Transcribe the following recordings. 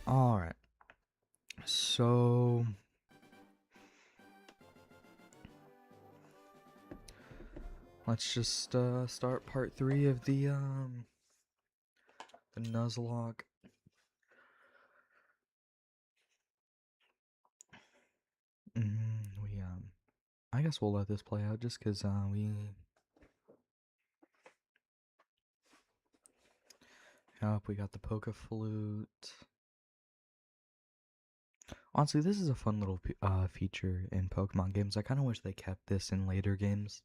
Alright, so let's just start part 3 of the Nuzlocke. We I guess we'll let this play out just because we got the Poke Flute. Honestly, this is a fun little feature in Pokemon games. I kind of wish they kept this in later games.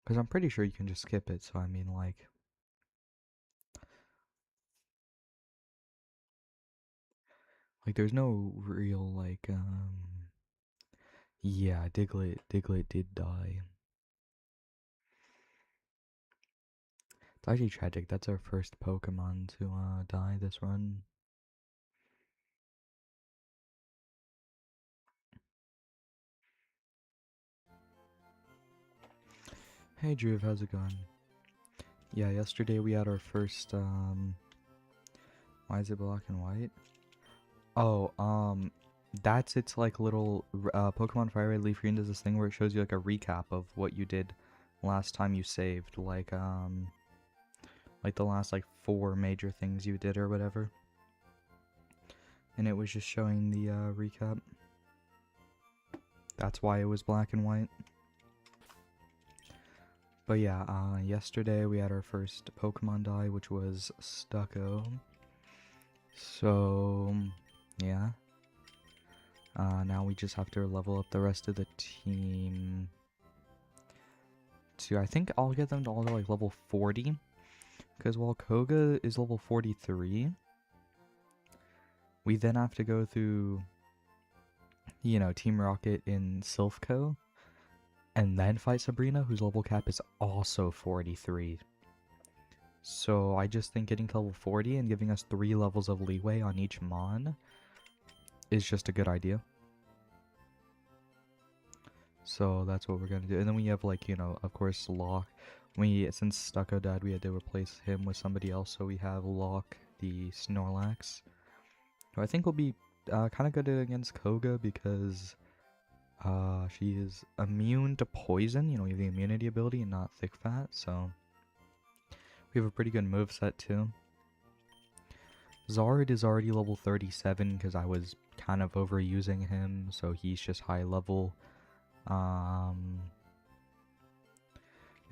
Because I'm pretty sure you can just skip it, so I mean, like there's no real, yeah, Diglett did die. It's actually tragic. That's our first Pokemon to die this run. Hey Drew, how's it going? Yeah, yesterday we had our first why is it black and white? Oh, that's its like little Pokemon Fire Red Leaf Green does this thing where it shows you like a recap of what you did last time you saved, like the last like 4 major things you did or whatever. And it was just showing the recap. That's why it was black and white. But yeah, yesterday we had our first Pokemon die, which was Stucco. So, yeah. Now we just have to level up the rest of the team to, I think I'll get them to all to like level 40. Because while Koga is level 43, we then have to go through, you know, Team Rocket in Silphco. And then fight Sabrina, whose level cap is also 43. So I just think getting to level 40 and giving us 3 levels of leeway on each Mon is just a good idea. So that's what we're gonna do. And then we have, like, you know, of course, Locke. Since Stucco died, we had to replace him with somebody else. So we have Locke, the Snorlax, who I think will be kind of good against Koga because she is immune to poison. You know, we have the immunity ability and not thick fat. So we have a pretty good moveset too. Zard is already level 37 because I was kind of overusing him, so he's just high level.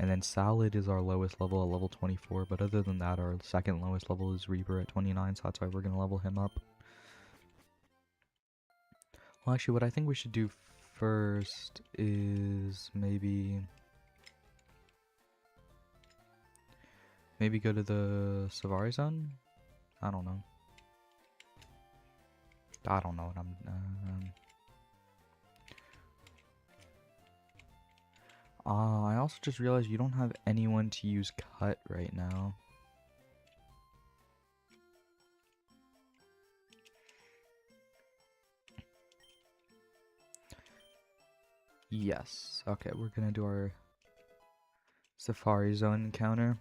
And then Salad is our lowest level at level 24, but other than that, our second lowest level is Reaper at 29, so that's why we're going to level him up. Well, actually, what I think we should do first is maybe go to the Savari Zone? I don't know. I don't know what I'm... I also just realized you don't have anyone to use Cut right now. Yes. Okay, we're gonna do our Safari Zone encounter.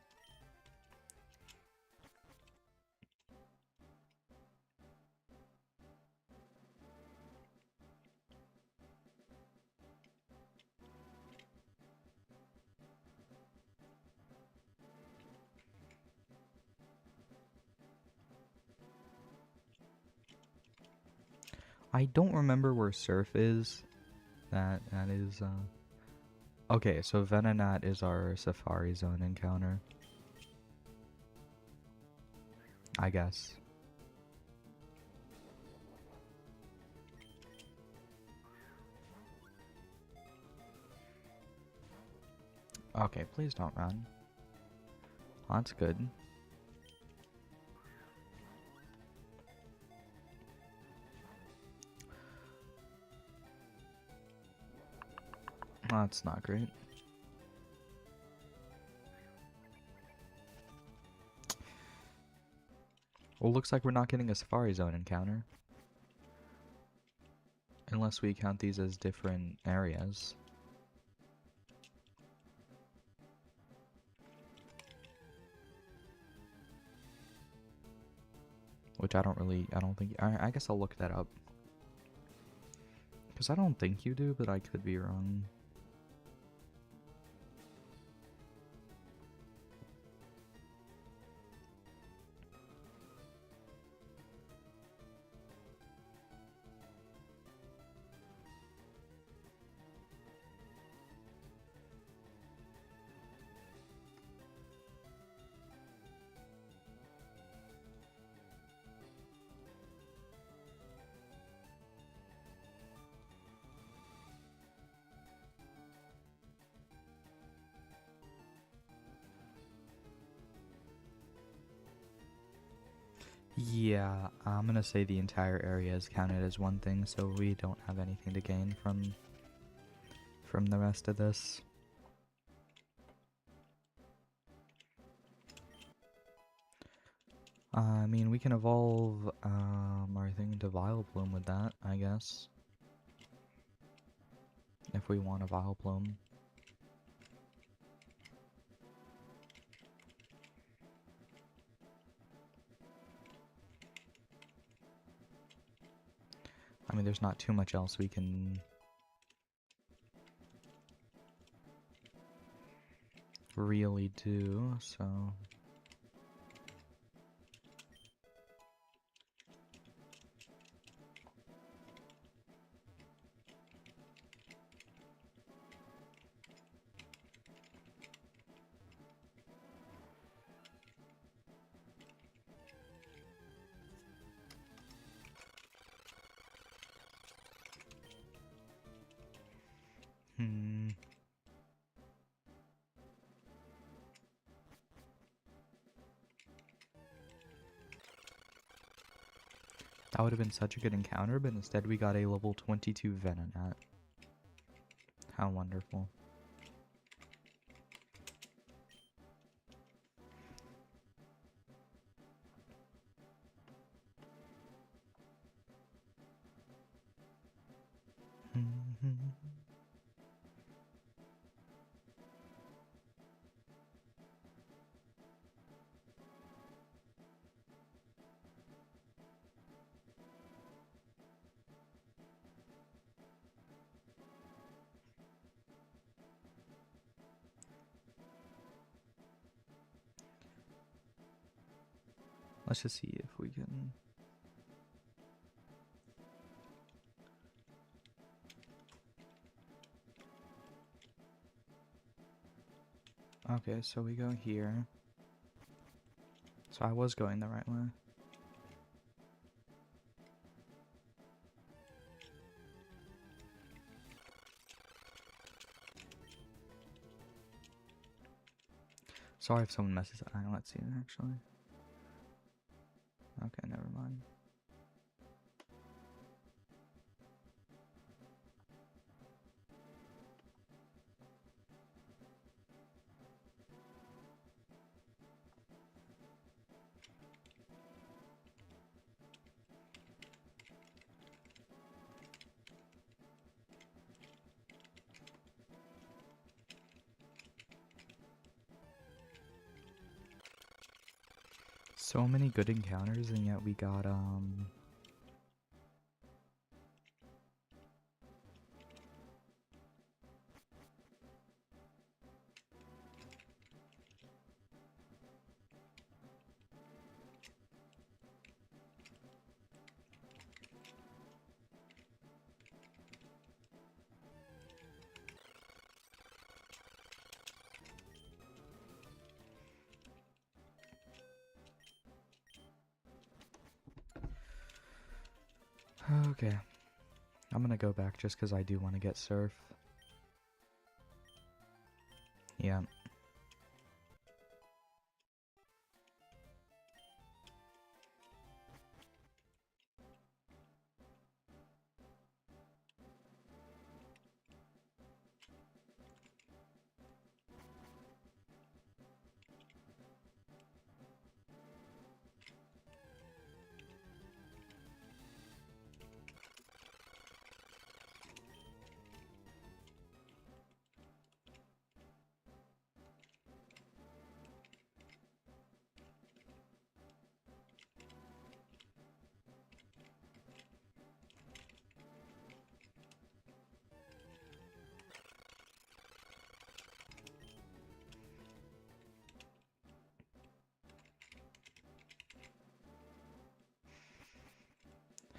I don't remember where Surf is. That is, Okay, so Venonat is our Safari Zone encounter. I guess. Okay, please don't run. That's good. That's not great. Well, looks like we're not getting a Safari Zone encounter. Unless we count these as different areas. Which I don't think, I guess I'll look that up. Because I don't think you do, but I could be wrong. Yeah, I'm gonna say the entire area is counted as one thing, so we don't have anything to gain from the rest of this. I mean, we can evolve our thing into Vileplume with that, I guess. If we want a Vileplume. I mean, there's not too much else we can really do, so... That would have been such a good encounter, but instead we got a level 22 Venonat. How wonderful. Let's just see if we can... Okay, so we go here. So I was going the right way. Sorry if someone messes up. Let's see, actually. Okay, never mind. So many good encounters, and yet we got, Okay. I'm gonna go back just because I do want to get Surf. Yeah.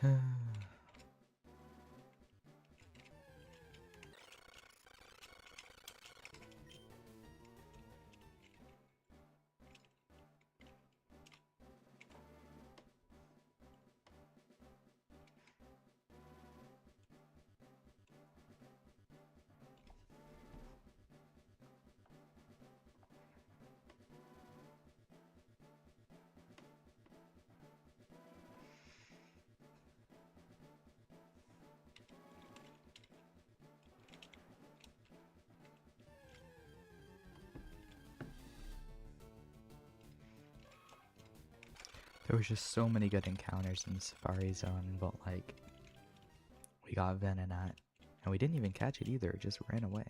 There was just so many good encounters in the Safari Zone, but like, we got Venonat, and we didn't even catch it either, it just ran away.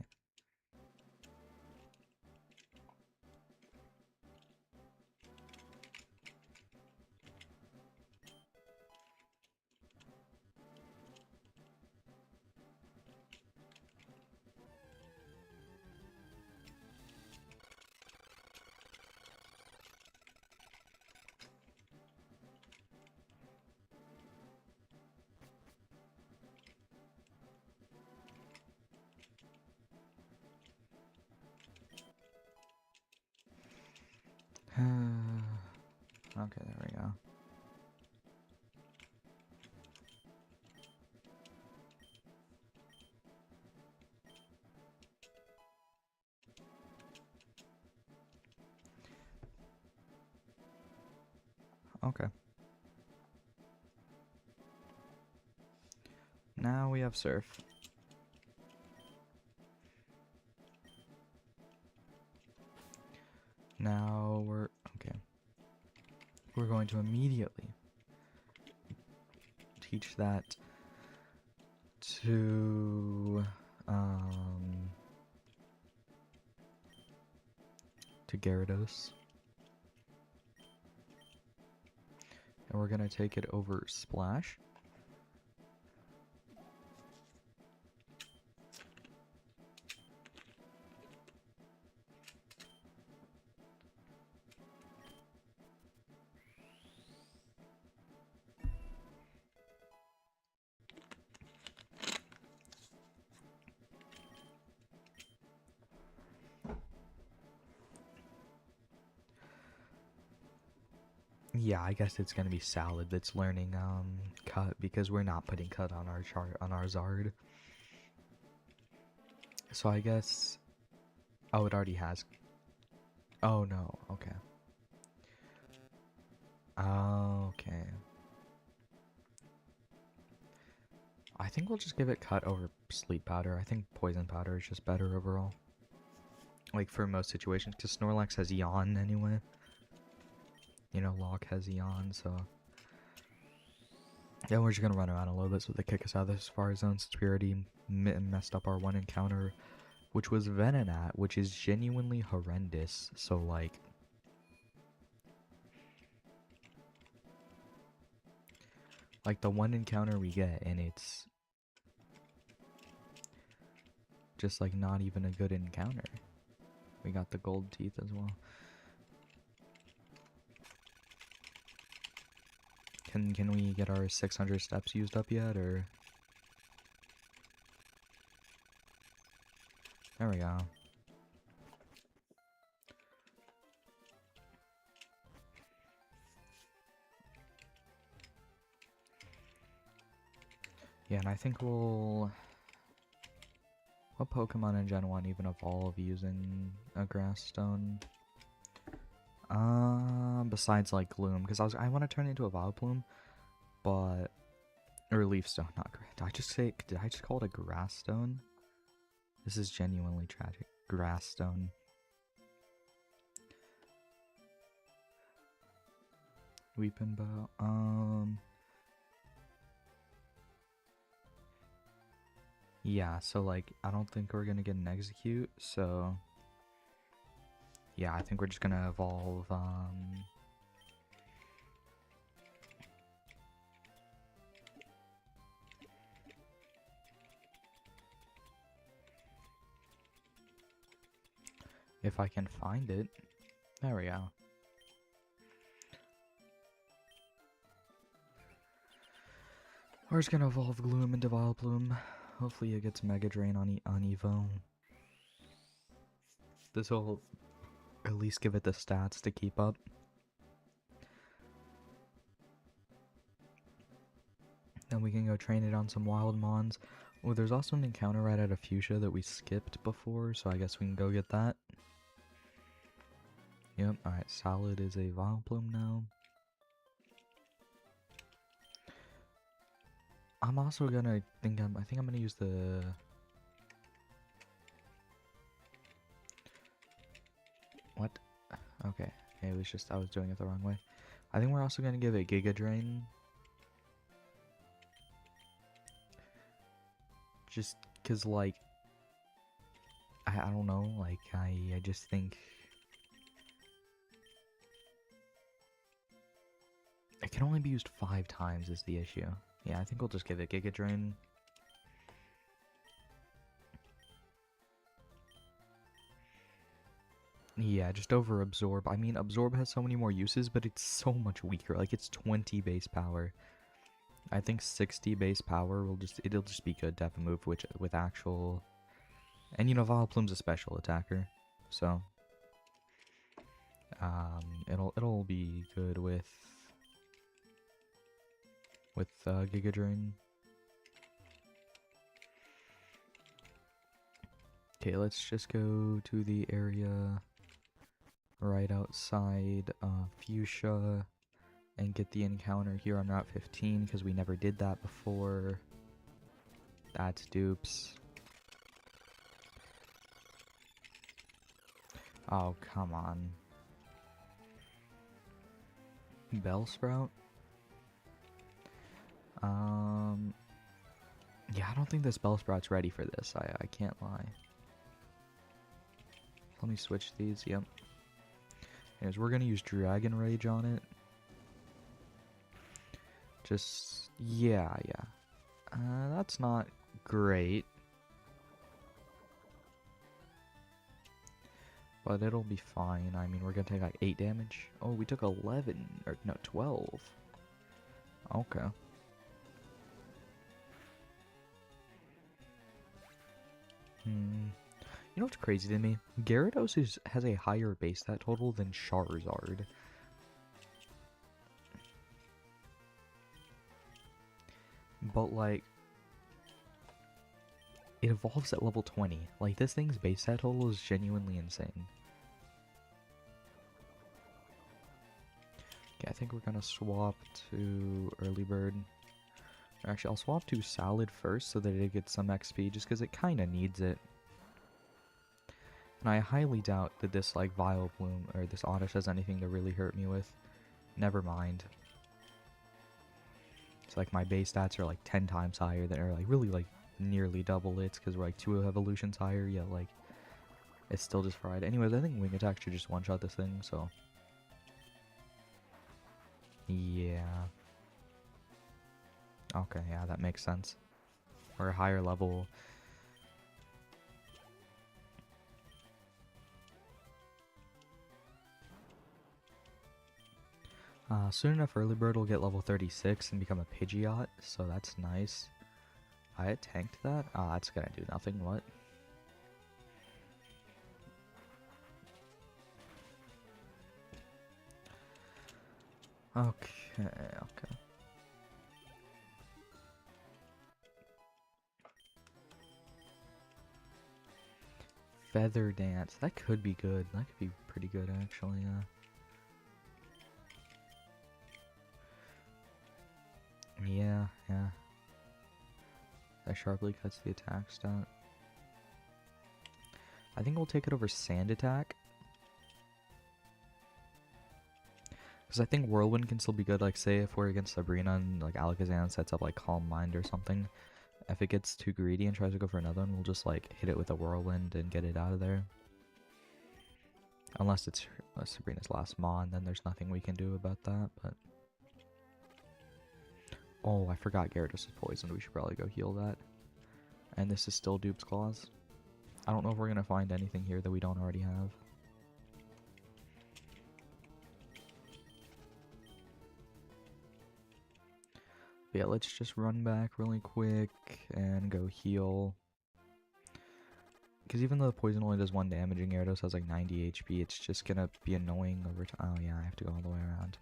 Okay, there we go. Okay. Now we have Surf. Now we're... okay. We're going to immediately teach that to Gyarados. And we're gonna take it over Splash. Yeah, I guess it's gonna be Salad that's learning Cut, because we're not putting Cut on our Zard. So I guess... oh, it already has... oh no, okay. Okay. I think we'll just give it Cut over Sleep Powder. I think Poison Powder is just better overall. Like for most situations, because Snorlax has Yawn anyway. You know, Locke has Yawn, so... yeah, we're just gonna run around a little bit so they kick us out of the Safari Zone, since we already messed up our one encounter, which was Venonat, which is genuinely horrendous. So like... like the one encounter we get, and it's... just like not even a good encounter. We got the gold teeth as well. Can we get our 600 steps used up yet, or... there we go. Yeah, and I think we'll... what Pokemon in Gen 1 even evolve using a Grass Stone? Besides like Gloom, because I want to turn it into a Vileplume, but... or Leaf Stone, not Grass. Did I just call it a Grass Stone? This is genuinely tragic. Grass Stone. Weeping Bow. Yeah, so like, I don't think we're gonna get an Execute, so... yeah, I think we're just gonna evolve, if I can find it. There we go. We're just gonna evolve Gloom into Vileplume. Hopefully it gets Mega Drain on Evo. This will at least give it the stats to keep up. Then we can go train it on some wild mons. Oh, there's also an encounter right out of Fuchsia that we skipped before, so I guess we can go get that. Yep, alright, Salad is a Vileplume now. I'm also gonna I think I'm gonna use the what? Okay, it was just I was doing it the wrong way. I think we're also gonna give it Giga Drain. Just cause like I don't know, like I just think it can only be used 5 times is the issue. Yeah, I think we'll just give it Giga Drain. Yeah, just over Absorb. I mean, Absorb has so many more uses, but it's so much weaker. Like, it's 20 base power. I think 60 base power it'll just be good to have a move with actual... And you know, Vileplume's a special attacker, so... it'll be good with Giga Drain. Okay, let's just go to the area right outside Fuchsia and get the encounter here on Route 15 because we never did that before. That's dupes. Oh, come on. Bellsprout? Yeah, I don't think this Bellsprout's ready for this. I can't lie. Let me switch these. Yep. Anyways, we're gonna use Dragon Rage on it. Just yeah. That's not great, but it'll be fine. I mean, we're gonna take like 8 damage. Oh, we took 11 or no 12. Okay. You know what's crazy to me? Gyarados has a higher base stat total than Charizard. But like, it evolves at level 20. Like, this thing's base stat total is genuinely insane. Okay, I think we're gonna swap to Early Bird. Actually, I'll swap to Salad first so that it gets some XP, just because it kind of needs it. And I highly doubt that this, like, Vileplume, or this Oddish has anything to really hurt me with. Never mind. It's like my base stats are, like, 10 times higher than, or, like, really, like, nearly double it, because we're, like, 2 evolutions higher, yet, like, it's still just fried. Anyways, I think Wing Attack should just one-shot this thing, so... Yeah. Okay, yeah, that makes sense. We're a higher level... soon enough, Early Bird will get level 36 and become a Pidgeot, so that's nice. I tanked that? Ah, that's gonna do nothing, what? Okay. Feather Dance, that could be good. That could be pretty good, actually, yeah. Yeah. That sharply cuts the attack stat. I think we'll take it over Sand Attack. Because I think Whirlwind can still be good, like say if we're against Sabrina and like Alakazam sets up like Calm Mind or something. If it gets too greedy and tries to go for another one, we'll just like hit it with a Whirlwind and get it out of there. Unless it's Sabrina's last Mon, then there's nothing we can do about that, but... Oh, I forgot Gyarados is poisoned. We should probably go heal that. And this is still Dupe's Claws. I don't know if we're going to find anything here that we don't already have. But yeah, let's just run back really quick and go heal. Because even though the poison only does 1 damage and Gyarados has like 90 HP, it's just gonna be annoying over time. Oh yeah, I have to go all the way around.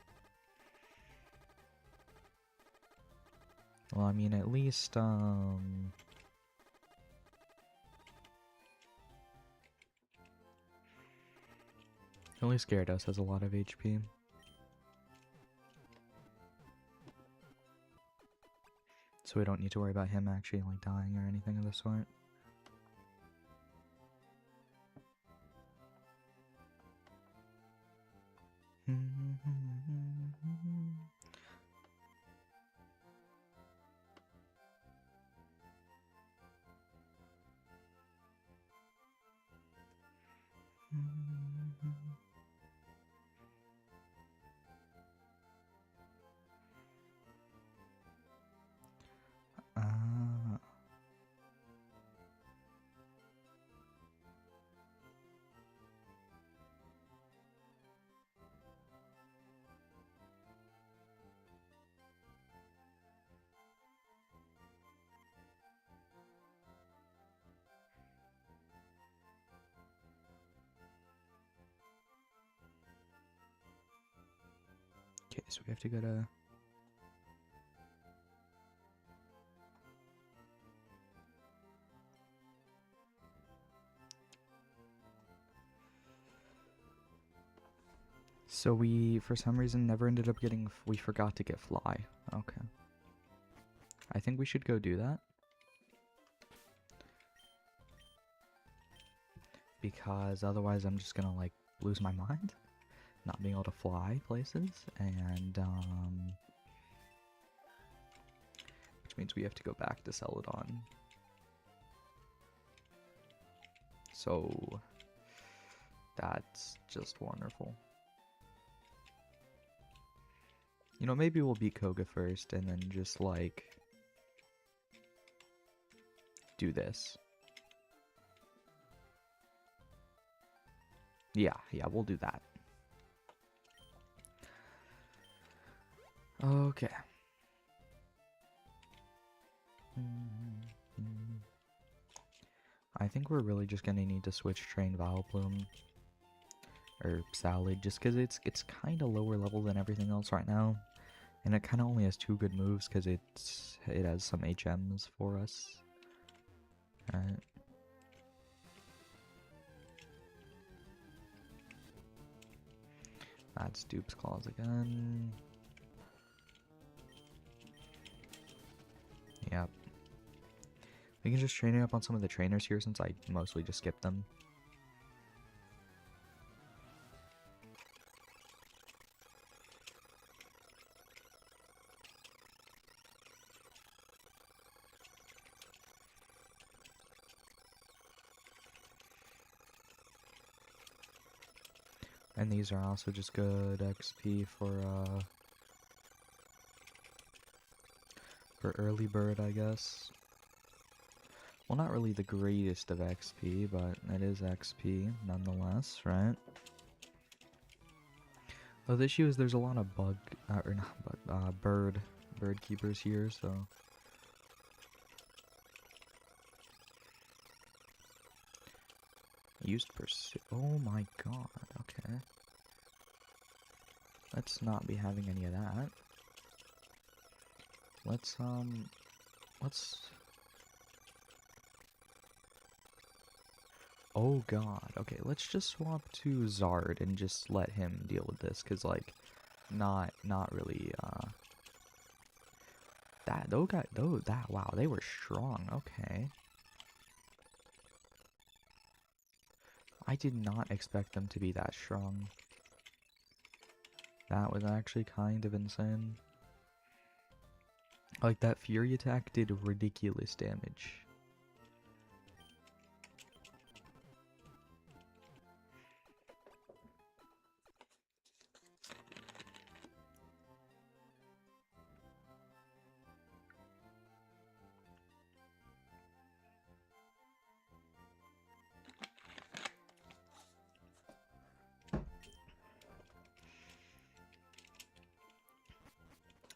Well, I mean, at least, at least Gyarados has a lot of HP. So we don't need to worry about him actually, like, dying or anything of the sort. Okay, so we have to go to... So we, for some reason, never ended up getting... We forgot to get Fly. Okay. I think we should go do that. Because otherwise I'm just gonna, like, lose my mind. Not being able to fly places. And, which means we have to go back to Celadon. So... That's just wonderful. You know, maybe we'll beat Koga first and then just, like, do this. Yeah, we'll do that. Okay. I think we're really just gonna need to switch train Vileplume. Or Salad, just because it's kind of lower level than everything else right now. And it kind of only has 2 good moves because it has some HMs for us. Right. That's Dupe's Claws again. Yep. We can just train it up on some of the trainers here since I mostly just skipped them. And these are also just good XP for early bird, I guess. Well, not really the greatest of XP, but it is XP nonetheless, right? Oh, the issue is there's a lot of bird keepers here, so. Used pursuit. Oh my god, okay. Let's not be having any of that. Let's. Oh god, okay, let's just swap to Zard and just let him deal with this, cause like, not really, wow, they were strong, okay. I did not expect them to be that strong. That was actually kind of insane. Like, that Fury attack did ridiculous damage.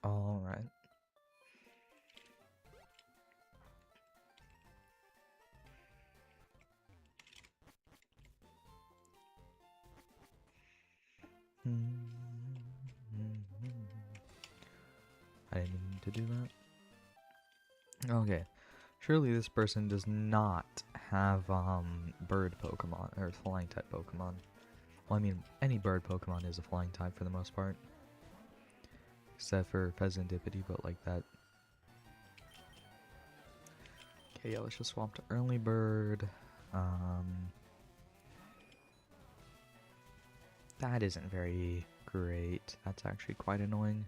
Alright. I didn't mean to do that. Okay. Surely this person does not have, bird Pokemon, or flying type Pokemon. Well, I mean, any bird Pokemon is a flying type for the most part. Except for Pheasantipity, but like that. Okay, yeah, let's just swap to early bird. That isn't very great. That's actually quite annoying.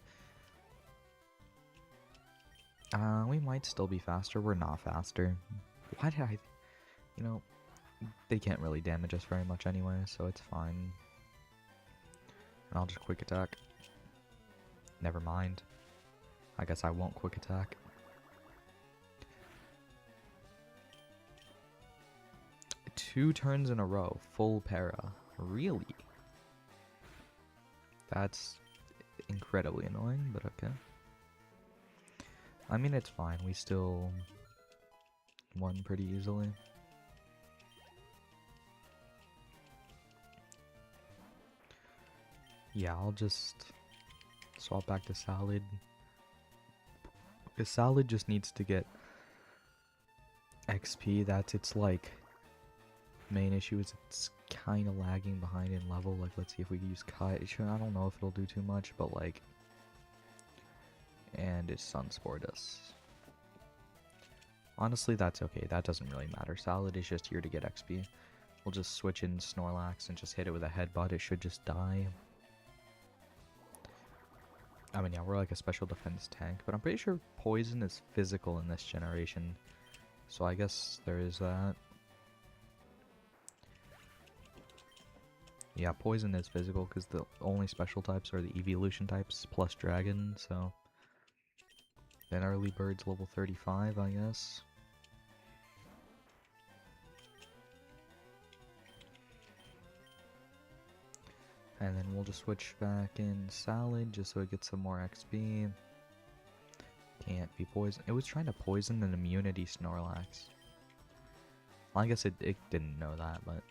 We might still be faster. We're not faster. Why did I... You know, they can't really damage us very much anyway, so it's fine. And I'll just quick attack. Never mind. I guess I won't quick attack. Two turns in a row. Full para. Really? That's incredibly annoying, but okay. I mean, it's fine. We still won pretty easily. Yeah, I'll just swap back to Salad. Because Salad just needs to get XP. That's its, like, main issue is it's kind of lagging behind in level. Like, let's see if we can use Cut. I don't know if it'll do too much, but, like... And it's Sunsport us. Honestly, that's okay. That doesn't really matter. Salad is just here to get XP. We'll just switch in Snorlax and just hit it with a headbutt. It should just die. I mean, yeah, we're like a special defense tank, but I'm pretty sure Poison is physical in this generation. So I guess there is that. Yeah, Poison is physical because the only special types are the evolution types plus Dragon, so... Then early bird's level 35, I guess. And then we'll just switch back in Salad just so it gets some more XP. Can't be poison. It was trying to poison an immunity Snorlax. Well, I guess it didn't know that, but...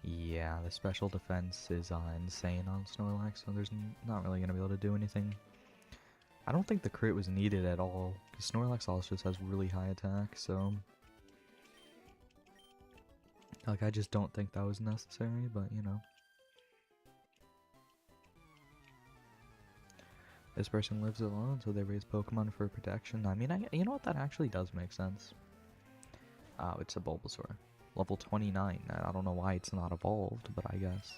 Yeah, the special defense is insane on Snorlax, so there's not really going to be able to do anything. I don't think the crit was needed at all, because Snorlax also just has really high attack, so... Like, I just don't think that was necessary, but, you know. This person lives alone, so they raise Pokemon for protection. I mean, you know what? That actually does make sense. Oh, it's a Bulbasaur. Level 29. I don't know why it's not evolved, but I guess.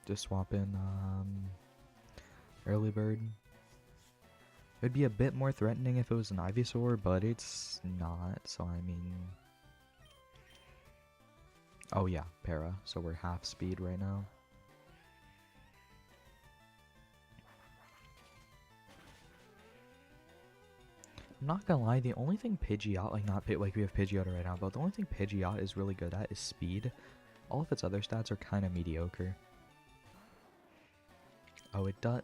Just swap in, Early Bird. It'd be a bit more threatening if it was an Ivysaur, but it's not, so I mean... Oh yeah, Para, so we're half speed right now. I'm not gonna lie, the only thing Pidgeot, like we have Pidgeotto right now, but the only thing Pidgeot is really good at is speed. All of its other stats are kind of mediocre. Oh, it does...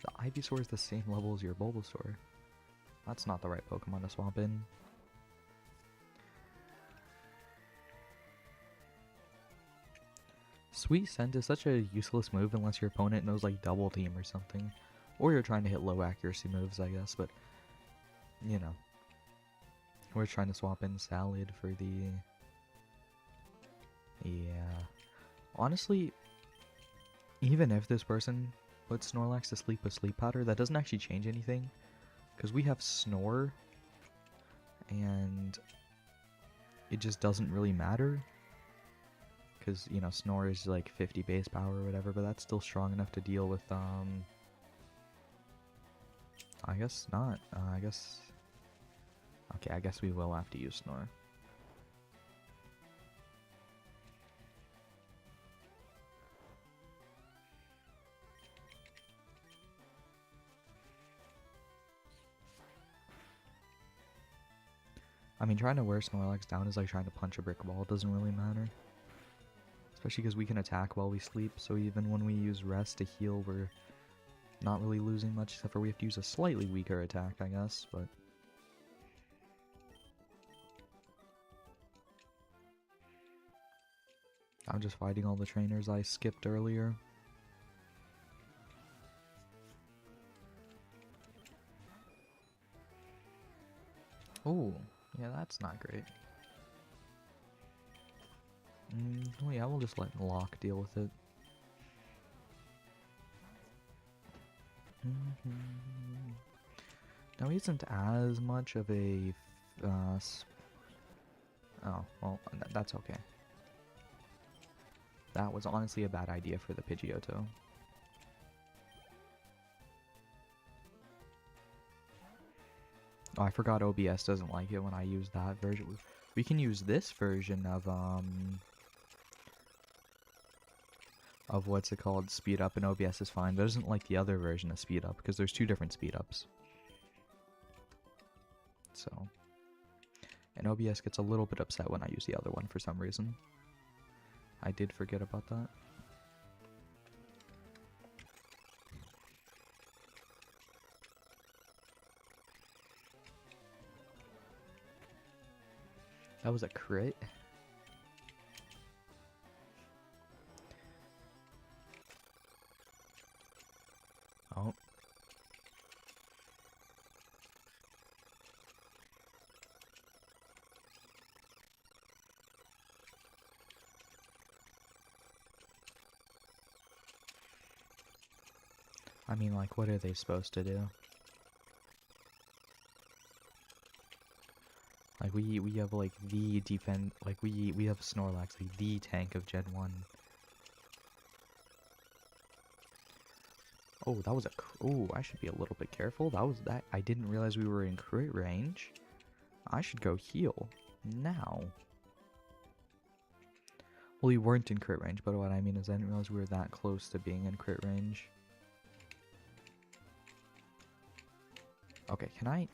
The Ivysaur is the same level as your Bulbasaur. That's not the right Pokemon to swap in. Sweet Scent is such a useless move unless your opponent knows like Double Team or something. Or you're trying to hit low accuracy moves, I guess, but... You know. We're trying to swap in Salad for the... Yeah. Honestly, even if this person put Snorlax to sleep with Sleep Powder, that doesn't actually change anything. Because we have Snore, and it just doesn't really matter. Because, you know, Snore is like 50 base power or whatever, but that's still strong enough to deal with, I guess not. I guess... Okay, I guess we will have to use Snore. I mean, trying to wear Snorlax down is like trying to punch a brick wall. It doesn't really matter. Especially because we can attack while we sleep, so even when we use rest to heal, we're not really losing much, except for we have to use a slightly weaker attack, I guess, but... I'm just fighting all the trainers I skipped earlier. Oh, yeah, that's not great. Well, yeah, we'll just let Locke deal with it. Now, he isn't as much of a... oh, well, that's okay. That was honestly a bad idea for the Pidgeotto. Oh, I forgot OBS doesn't like it when I use that version. We can use this version of what's it called, speed up, and OBS is fine, but it doesn't like the other version of speed up because there's two different speed ups. So, and OBS gets a little bit upset when I use the other one for some reason. I did forget about that. That was a crit. Oh. I mean, like, what are they supposed to do? Like, we have, like, the defend... Like, we have Snorlax, like, the tank of Gen 1. Oh, that was a... Oh, I should be a little bit careful. That was that... I didn't realize we were in crit range. I should go heal. Now. Well, we weren't in crit range, but what I mean is I didn't realize we were that close to being in crit range. Okay, can I...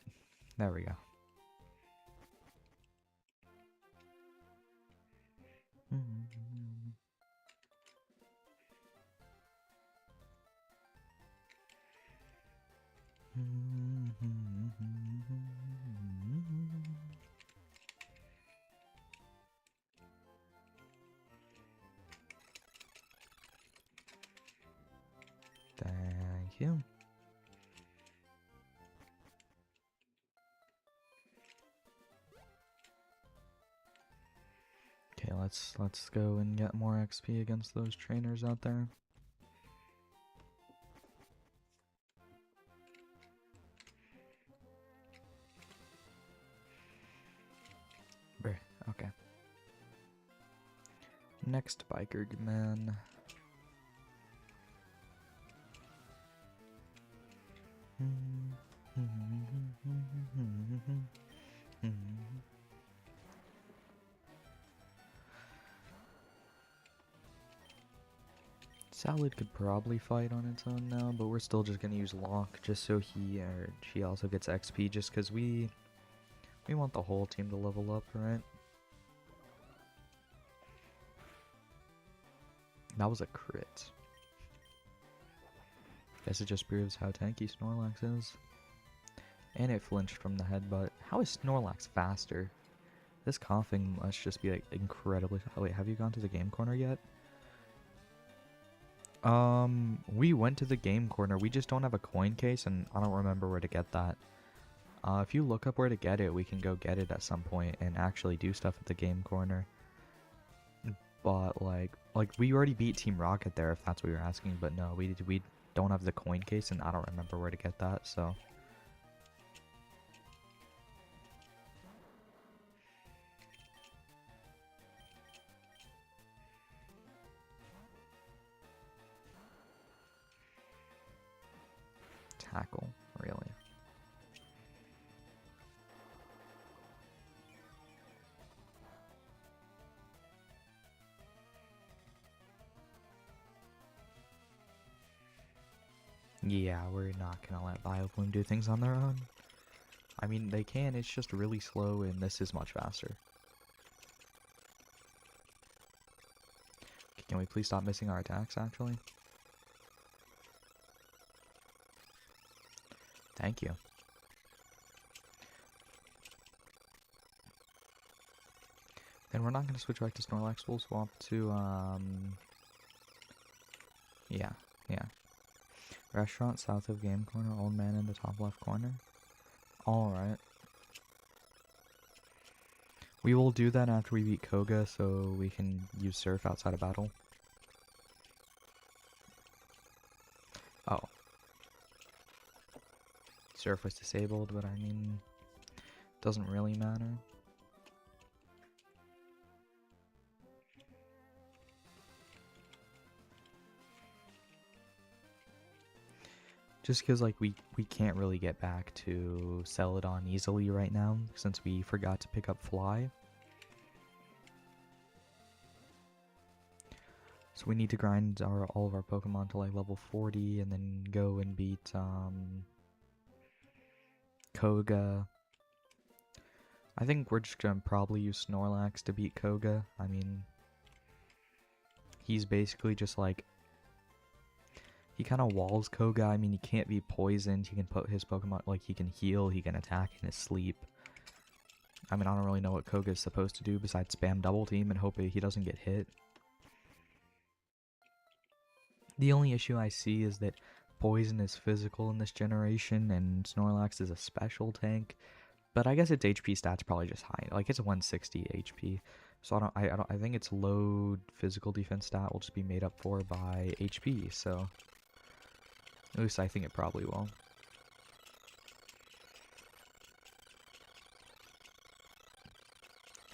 There we go. Thank you. Okay, let's go and get more XP against those trainers out there. Okay. Next biker man. Salad could probably fight on its own now, but we're still just gonna use Locke just so he or she also gets XP, just because we want the whole team to level up, right? That was a crit. Guess it just proves how tanky Snorlax is. And it flinched from the headbutt. How is Snorlax faster? This coughing must just be like incredibly... Oh, wait, have you gone to the game corner yet? We went to the game corner. We just don't have a coin case, and I don't remember where to get that. If you look up where to get it, we can go get it at some point and actually do stuff at the game corner. But like we already beat Team Rocket there, if that's what you're asking. But no, we don't have the coin case, and I don't remember where to get that. So. Tackle, really. Yeah, we're not gonna let Vileplume do things on their own. I mean, they can, it's just really slow, and this is much faster. Okay, can we please stop missing our attacks, actually? Thank you. Then we're not gonna switch back to Snorlax. We'll swap to yeah. Restaurant south of game corner. Old man in the top left corner. All right. We will do that after we beat Koga, so we can use Surf outside of battle. Oh. Surf was disabled, but I mean, doesn't really matter. Just because, like, we can't really get back to Celadon easily right now, since we forgot to pick up Fly. So we need to grind all of our Pokemon to, like, level 40, and then go and beat, Koga. I think we're just gonna probably use Snorlax to beat Koga. I mean, he's basically just, like, he kind of walls Koga. I mean, he can't be poisoned. He can put his Pokemon, like, he can heal, he can attack in his sleep. I mean, I don't really know what Koga is supposed to do besides spam double team and hope he doesn't get hit. The only issue I see is that poison is physical in this generation and Snorlax is a special tank. But I guess its HP stats probably just high. Like, it's a 160 HP. So I think its low physical defense stat will just be made up for by HP, so at least I think it probably will.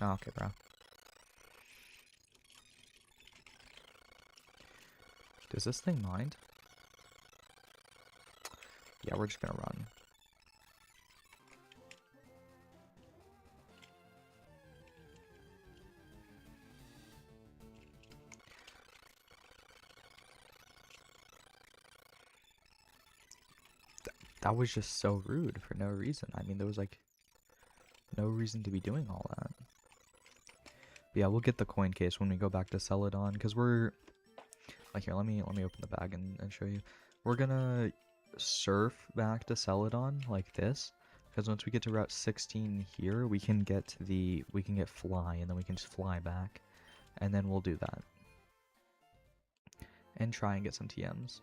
Oh, okay, bro. Does this thing mind? Yeah, we're just gonna run. That was just so rude for no reason. I mean, there was, like, no reason to be doing all that. But yeah, we'll get the coin case when we go back to Celadon, because we're... Like, here, let me open the bag and show you. We're gonna surf back to Celadon like this, because once we get to Route 16 here, we can get Fly, and then we can just fly back. And then we'll do that. And try and get some TMs.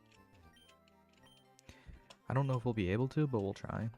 I don't know if we'll be able to, but we'll try.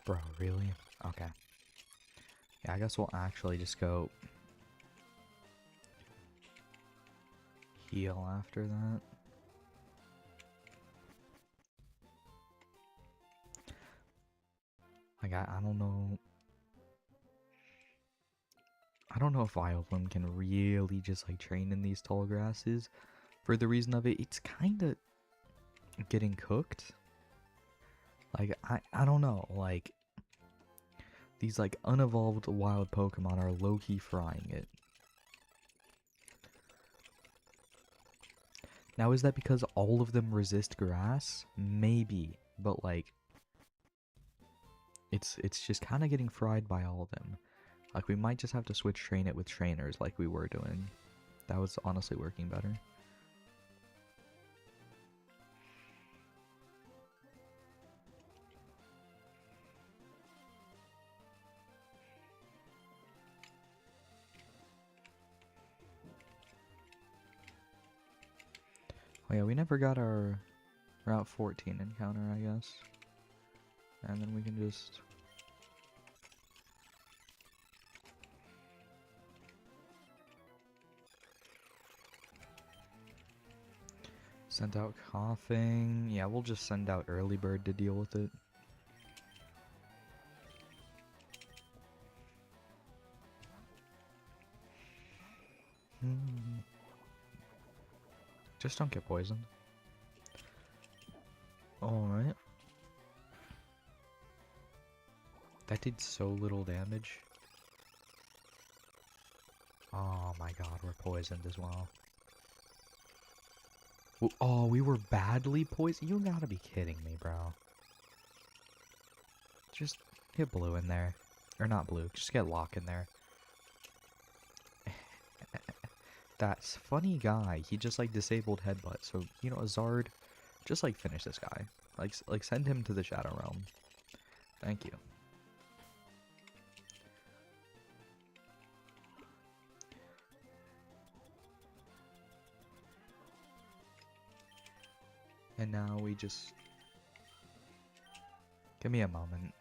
Bro, really? Okay. Yeah, I guess we'll actually just go heal after that. Like, I don't know. I don't know if Vileplume can really just, like, train in these tall grasses. For the reason of it's kind of getting cooked. Like, I don't know. Like, these, like, unevolved wild Pokemon are low-key frying it. Now, is that because all of them resist grass? Maybe. But, like, it's just kind of getting fried by all of them. Like, we might just have to switch train it with trainers like we were doing. That was honestly working better. Oh yeah, we never got our Route 14 encounter, I guess. And then we can just... Send out coughing. Yeah, we'll just send out early bird to deal with it. Just don't get poisoned. Alright. That did so little damage. Oh my god, we're poisoned as well. Oh, we were badly poisoned? You gotta be kidding me, bro. Just get blue in there. Or not blue, just get lock in there. That's funny guy. He just like disabled headbutt. So, you know, Azard, just like finish this guy. Like send him to the Shadow Realm. Thank you. And now we just... Give me a moment.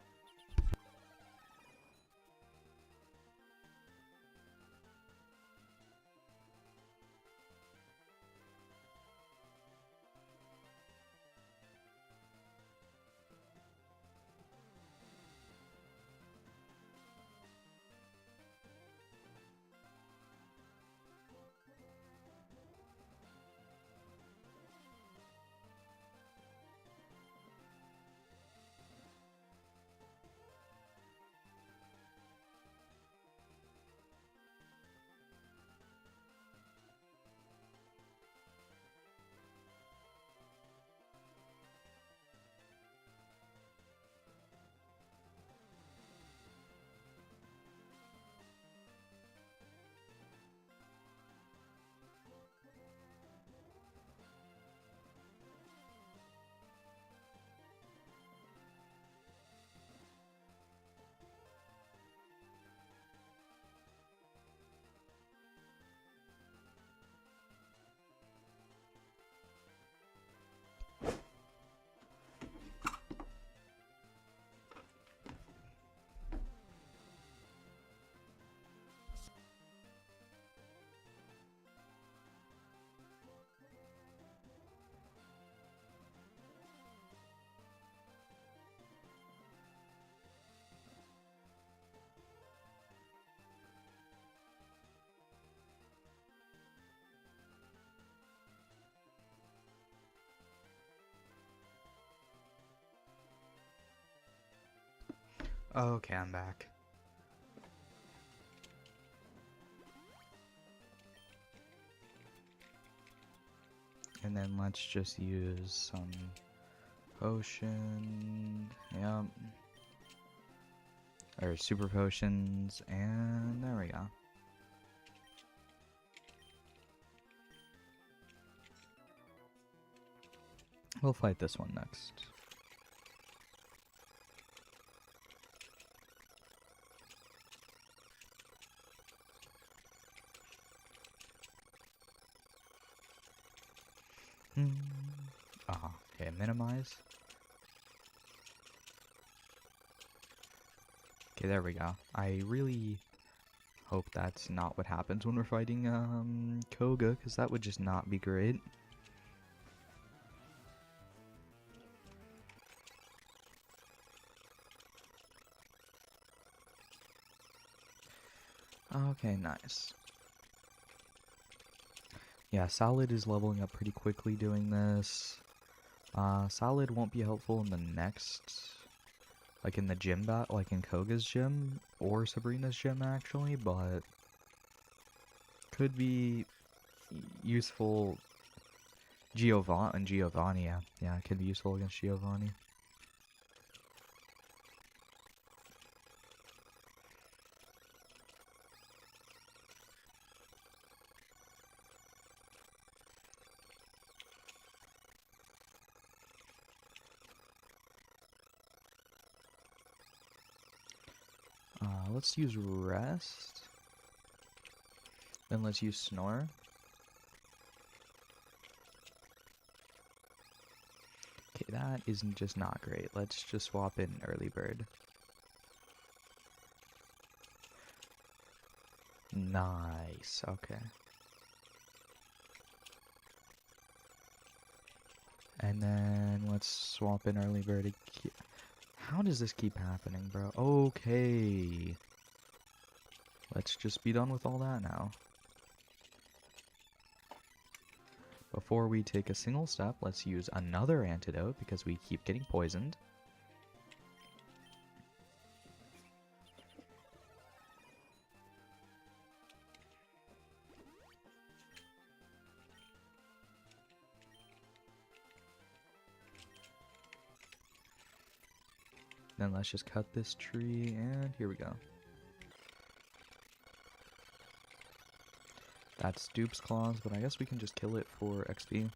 Okay, I'm back. And then let's just use some potion. Yep. Or super potions, and there we go. We'll fight this one next. Okay, minimize. Okay, there we go. I really hope that's not what happens when we're fighting Koga, because that would just not be great. Okay, nice. Yeah, Solid is leveling up pretty quickly doing this. Solid won't be helpful in the next, like in the gym like in Koga's gym, or Sabrina's gym actually, but could be useful. Giovanni, yeah, it could be useful against Giovanni. Let's use Rest. Then let's use Snore. Okay, that is just not great. Let's just swap in early bird. Nice, okay. And then let's swap in early bird. How does this keep happening, bro? Okay. Let's just be done with all that now. Before we take a single step, let's use another antidote because we keep getting poisoned. Then let's just cut this tree, and here we go. That's Dupe's Claws, but I guess we can just kill it for XP.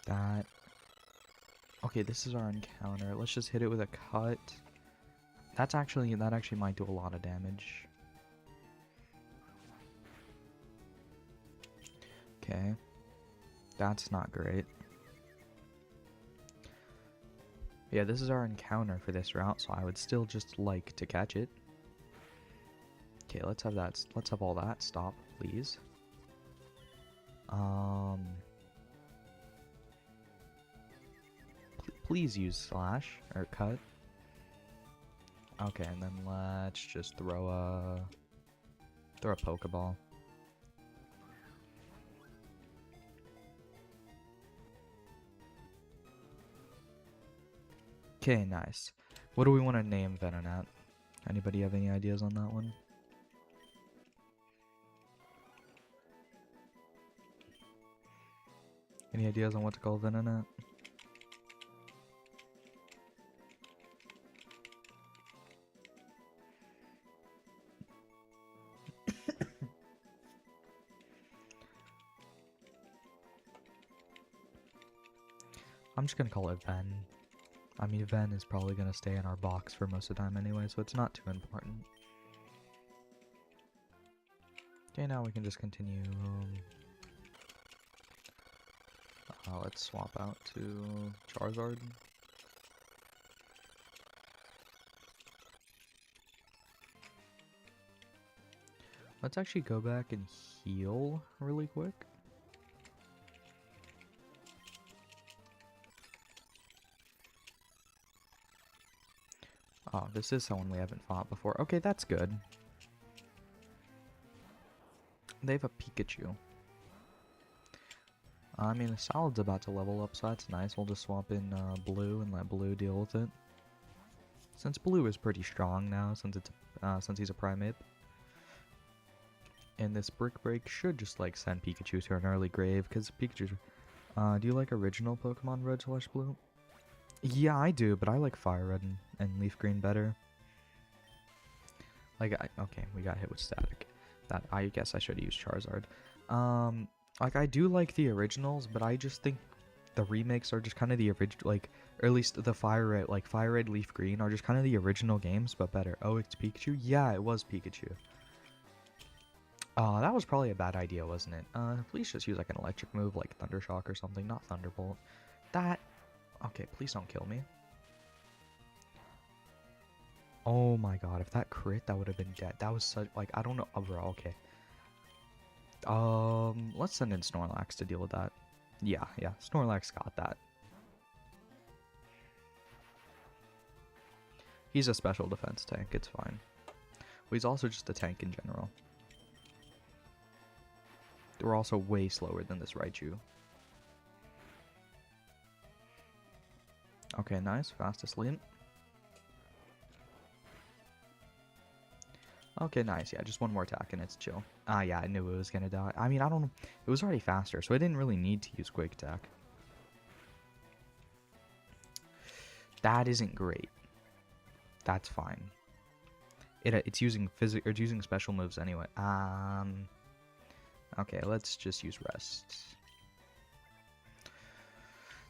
That... Okay, this is our encounter. Let's just hit it with a cut. That actually might do a lot of damage. Okay. That's not great. Yeah, this is our encounter for this route, so I would still just like to catch it. Okay, let's have that. Let's have all that stop, please. Please use slash or cut. Okay, and then let's just throw a Pokeball. Okay, nice. What do we want to name Venonat? Anybody have any ideas on that one? Any ideas on what to call Venonat? I'm just gonna call it Ven. I mean, Ven is probably gonna stay in our box for most of the time anyway, so it's not too important. Okay, now we can just continue. Let's swap out to Charizard. Let's actually go back and heal really quick. Oh, this is someone we haven't fought before. Okay, that's good. They have a Pikachu. I mean, the Solid's about to level up, so that's nice. We'll just swap in Blue and let Blue deal with it. Since Blue is pretty strong now, since he's a Primeape. And this Brick Break should just like send Pikachu to an early grave, because Pikachu. Do you like original Pokemon Red/Blue? Yeah, I do, but I like Fire Red and Leaf Green better. Like, okay, we got hit with Static. That I guess I should have used Charizard. Like, I do like the originals, but I just think the remakes are just kind of the original, like, or at least the Fire Red, Leaf Green are just kind of the original games, but better. Oh, it's Pikachu? Yeah, it was Pikachu. That was probably a bad idea, wasn't it? Please just use, like, an electric move, like Thunder Shock or something, not Thunderbolt. Okay, please don't kill me. Oh my god, if that crit, that would have been dead. That was such, like, I don't know, overall, okay. Let's send in Snorlax to deal with that. Yeah, Snorlax got that. He's a special defense tank, it's fine. But he's also just a tank in general. We're also way slower than this Raichu. Okay, nice, fast asleep. Okay, nice. Yeah, just one more attack and it's chill. Yeah, I knew it was gonna die. I mean, I don't know. It was already faster, so I didn't really need to use Quick Attack. That isn't great. That's fine. It's using it's using special moves anyway. Okay, let's just use Rest.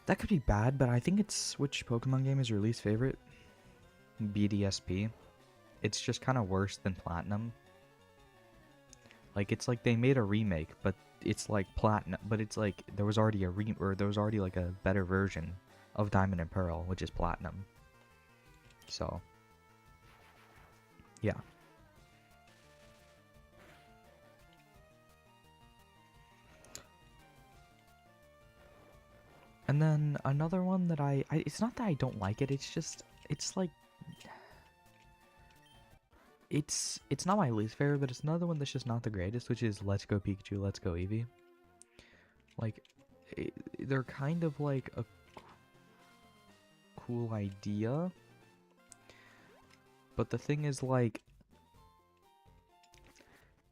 That could be bad, but I think it's which Pokemon game is your least favorite? BDSP. It's just kind of worse than Platinum. Like, it's like they made a remake, but it's like Platinum, but it's like there was already like a better version of Diamond and Pearl, which is Platinum. So, yeah. And then another one that it's not that I don't like it, it's like, it's not my least favorite, but it's another one that's just not the greatest, which is Let's Go Pikachu, Let's Go Eevee. Like, they're kind of like a cool idea, but the thing is, like,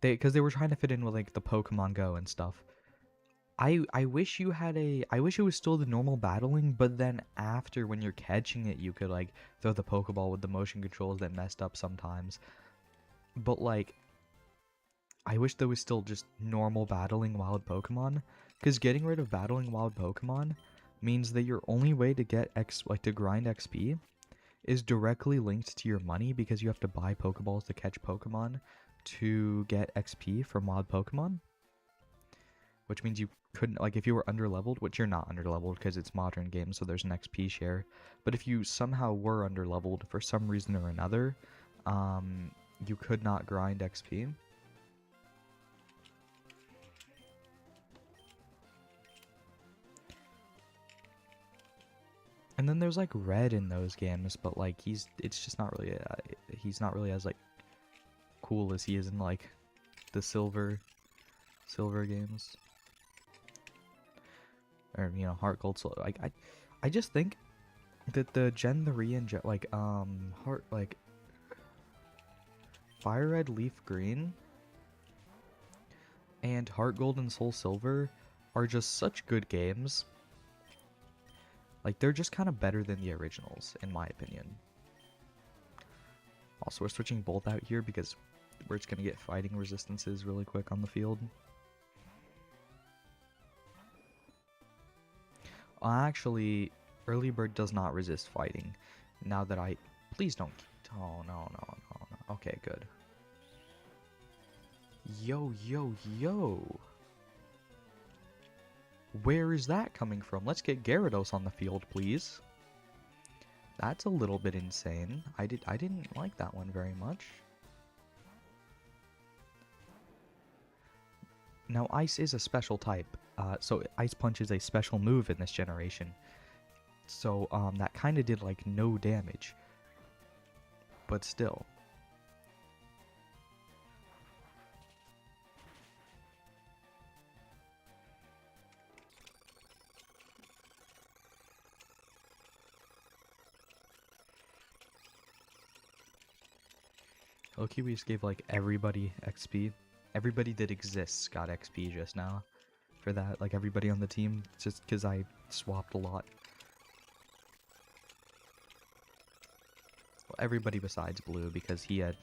because they were trying to fit in with like the Pokemon Go and stuff. I wish you had I wish it was still the normal battling, but then after, when you're catching it, you could like throw the Pokeball with the motion controls that messed up sometimes. But like, I wish there was still just normal battling wild Pokemon, because getting rid of battling wild Pokemon means that your only way to get to grind XP is directly linked to your money, because you have to buy Pokeballs to catch Pokemon to get XP from wild Pokemon. Which means you couldn't, like, if you were underleveled, which you're not underleveled because it's modern game, so there's an XP share. But if you somehow were underleveled for some reason or another, you could not grind XP. And then there's like Red in those games, but like it's just not really, he's not really as like cool as he is in like the silver games. Or, you know, Heart Gold, Soul. Like, I just think that the Gen 3 and Fire Red, Leaf Green and Heart Gold and Soul Silver are just such good games. Like, they're just kind of better than the originals, in my opinion. Also, we're switching Bolt out here because we're just gonna get fighting resistances really quick on the field. Actually, Early Bird does not resist fighting. Now that please don't. Oh, no. Okay, good. Yo. Where is that coming from? Let's get Gyarados on the field, please. That's a little bit insane. I didn't like that one very much. Now, Ice is a special type. So Ice Punch is a special move in this generation. So, that kind of did, like, no damage. But still. Loki, we just gave, like, everybody XP. Everybody that exists got XP just now. For that, like, everybody on the team, just because I swapped a lot. Well, everybody besides Blue, because he had,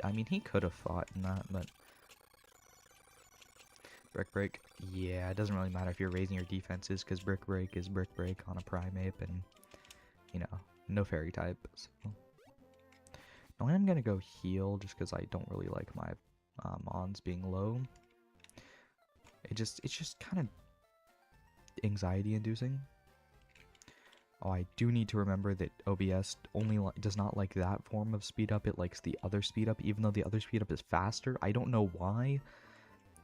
I mean, he could have fought in that, but Brick Break, yeah, it doesn't really matter if you're raising your defenses, because Brick Break is Brick Break on a Primeape, and, you know, no Fairy type, so. Now I'm gonna go heal, just because I don't really like my Mons being low. It's just kind of anxiety inducing. Oh, I do need to remember that OBS only does not like that form of speed up. It likes the other speed up, even though the other speed up is faster. I don't know why.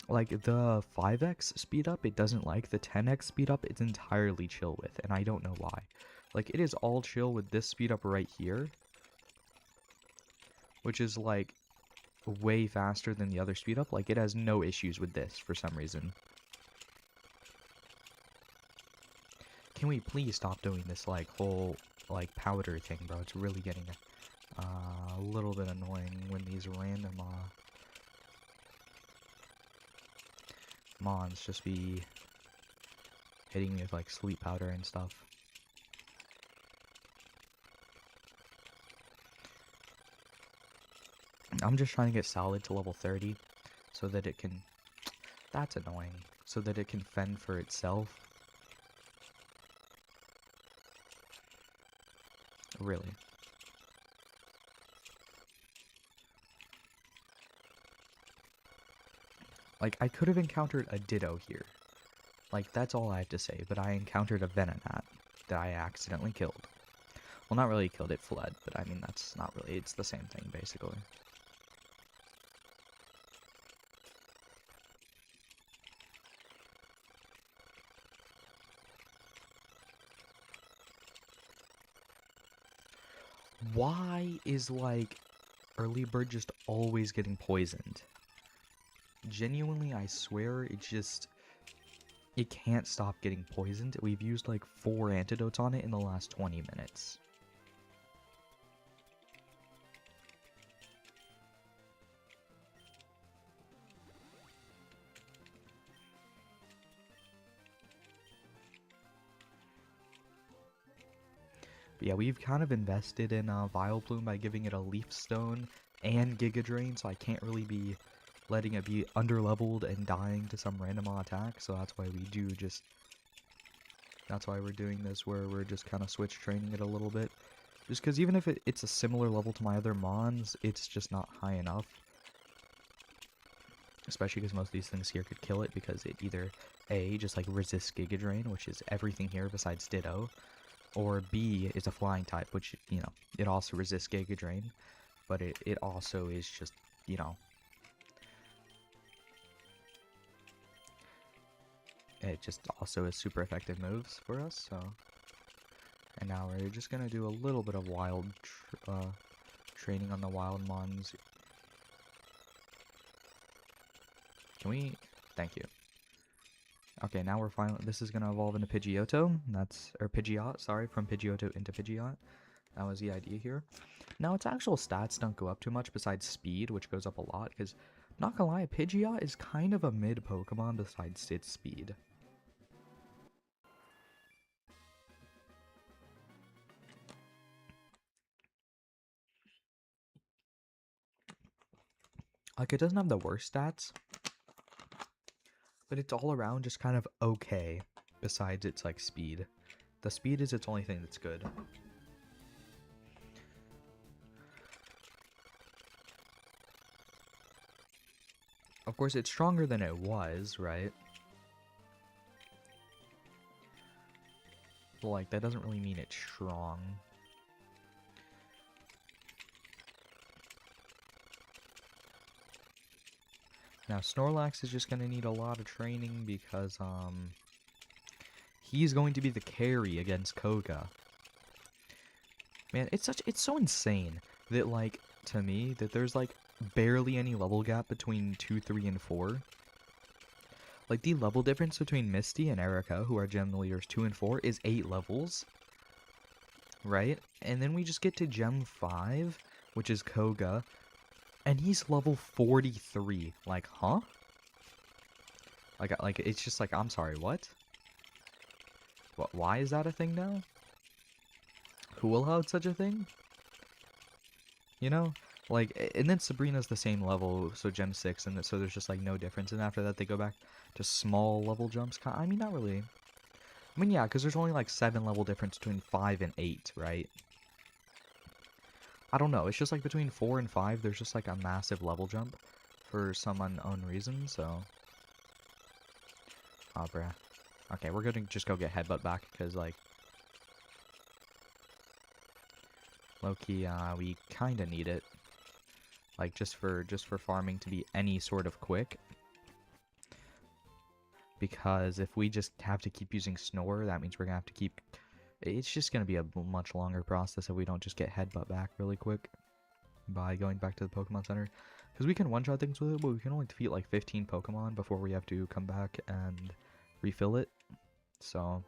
Like, the 5x speed up, it doesn't like. The 10x speed up, it's entirely chill with, and I don't know why. Like, it is all chill with this speed up right here, which is, like, way faster than the other speed up. Like, it has no issues with this for some reason. Can we please stop doing this, like, whole, like, powder thing, bro? It's really getting a little bit annoying when these random Mons just be hitting me with, like, sleep powder and stuff. I'm just trying to get Solid to level 30 so that it can... That's annoying. So that it can fend for itself. Really. Like, I could have encountered a Ditto here. Like, that's all I have to say, but I encountered a Venonat that I accidentally killed. Well, not really killed, it fled, but I mean, that's not really, it's the same thing, basically. Why is, like, early bird just always getting poisoned? Genuinely, I swear, it can't stop getting poisoned. We've used like 4 antidotes on it in the last 20 minutes. But yeah, we've kind of invested in Vileplume by giving it a Leaf Stone and Giga Drain, so I can't really be letting it be underleveled and dying to some random attack, so that's why that's why we're doing this, where we're just kind of switch training it a little bit. Just because even if it's a similar level to my other Mons, it's just not high enough. Especially because most of these things here could kill it, because it either A, just like resists Giga Drain, which is everything here besides Ditto, or B, is a flying type, which, you know, it also resists Giga Drain, but it also is just, you know, it just also is super effective moves for us, so. And now we're just gonna do a little bit of wild training on the wild Mons. Can we? Thank you. Okay, now we're finally. This is gonna evolve into Pidgeotto. Or Pidgeot. Sorry, from Pidgeotto into Pidgeot. That was the idea here. Now its actual stats don't go up too much besides speed, which goes up a lot. Because, not gonna lie, Pidgeot is kind of a mid Pokemon besides its speed. Like, it doesn't have the worst stats, but it's all around just kind of okay, besides its, like, speed. The speed is its only thing that's good. Of course, it's stronger than it was, right? But, like, that doesn't really mean it's strong. Now, Snorlax is just going to need a lot of training because, he's going to be the carry against Koga. Man, it's so insane that, like, to me, that there's, like, barely any level gap between 2, 3, and 4. Like, the level difference between Misty and Erica, who are Gem Leaders 2 and 4, is 8 levels. Right? And then we just get to Gem 5, which is Koga, and he's level 43. Like, huh? Like, it's just like, I'm sorry, what? What? Why is that a thing now? Who allowed such a thing? You know? Like, and then Sabrina's the same level, so Gem 6, and so there's just, like, no difference. And after that, they go back to small level jumps. I mean, not really. I mean, yeah, because there's only, like, 7 level difference between 5 and 8, right? I don't know, it's just, like, between 4 and 5, there's just, like, a massive level jump for some unknown reason, so. Oh, bruh. Okay, we're gonna just go get Headbutt back, because, like, low-key, we kinda need it. Like, just for farming to be any sort of quick. Because if we just have to keep using Snore, that means we're gonna have to keep... It's just gonna be a much longer process if we don't just get Headbutt back really quick by going back to the Pokemon Center. Because we can one-shot things with it, but we can only defeat like 15 Pokemon before we have to come back and refill it. So...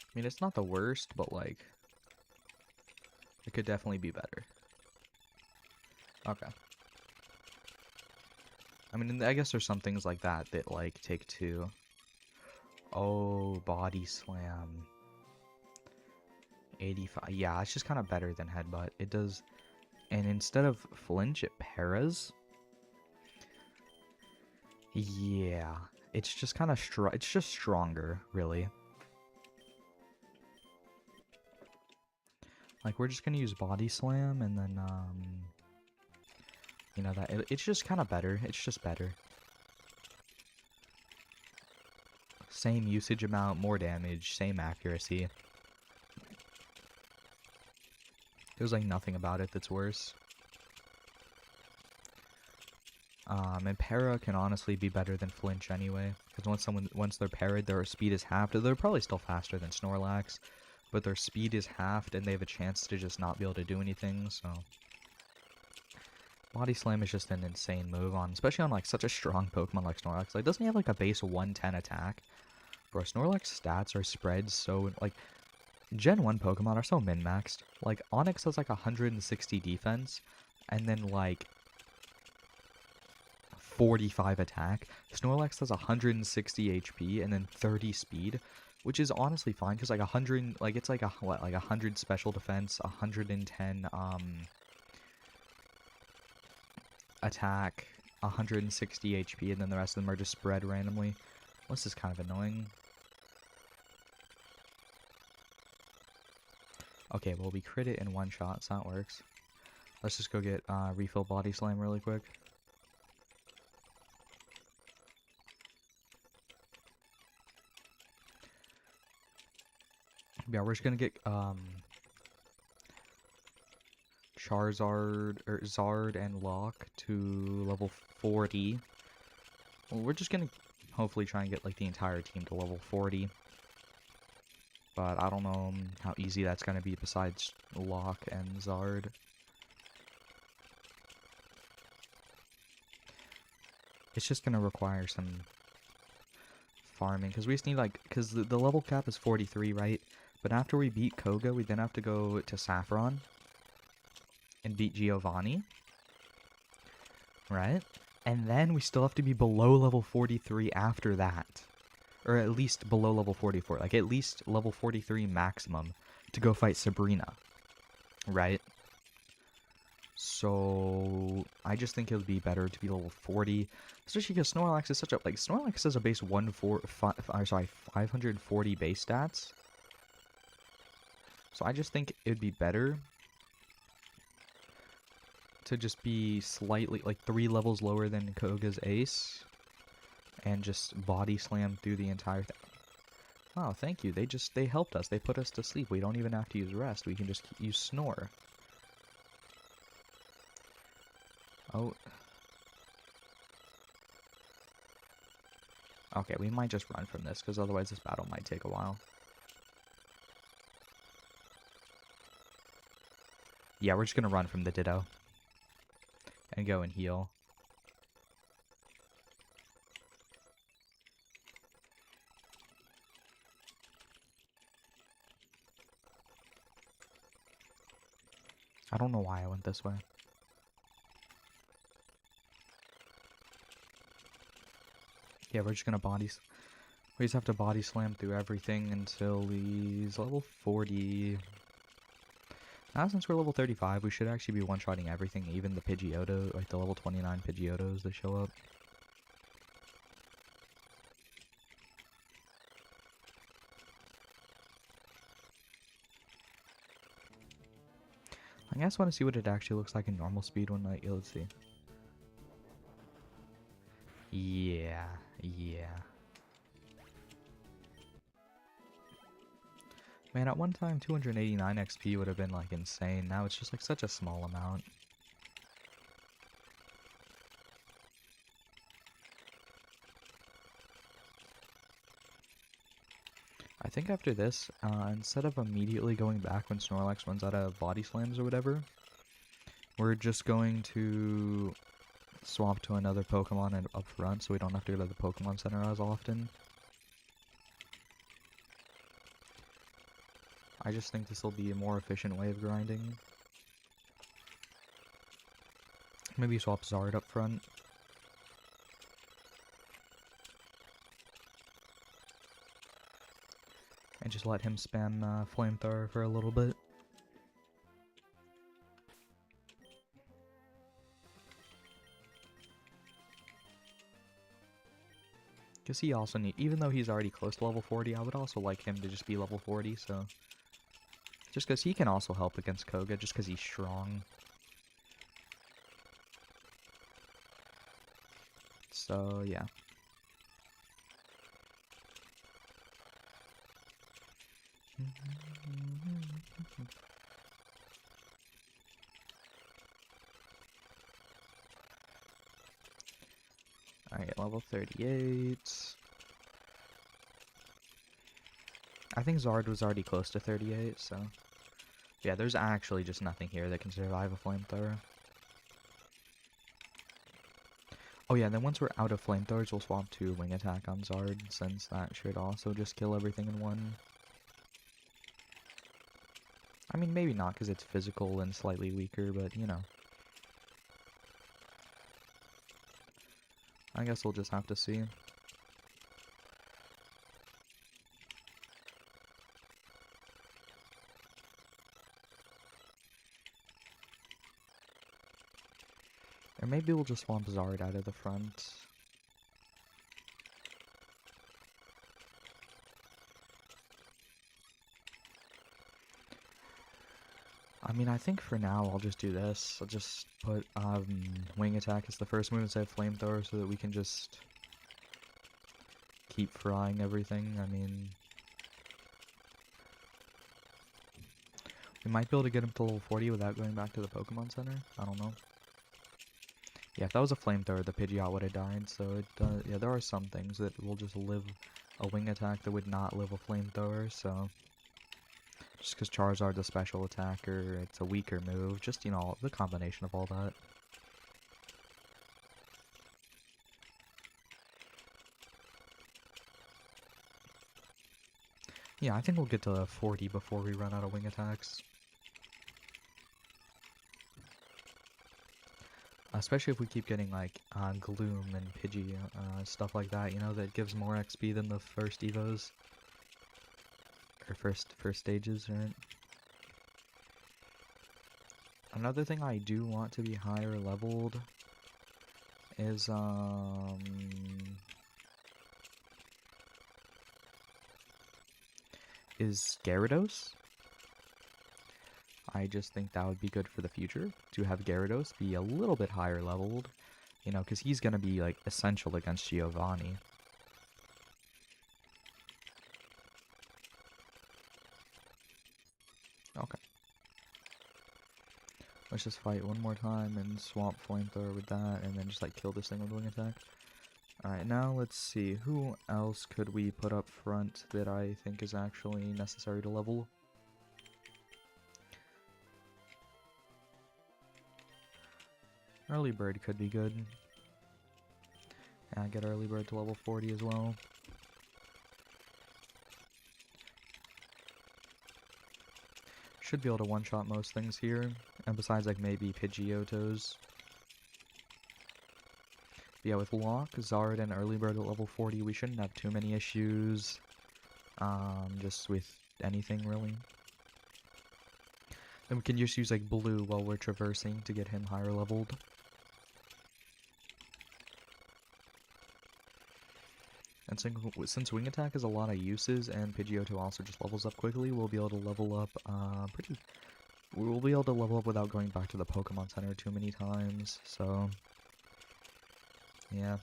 I mean, it's not the worst, but like... It could definitely be better. Okay. I mean, I guess there's some things like that that, like, take 2. Oh, Body Slam. 85. Yeah, it's just kind of better than Headbutt. It does... And instead of Flinch, it Paras. Yeah. It's just kind of it's just stronger, really. Like, we're just gonna use Body Slam, and then, You know, that it's just kind of better. It's just better. Same usage amount, more damage, same accuracy. There's like nothing about it that's worse. And para can honestly be better than flinch anyway, because once they're parried, their speed is halved. They're probably still faster than Snorlax, but their speed is halved, and they have a chance to just not be able to do anything. So, Body Slam is just an insane move especially on like such a strong Pokemon like Snorlax. Like, doesn't he have like a base 110 attack? Bro, Snorlax stats are spread so like Gen 1 Pokemon are so min-maxed. Like, Onix has like 160 defense, and then like 45 attack. Snorlax has 160 HP and then 30 speed, which is honestly fine because like 100, like it's like like 100 special defense, 110 attack, 160 HP, and then the rest of them are just spread randomly. This is kind of annoying. Okay, well, we crit it in one shot, so that works. Let's just go get refill Body Slam really quick. Yeah, we're just gonna get Charizard or Zard and Locke to level 40. Well, we're just gonna hopefully try and get like the entire team to level 40. But I don't know how easy that's gonna be besides Locke and Zard. It's just gonna require some farming because we just need like because the level cap is 43, right? But after we beat Koga, we then have to go to Saffron and beat Giovanni, right? And then we still have to be below level 43 after that. Or at least below level 44. Like, at least level 43 maximum to go fight Sabrina, right? So, I just think it would be better to be level 40. Especially because Snorlax is such a... Like, Snorlax has a base 540 base stats. So I just think it would be better to just be slightly, like 3 levels lower than Koga's ace, and just Body Slam through the entire thing. Oh, thank you. They helped us. They put us to sleep. We don't even have to use rest. We can just use Snore. Oh. Okay, we might just run from this, because otherwise this battle might take a while. Yeah, we're just gonna run from the Ditto. And go and heal. I don't know why I went this way. Yeah, we're just gonna we just have to Body Slam through everything until he's level 40. Now, since we're level 35, we should actually be one-shotting everything, even the Pidgeotto, like the level 29 Pidgeottos that show up. I guess I want to see what it actually looks like in normal speed when let's see. Yeah. Man, at one time, 289 XP would have been, like, insane. Now it's just, like, such a small amount. I think after this, instead of immediately going back when Snorlax runs out of Body Slams or whatever, we're just going to swap to another Pokemon up front so we don't have to go to the Pokemon Center as often. I just think this will be a more efficient way of grinding. Maybe swap Zard up front. And just let him spam Flamethrower for a little bit. Because he also even though he's already close to level 40, I would also like him to just be level 40, so... Just because he can also help against Koga, just because he's strong. So, yeah. Alright, level 38. I think Zard was already close to 38, so... Yeah, there's actually just nothing here that can survive a flamethrower. Oh yeah, and then once we're out of flamethrowers, we'll swap to wing attack on Zard, since that should also just kill everything in one. I mean, maybe not, because it's physical and slightly weaker, but, you know. I guess we'll just have to see. Or maybe we'll just swamp Zard out of the front. I mean, I think for now I'll just do this. I'll just put wing attack as the first move instead of flamethrower so that we can just keep frying everything. I mean, we might be able to get him to level 40 without going back to the Pokemon Center. I don't know. Yeah, if that was a flamethrower, the Pidgeot would have died. So it yeah, there are some things that will just live a wing attack that would not live a flamethrower. So just because Charizard's a special attacker, it's a weaker move. Just, you know, the combination of all that. Yeah, I think we'll get to 40 before we run out of wing attacks. Especially if we keep getting, like, Gloom and Pidgey, stuff like that, you know, that gives more XP than the first Evos. Or first stages, right? Another thing I do want to be higher leveled is, Gyarados. I just think that would be good for the future, to have Gyarados be a little bit higher leveled, you know, because he's going to be, like, essential against Giovanni. Okay. Let's just fight one more time and swamp flamethrower with that, and then just, like, kill this thing with wing attack. Alright, now let's see, who else could we put up front that I think is actually necessary to level? Early Bird could be good. Yeah, get Early Bird to level 40 as well. Should be able to one-shot most things here, and besides, like, maybe Pidgeotos. But yeah, with Locke, Zard, and Early Bird at level 40, we shouldn't have too many issues, just with anything, really. Then we can just use, like, Blue while we're traversing to get him higher leveled. And since Wing Attack has a lot of uses, and Pidgeotto also just levels up quickly, we'll be able to level up, we'll be able to level up without going back to the Pokemon Center too many times, so... yeah.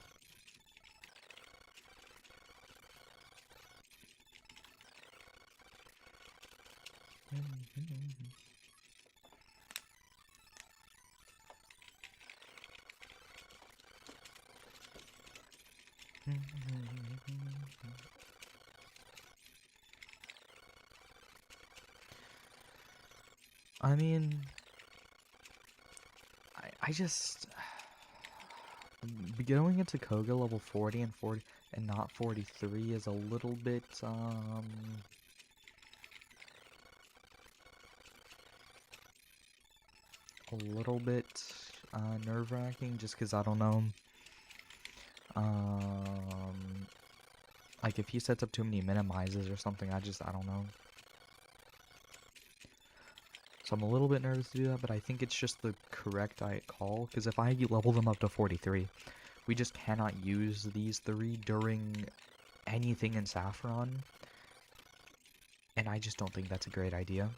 I mean, I just going into Koga level 40 and not 43 is a little bit nerve-wracking, just because I don't know. Like if he sets up too many minimizes or something, I don't know. So I'm a little bit nervous to do that, but I think it's just the correct call, because if I level them up to 43, we just cannot use these three during anything in Saffron, and I just don't think that's a great idea.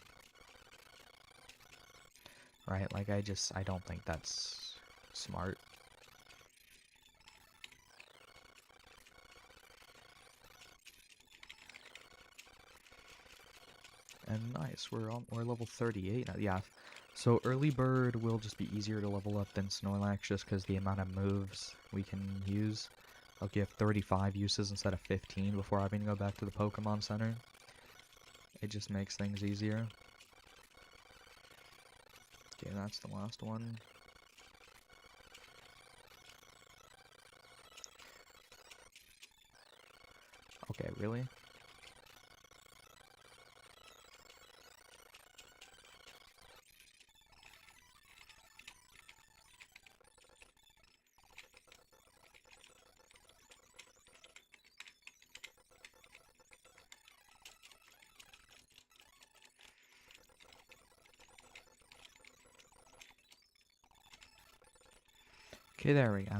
Right, like I don't think that's smart. And nice, we're level 38 now. Yeah, so early bird will just be easier to level up than Snorlax just because the amount of moves we can use. Like you have 35 uses instead of 15 before having to go back to the Pokemon Center. It just makes things easier. Okay, that's the last one. Okay, really? Okay, there we go.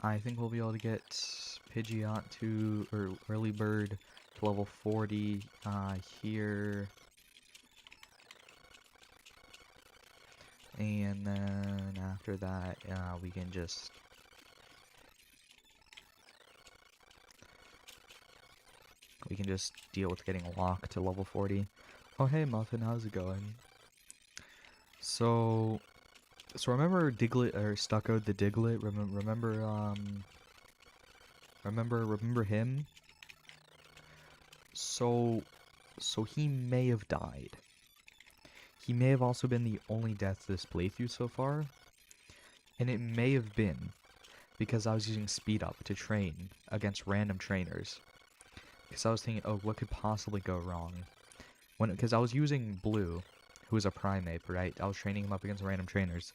I think we'll be able to get Pidgeot to, or Early Bird to level 40 here. And then after that, we can just... deal with getting Locke to level 40. Oh hey Muffin, how's it going? So remember Diglett, or Stucco the Diglett? Remember him? So he may have died. He may have also been the only death this playthrough so far. And it may have been because I was using speed up to train against random trainers. Because I was thinking, oh, what could possibly go wrong? Because I was using Blue, who is a Primeape, right? I was training him up against random trainers.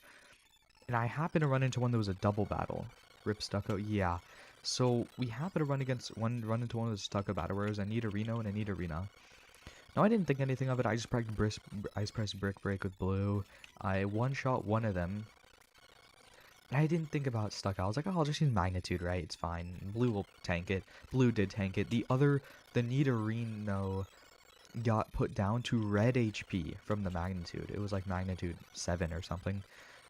And I happened to run into one that was a double battle. Rip Stucco, yeah. So we happened to run into one of the Stucco battle where it was a Nidorino and a Nidorina. Now I didn't think anything of it. I just pressed Brick Break with Blue. I one-shot one of them. And I didn't think about Stucco. I was like, oh, I'll just use Magnitude, right? It's fine. Blue will tank it. Blue did tank it. The Nidorino got put down to red HP from the Magnitude. It was like Magnitude 7 or something.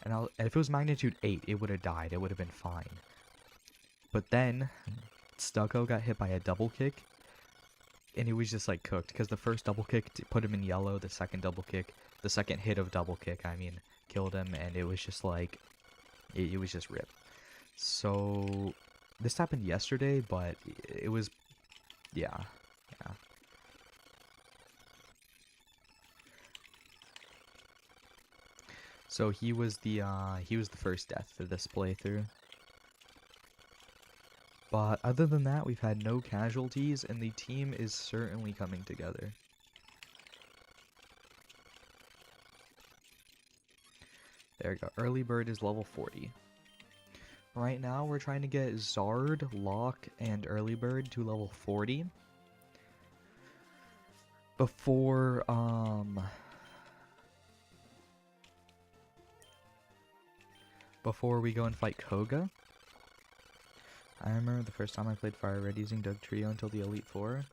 And if it was Magnitude 8, it would have died. It would have been fine. But then, Stucco got hit by a double kick. And he was just like cooked. Because the first double kick put him in yellow. The second double kick, the second hit of double kick, I mean, killed him. And it was just like, it was just rip. So, this happened yesterday, but it was, yeah. So he was the first death for this playthrough. But other than that, we've had no casualties, and the team is certainly coming together. There we go. Early Bird is level 40. Right now, we're trying to get Zard, Locke, and Early Bird to level 40. Before we go and fight Koga. I remember the first time I played Fire Red using Doug Trio until the Elite Four.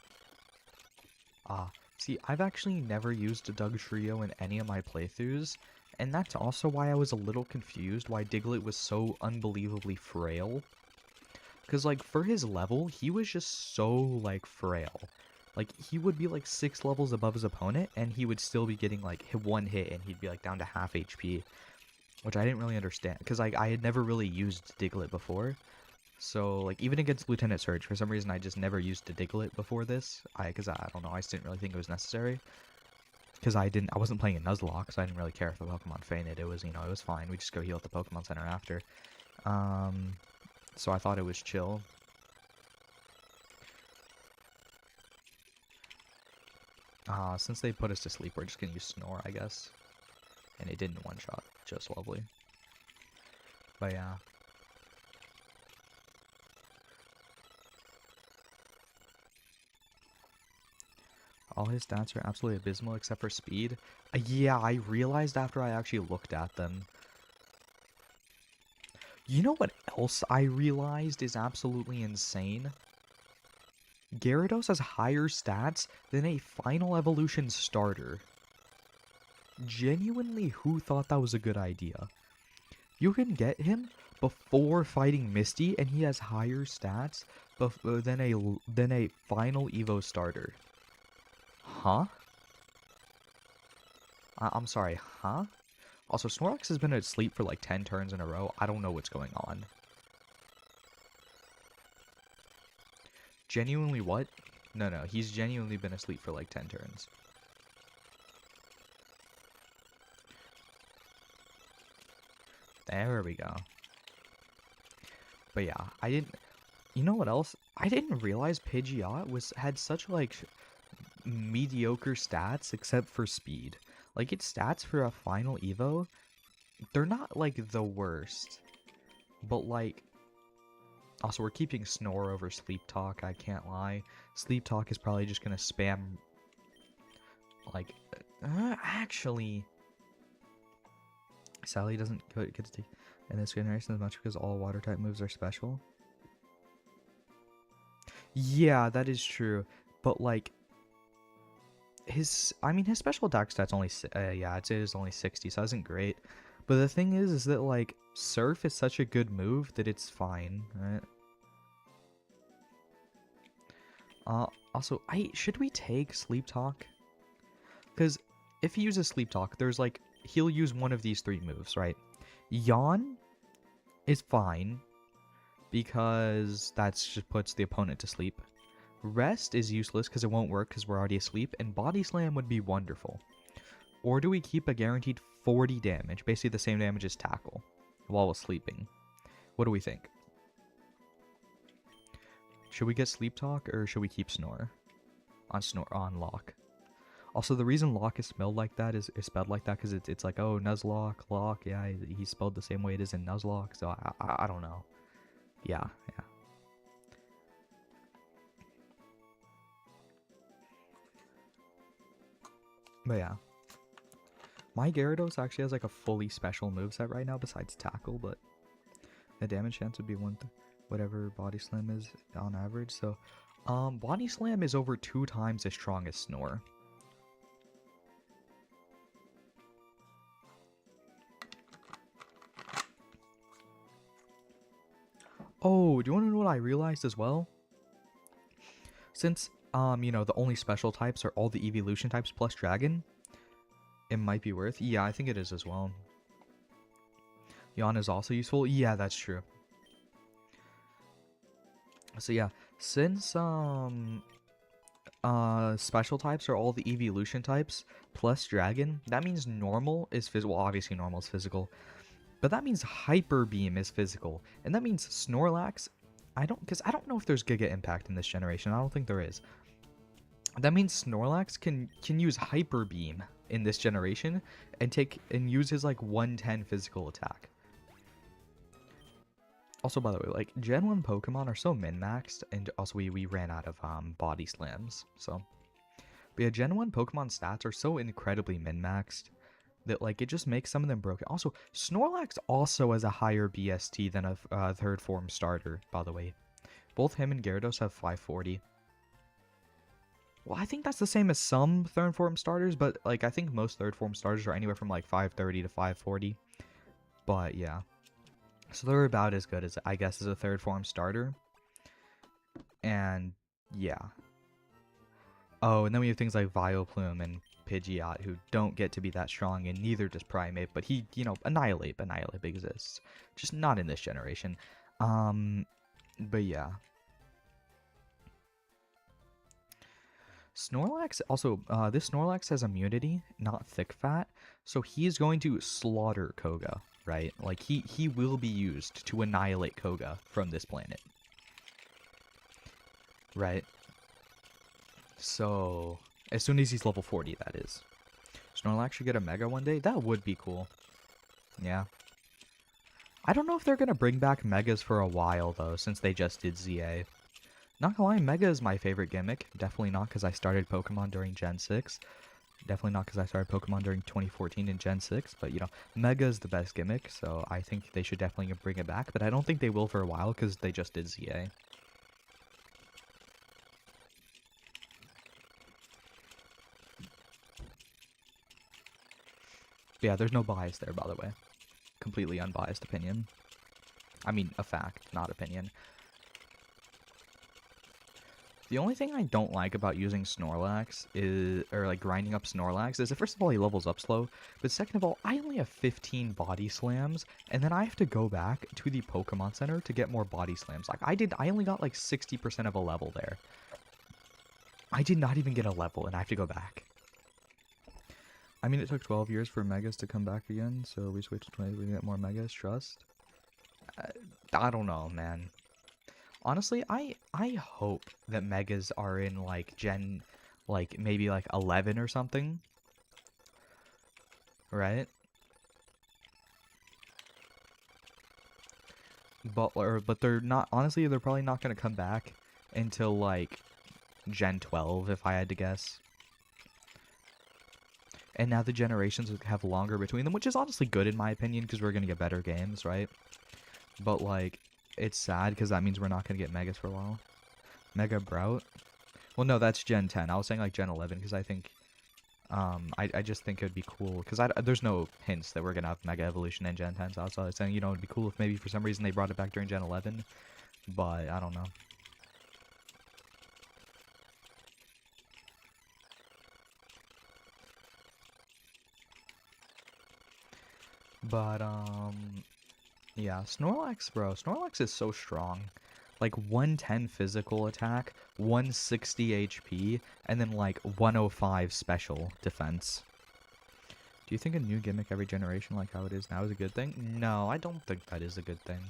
See, I've actually never used a Doug Trio in any of my playthroughs, and that's also why I was a little confused why Diglett was so unbelievably frail. Because, like, for his level, he was just so, like, frail. Like, he would be, like, 6 levels above his opponent, and he would still be getting, like, one hit, and he'd be, like, down to half HP. Which I didn't really understand, because I had never really used Diglett before. So, like, even against Lieutenant Surge, for some reason I just never used a Diglett before this. Because I don't know, I just didn't really think it was necessary. Because I wasn't playing a Nuzlocke, so I didn't really care if the Pokemon fainted. It was, you know, it was fine. We just go heal at the Pokemon Center after. So I thought it was chill. Since they put us to sleep, we're just gonna use Snore, I guess. And it didn't one-shot. Just lovely. But yeah. All his stats are absolutely abysmal except for speed. Yeah, I realized after I actually looked at them. You know what else I realized is absolutely insane? Gyarados has higher stats than a Final Evolution starter. Genuinely, who thought that was a good idea? You can get him before fighting Misty, and he has higher stats than a final Evo starter. Huh? I'm sorry, huh? Also, Snorlax has been asleep for like 10 turns in a row. I don't know what's going on. Genuinely what? No, he's genuinely been asleep for like 10 turns. There we go. But yeah, I didn't... You know what else? I didn't realize Pidgeot had such like mediocre stats except for speed. Like its stats for a final Evo, they're not like the worst. But like... Also, we're keeping Snore over Sleep Talk, I can't lie. Sleep Talk is probably just gonna spam... Like... actually... Sally doesn't get to take in this generation as much because all water type moves are special. Yeah, that is true. But like his special attack stats only yeah, I'd say it is only 60, so that isn't great. But the thing is that like Surf is such a good move that it's fine, right? Also, should we take Sleep Talk? Because if he uses Sleep Talk, there's like he'll use one of these 3 moves, right? Yawn is fine because that just puts the opponent to sleep. Rest is useless because it won't work because we're already asleep, and Body Slam would be wonderful. Or do we keep a guaranteed 40 damage, basically the same damage as Tackle, while we're sleeping? What do we think? Should we get Sleep Talk or should we keep Snore? On Lock. Also, the reason Lock is spelled like that is spelled like that because it's like, oh, Nuzlocke, Lock, yeah, he's spelled the same way it is in Nuzlocke, so I don't know. Yeah. But yeah. My Gyarados actually has like a fully special moveset right now besides Tackle, but the damage chance would be whatever Body Slam is on average. So, Body Slam is over 2 times as strong as Snore. Oh, do you want to know what I realized as well? Since, the only special types are all the evolution types plus Dragon, it might be worth... Yeah, I think it is as well. Yawn is also useful. Yeah, that's true. So yeah, since, special types are all the evolution types plus Dragon, that means normal is physical. Well, obviously normal is physical. But that means Hyper Beam is physical. And that means Snorlax... Because I don't know if there's Giga Impact in this generation. I don't think there is. That means Snorlax can use Hyper Beam in this generation and use his like 110 physical attack. Also, by the way, like Gen 1 Pokemon are so min-maxed, and also we ran out of Body Slams. So, but yeah, Gen 1 Pokemon stats are so incredibly min-maxed that like it just makes some of them broken. Also, Snorlax also has a higher BST than a third form starter, by the way. Both him and Gyarados have 540. Well, I think that's the same as some third form starters, but like I think most third form starters are anywhere from like 530 to 540. But yeah. So they're about as good as, I guess, as a third form starter. And yeah. Oh, and then we have things like Vileplume and Pidgeot who don't get to be that strong, and neither does Primate, but he, Annihilate exists. Just not in this generation. But yeah. Snorlax, also, this Snorlax has immunity, not thick fat, so he's going to slaughter Koga, right? Like, he will be used to annihilate Koga from this planet. Right? So, as soon as he's level 40, that is. Snorlax should get a Mega one day? That would be cool. Yeah. I don't know if they're going to bring back Megas for a while, though, since they just did ZA. Not gonna lie, Mega is my favorite gimmick. Definitely not because I started Pokemon during Gen 6. Definitely not because I started Pokemon during 2014 in Gen 6. But, Mega is the best gimmick, so I think they should definitely bring it back. But I don't think they will for a while because they just did ZA. Yeah, there's no bias there, by the way. Completely unbiased opinion. I mean, a fact, not opinion. The only thing I don't like about using Snorlax is, or like grinding up Snorlax, is that first of all he levels up slow, but second of all, I only have 15 body slams, and then I have to go back to the Pokemon Center to get more body slams. Like I only got like 60% of a level there. I did not even get a level, and I have to go back. I mean, it took 12 years for Megas to come back again, so we switched to 20 to get more Megas, trust. I don't know, man. Honestly, I hope that Megas are in like Gen, like maybe like 11 or something, right? But they're not. Honestly, they're probably not gonna come back until like Gen 12, if I had to guess. And now the generations have longer between them, which is honestly good in my opinion, because we're gonna get better games, right? But like, it's sad because that means we're not gonna get Megas for a while. Mega Brout. Well, no, that's Gen 10. I was saying like Gen 11 because I think, I just think it'd be cool because there's no hints that we're gonna have Mega Evolution in Gen 10. So I was saying, you know, it'd be cool if maybe for some reason they brought it back during Gen 11, but I don't know. But yeah, Snorlax, bro. Snorlax is so strong. Like 110 physical attack, 160 HP, and then like 105 special defense. Do you think a new gimmick every generation like how it is now is a good thing? No, I don't think that is a good thing.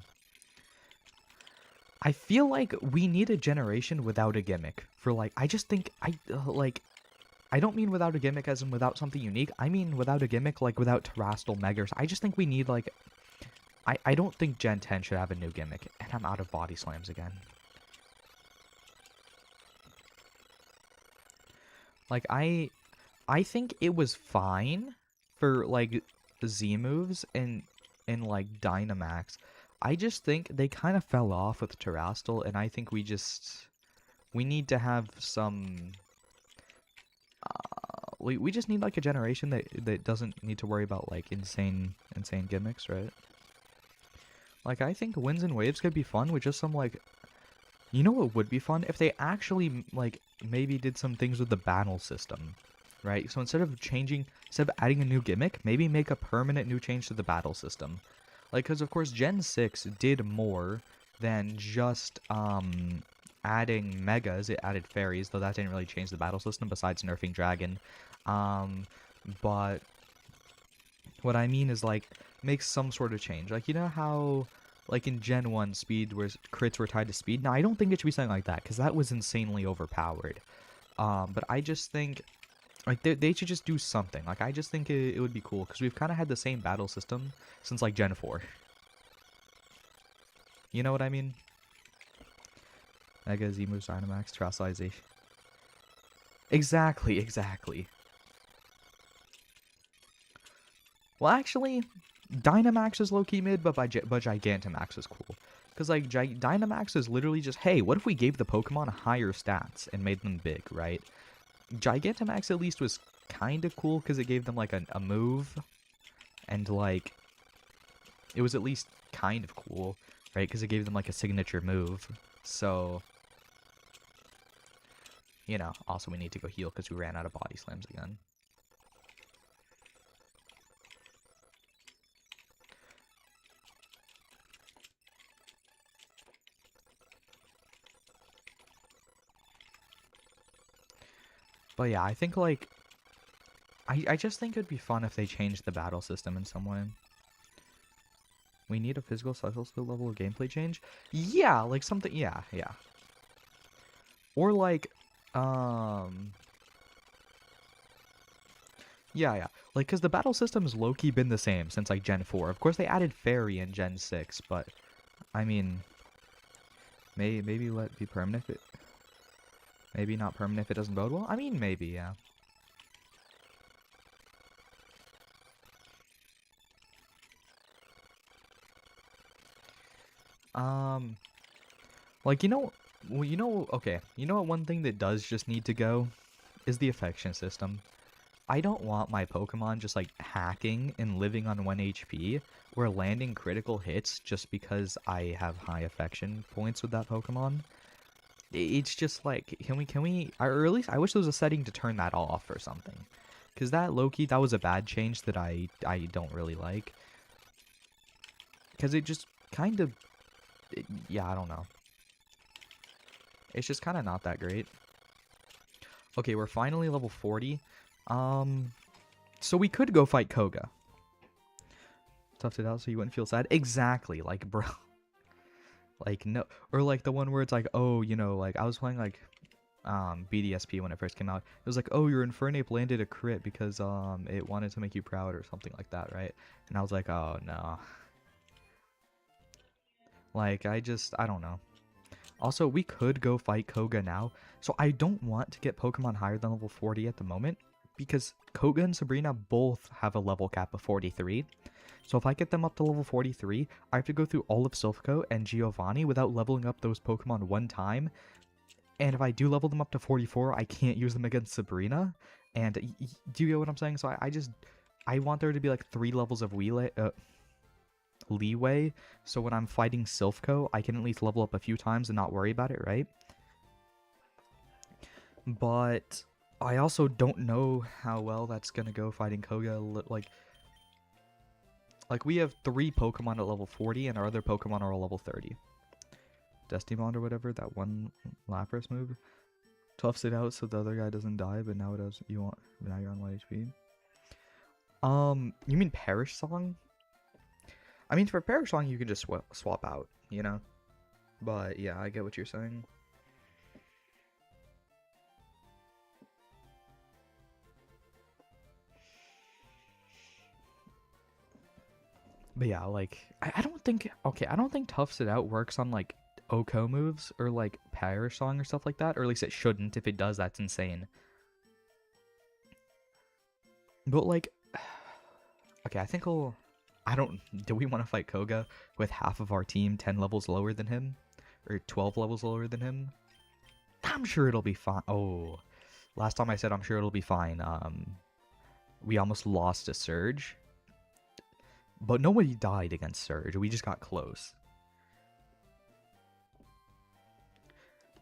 I feel like we need a generation without a gimmick. For like, I just think, I don't mean without a gimmick as in without something unique. I mean without a gimmick, like without Terrastal Megas. I just think we need like, I don't think Gen 10 should have a new gimmick. And I'm out of body slams again. Like, I think it was fine for like Z moves and like Dynamax. I just think they kind of fell off with Terrastal, and I think we need to have some. We just need like a generation that doesn't need to worry about like insane gimmicks, right? Like I think Winds and Waves could be fun with just some like, you know what would be fun if they actually like maybe did some things with the battle system, right? So instead of adding a new gimmick, maybe make a permanent new change to the battle system. Like, because of course Gen 6 did more than just adding Megas. It added fairies, though that didn't really change the battle system besides nerfing Dragon. But what I mean is like make some sort of change. Like, you know how like in Gen 1 speed where crits were tied to speed? Now I don't think it should be something like that because that was insanely overpowered. But I just think like they should just do something. Like I just think it would be cool because we've kind of had the same battle system since like Gen 4. You know what I mean? Mega Z moves Dynamax, Terastallization. Exactly. Well, actually, Dynamax is low-key mid, but Gigantamax is cool. Because, like, Dynamax is literally just, hey, what if we gave the Pokemon higher stats and made them big, right? Gigantamax at least was kind of cool because it gave them, like, a move. And, like, it was at least kind of cool, right? Because it gave them, like, a signature move. So, you know, also we need to go heal because we ran out of body slams again. But yeah, I think, like, I just think it'd be fun if they changed the battle system in some way. We need a physical social skill level of gameplay change? Yeah, like something, yeah. Or like, yeah. Like, because the battle system has low-key been the same since, like, Gen 4. Of course, they added Fairy in Gen 6, but, I mean, maybe let it be permanent if it... Maybe not permanent if it doesn't bode well? I mean, maybe, yeah. Like, okay, you know what one thing that does just need to go? Is the affection system. I don't want my Pokemon just, like, hacking and living on 1 HP we're landing critical hits just because I have high affection points with that Pokemon. It's just like, can we, or at least I wish there was a setting to turn that off or something. Because that Loki, that was a bad change that I don't really like. Because it just kind of, yeah, I don't know. It's just kind of not that great. Okay, we're finally level 40. So we could go fight Koga. Toughed it out so you wouldn't feel sad. Exactly, like, bro. Like, no. Or like the one where it's like, oh, you know, like I was playing like BDSP when it first came out. It was like, oh, your Infernape landed a crit because it wanted to make you proud or something like that, right? And I was like, oh no. Like, I don't know. Also, we could go fight Koga now. So I don't want to get Pokemon higher than level 40 at the moment, because Koga and Sabrina both have a level cap of 43. So if I get them up to level 43, I have to go through all of Silphco and Giovanni without leveling up those Pokemon one time. And if I do level them up to 44, I can't use them against Sabrina. And do you get what I'm saying? So I want there to be like 3 levels of leeway, so when I'm fighting Silphco, I can at least level up a few times and not worry about it, right? But I also don't know how well that's gonna go fighting Koga. Like we have 3 Pokemon at level 40, and our other Pokemon are all level 30. Destimon or whatever, that one Lapras move, toughs it out so the other guy doesn't die, but now it does. Now you're on 1 HP. You mean Perish Song? I mean, for Perish Song, you can just swap out, you know? But, yeah, I get what you're saying. But, yeah, like, I don't think... Okay, I don't think Toughs It Out works on, like, Oko moves or, like, Perish Song or stuff like that. Or at least it shouldn't. If it does, that's insane. But, like... Okay, I think I'll... Do we want to fight Koga with half of our team 10 levels lower than him? Or 12 levels lower than him? I'm sure it'll be fine. Oh, last time I said I'm sure it'll be fine. We almost lost to Surge. But nobody died against Surge. We just got close.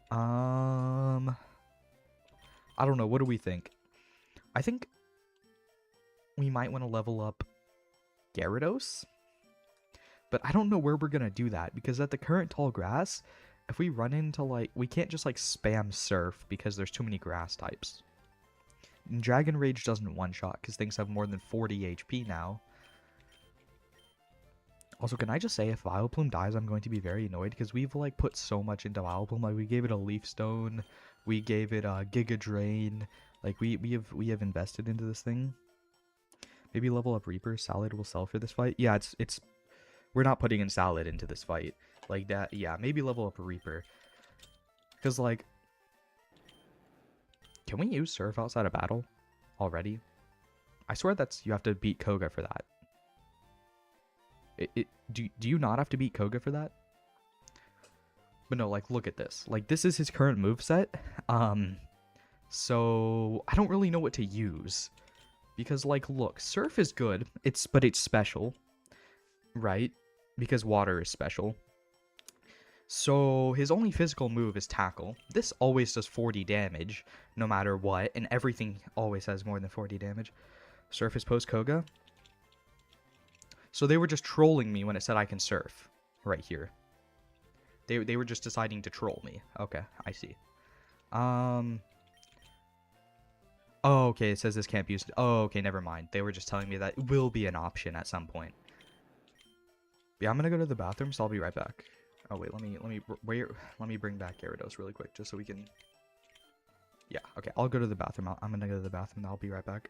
I don't know. What do we think? I think we might want to level up Gyarados, but I don't know where we're gonna do that, because at the current tall grass, if we run into like, we can't just like spam Surf because there's too many grass types. And Dragon Rage doesn't one shot because things have more than 40 HP now. Also, can I just say, if Vileplume dies, I'm going to be very annoyed, because we've like put so much into Vileplume. Like, we gave it a Leaf Stone, we gave it a Giga Drain. Like, we have invested into this thing. Maybe level up Reaper. Salad will sell for this fight. Yeah, it's we're not putting in Salad into this fight. Like that, yeah, maybe level up a Reaper. Because, like, can we use Surf outside of battle already? I swear you have to beat Koga for that. Do you not have to beat Koga for that? But no, like, look at this. Like, this is his current moveset. So I don't really know what to use. Because, like, look, Surf is good, but it's special, right? Because Water is special. So his only physical move is Tackle. This always does 40 damage, no matter what, and everything always has more than 40 damage. Surf is post-Koga. So they were just trolling me when it said I can Surf, right here. They were just deciding to troll me. Okay, I see. Oh, okay, it says this can't be used. Oh, okay, never mind. They were just telling me that it will be an option at some point. Yeah, I'm gonna go to the bathroom, so I'll be right back. Oh wait, let me bring back Gyarados really quick, just so we can. Yeah, okay, I'll go to the bathroom. I'm gonna go to the bathroom. I'll be right back.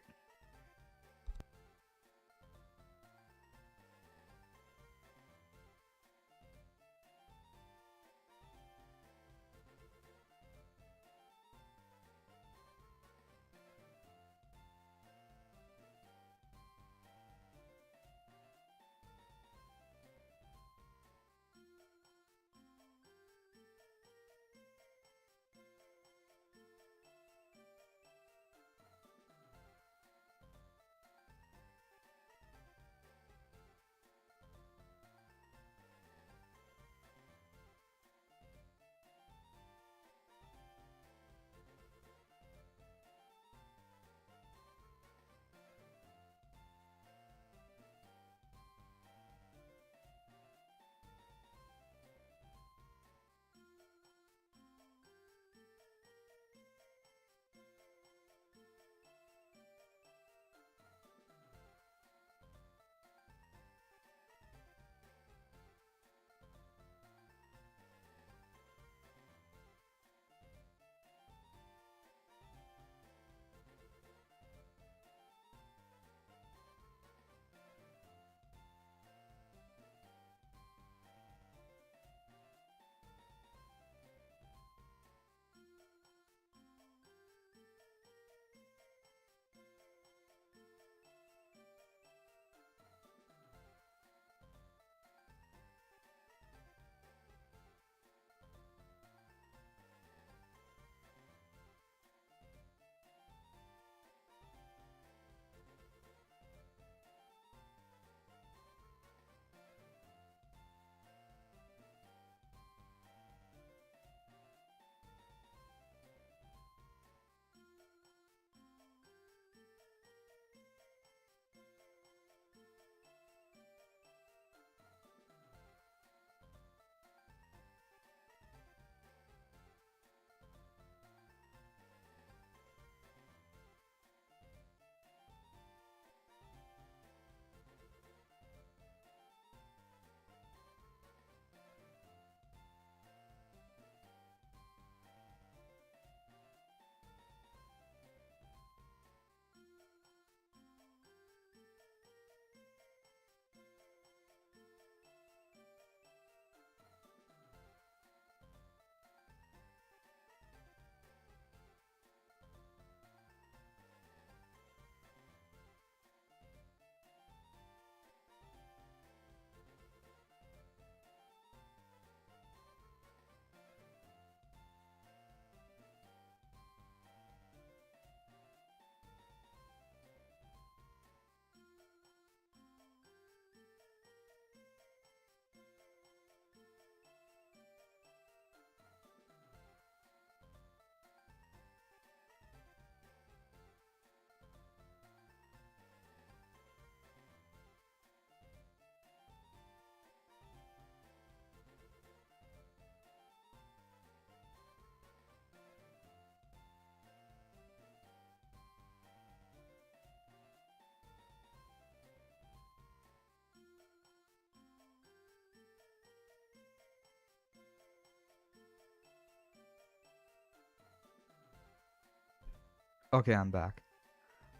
Okay, I'm back.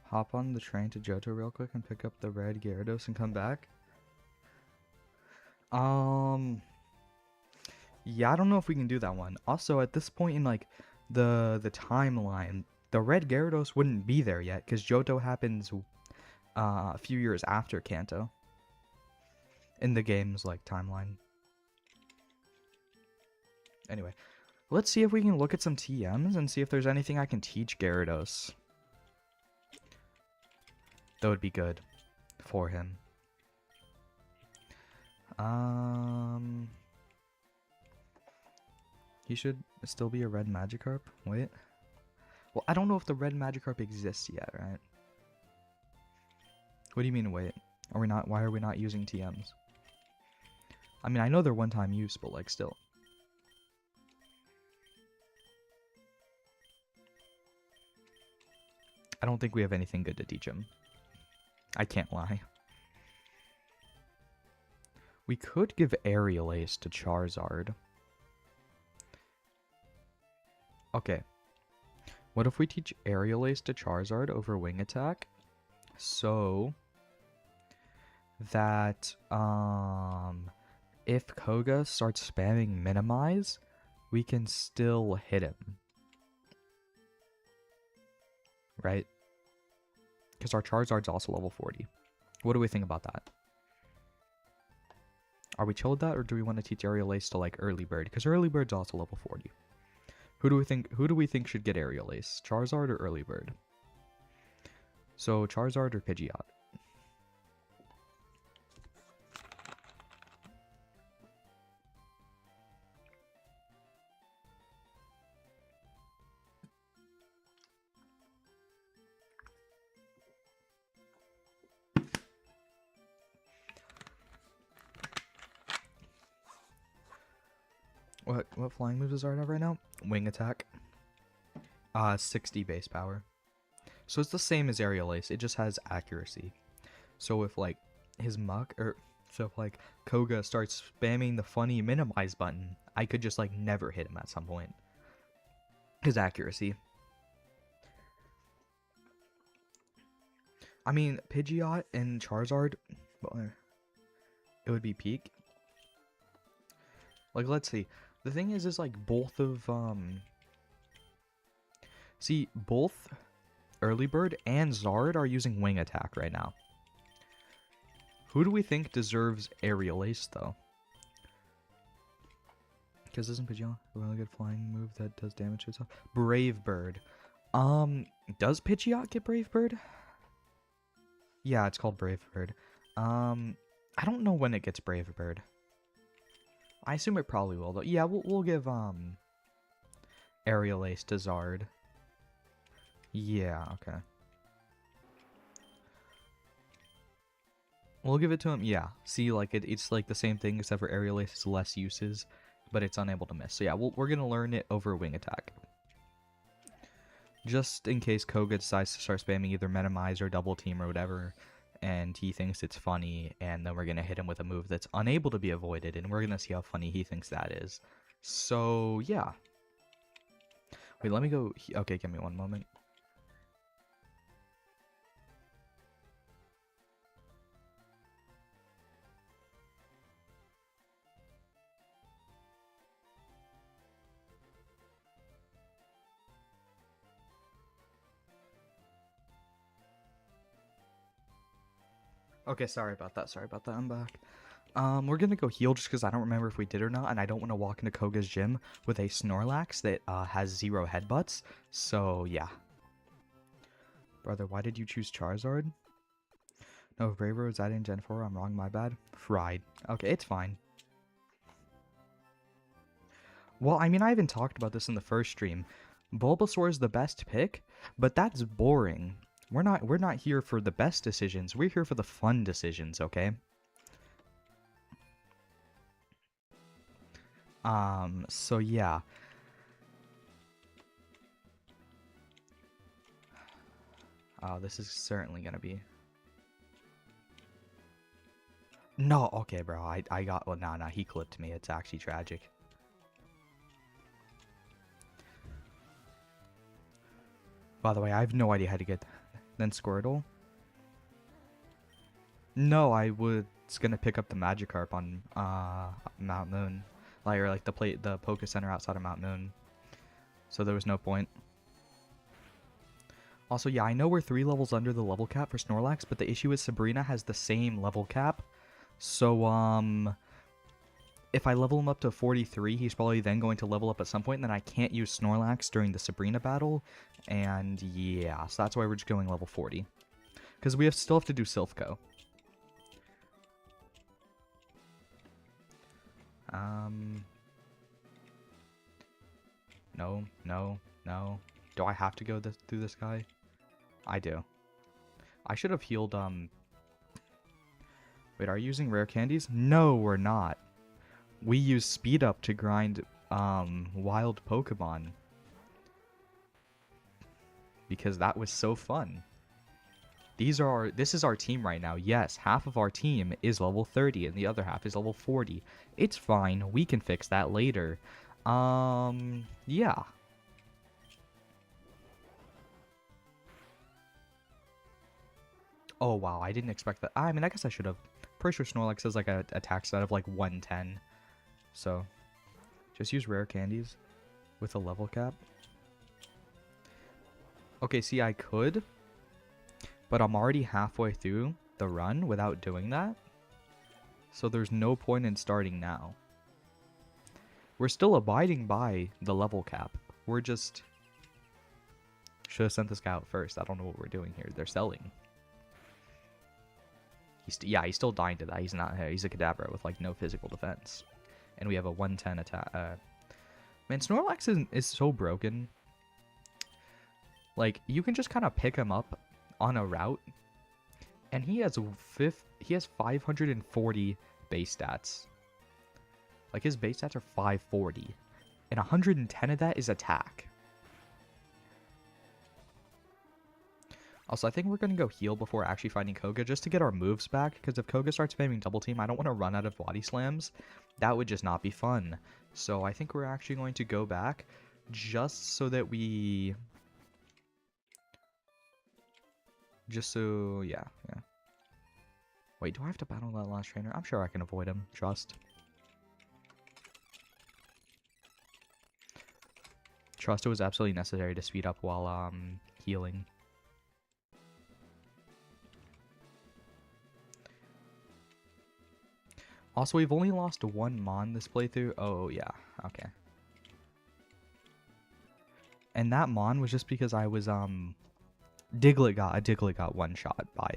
Hop on the train to Johto real quick and pick up the red Gyarados and come back. Yeah, I don't know if we can do that one. Also, at this point in like the timeline, the red Gyarados wouldn't be there yet because Johto happens a few years after Kanto in the game's like timeline. Anyway, let's see if we can look at some TMs and see if there's anything I can teach Gyarados. That would be good for him. He should still be a red Magikarp. Wait. Well, I don't know if the red Magikarp exists yet, right? What do you mean, wait? Are we not? Why are we not using TMs? I mean, I know they're one-time use, but like still. I don't think we have anything good to teach him. I can't lie. We could give Aerial Ace to Charizard. Okay. What if we teach Aerial Ace to Charizard over Wing Attack? So that if Koga starts spamming Minimize, we can still hit him. Right? Because our Charizard's also level 40. What do we think about that? Are we chill with that, or do we want to teach Aerial Ace to like Early Bird? Because Early Bird's also level 40. Who do we think should get Aerial Ace? Charizard or Early Bird? So Charizard or Pidgeot? What flying moves does Zard have right now? Wing Attack. 60 base power. So it's the same as Aerial Ace, it just has accuracy. So if like his Muck, so if like Koga starts spamming the funny Minimize button, I could just like never hit him at some point. His accuracy. I mean, Pidgeot and Charizard, well, it would be peak. Like, let's see. The thing is like both of, see, both Early Bird and Zard are using Wing Attack right now. Who do we think deserves Aerial Ace, though? Because isn't Pidgeot a really good flying move that does damage to itself? Brave Bird. Does Pidgeot get Brave Bird? Yeah, it's called Brave Bird. I don't know when it gets Brave Bird. I assume it probably will, though. Yeah, we'll give, Aerial Ace to Zard. Yeah, okay. We'll give it to him, yeah. See, like, it's like the same thing, except for Aerial Ace has less uses, but it's unable to miss. So yeah, we're gonna learn it over Wing Attack. Just in case Koga decides to start spamming either Minimize or Double Team or whatever, and he thinks it's funny, and then we're gonna hit him with a move that's unable to be avoided, and we're gonna see how funny he thinks that is. So, yeah. Wait, let me go... Okay, give me one moment. Okay, sorry about that, I'm back. We're gonna go heal just because I don't remember if we did or not, and I don't want to walk into Koga's gym with a Snorlax that has 0 headbutts, so yeah. Brother, why did you choose Charizard? No, Braver was adding Gen 4, I'm wrong, my bad. Fried. Okay, it's fine. Well, I mean, I haven't talked about this in the first stream. Bulbasaur is the best pick, but that's boring. We're not here for the best decisions. We're here for the fun decisions, okay? So yeah. This is certainly gonna be... No, okay, bro. I got... Well, nah, he clipped me. It's actually tragic. By the way, I have no idea how to get... Then Squirtle? No, I was gonna pick up the Magikarp on Mount Moon. Like, or like the Poké Center outside of Mount Moon. So there was no point. Also, yeah, I know we're 3 levels under the level cap for Snorlax, but the issue is Sabrina has the same level cap. So, if I level him up to 43, he's probably then going to level up at some point, and then I can't use Snorlax during the Sabrina battle. And yeah, so that's why we're just going level 40. Because we still have to do Silphco. No, no, no. Do I have to go through this guy? I do. I should have healed, Wait, are you using rare candies? No, we're not. We use speed up to grind, wild Pokemon. Because that was so fun. This is our team right now. Yes, half of our team is level 30 and the other half is level 40. It's fine. We can fix that later. Yeah. Oh, wow. I didn't expect that. I mean, I guess I should have. Pretty sure Snorlax has like a attack stat of like 110. So, just use rare candies with a level cap. Okay, see, I could. But I'm already halfway through the run without doing that. So there's no point in starting now. We're still abiding by the level cap. We're just... Should have sent this guy out first. I don't know what we're doing here. They're selling. Yeah, he's still dying to that. He's not... He's a Kadabra with, like, no physical defense. And we have a 110 attack. Man, Snorlax is so broken. Like, you can just kind of pick him up on a route, and he has 540 base stats. Like, his base stats are 540, and 110 of that is attack. Also, I think we're going to go heal before actually fighting Koga, just to get our moves back, because if Koga starts spamming double team, I don't want to run out of body slams. That would just not be fun. So I think we're actually going to go back, just so that we... Just so, yeah. Wait, do I have to battle that last trainer? I'm sure I can avoid him. Trust. Trust, it was absolutely necessary to speed up while, healing. Also, we've only lost 1 Mon this playthrough. Oh, yeah. Okay. And that Mon was just because I was, Diglett got one shot by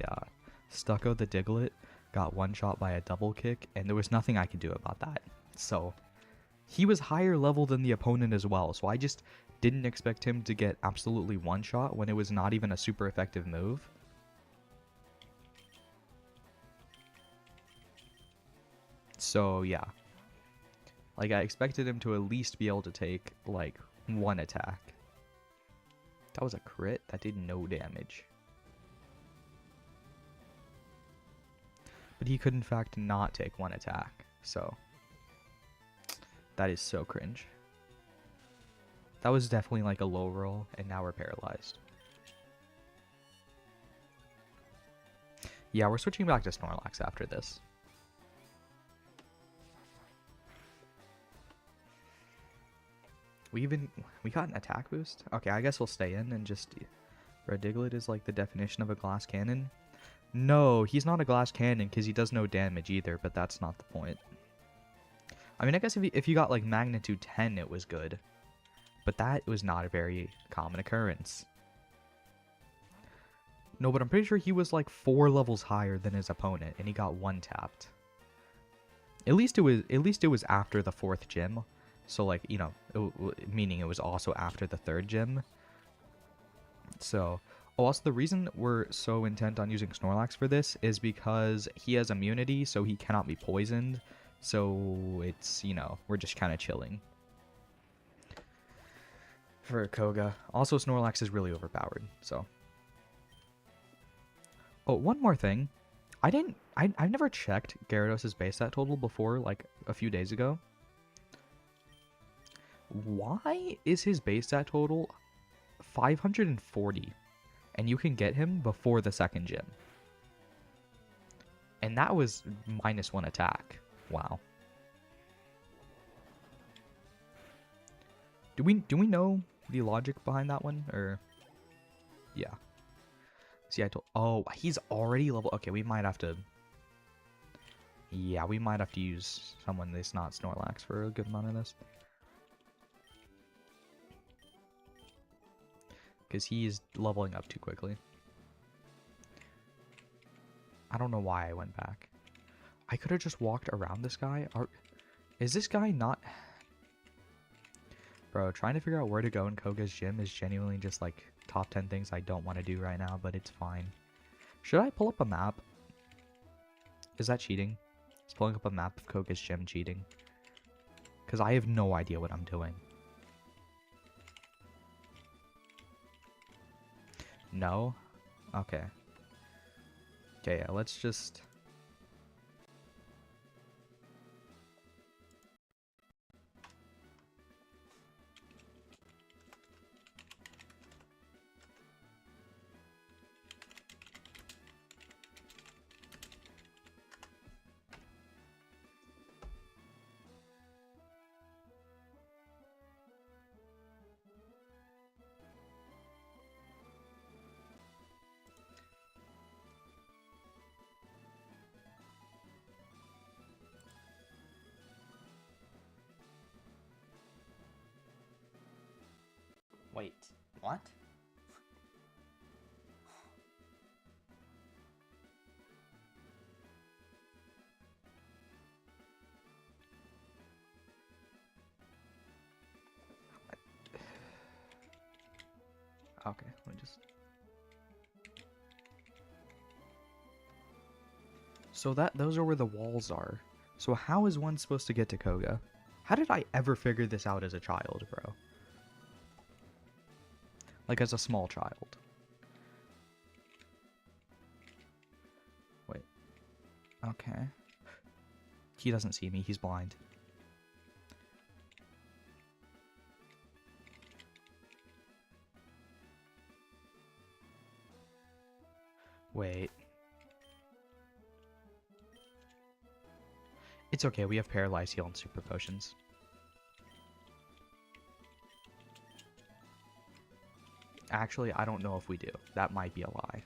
Stucco. The Diglett got one shot by a double kick, and there was nothing I could do about that. So he was higher level than the opponent as well, so I just didn't expect him to get absolutely one shot when it was not even a super effective move. So yeah, like I expected him to at least be able to take like 1 attack. That was a crit. That did no damage. But he could in fact not take 1 attack. So that is so cringe. That was definitely like a low roll, and now we're paralyzed. Yeah, we're switching back to Snorlax after this. We got an attack boost? Okay, I guess we'll stay in and just... Red Diglett is like the definition of a glass cannon. No, he's not a glass cannon because he does no damage either, but that's not the point. I mean, I guess if you got like magnitude 10, it was good. But that was not a very common occurrence. No, but I'm pretty sure he was like 4 levels higher than his opponent, and he got 1 tapped. At least it was after the 4th gym. So, like, you know, meaning it was also after the 3rd gym. So, also the reason we're so intent on using Snorlax for this is because he has immunity, so he cannot be poisoned. So, it's, you know, we're just kind of chilling. For Koga. Also, Snorlax is really overpowered, so. Oh, one more thing. I've never checked Gyarados' base stat total before, like, a few days ago. Why is his base stat total 540. And you can get him before the second gym. And that was -1 attack. Wow. Do we know the logic behind that one? Or yeah. See, oh, he's already level. Okay, we might have to. Yeah, we might have to use someone that's not Snorlax for a good amount of this. Because he's leveling up too quickly. I don't know why I went back. I could have just walked around this guy. Is this guy not... Bro, trying to figure out where to go in Koga's gym is genuinely just like top 10 things I don't want to do right now, but it's fine. Should I pull up a map? Is that cheating? Is pulling up a map of Koga's gym cheating? Because I have no idea what I'm doing. No? Okay. Okay, yeah, let's just... Wait, what? Okay, let me just... So those are where the walls are. So how is one supposed to get to Koga? How did I ever figure this out as a child, bro? Like, as a small child. Wait. Okay. He doesn't see me. He's blind. Wait. It's okay. We have Paralyze Heal and Super Potions. Actually, I don't know if we do. That might be a lie.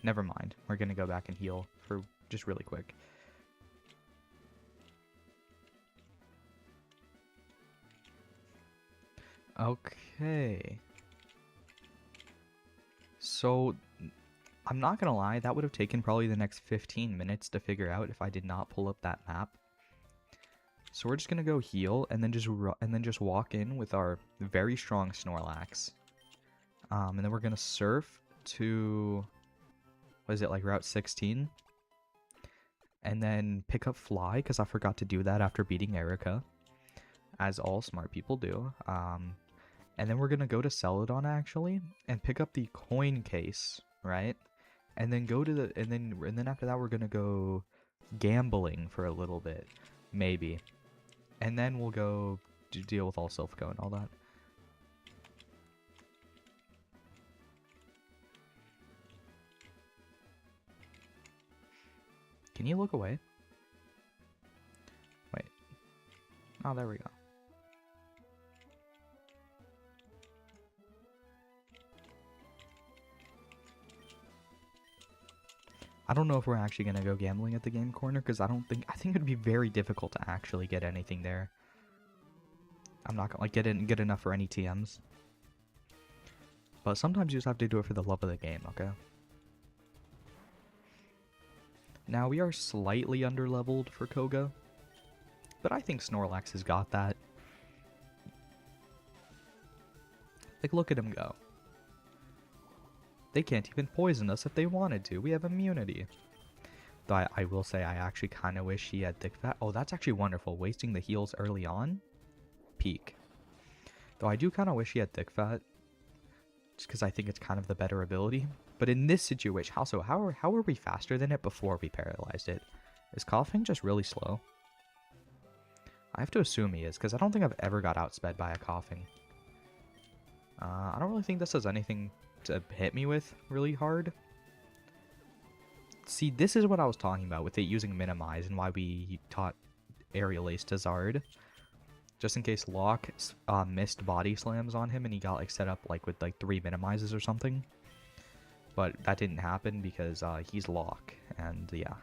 Never mind. We're going to go back and heal for just really quick. Okay. So, I'm not going to lie. That would have taken probably the next 15 minutes to figure out if I did not pull up that map. So we're just gonna go heal and then just walk in with our very strong Snorlax, and then we're gonna surf to, what is it, like Route 16, and then pick up Fly because I forgot to do that after beating Erica, as all smart people do. And then we're gonna go to Celadon actually and pick up the coin case, right? And then go to and then after that we're gonna go gambling for a little bit, maybe. And then we'll go deal with all Silphico and all that. Can you look away? Wait. Oh, there we go. I don't know if we're actually going to go gambling at the game corner, because I think it'd be very difficult to actually get anything there. I'm not going to get enough for any TMs. But sometimes you just have to do it for the love of the game, okay? Now, we are slightly underleveled for Koga, but I think Snorlax has got that. Like, look at him go. They can't even poison us if they wanted to. We have immunity. Though I will say I actually kind of wish he had Thick Fat. Oh, that's actually wonderful. Wasting the heals early on? Peak. Though I do kind of wish he had Thick Fat. Just because I think it's kind of the better ability. But in this situation, how are we faster than it before we paralyzed it? Is Coughing just really slow? I have to assume he is, because I don't think I've ever got outsped by a Coughing. I don't really think this has anything to hit me with really hard. See, this is what I was talking about with it using minimize and why we taught aerial ace to Zard. Just in case Locke missed body slams on him and he got like set up like with like 3 minimizes or something. But that didn't happen because he's Locke, and yeah.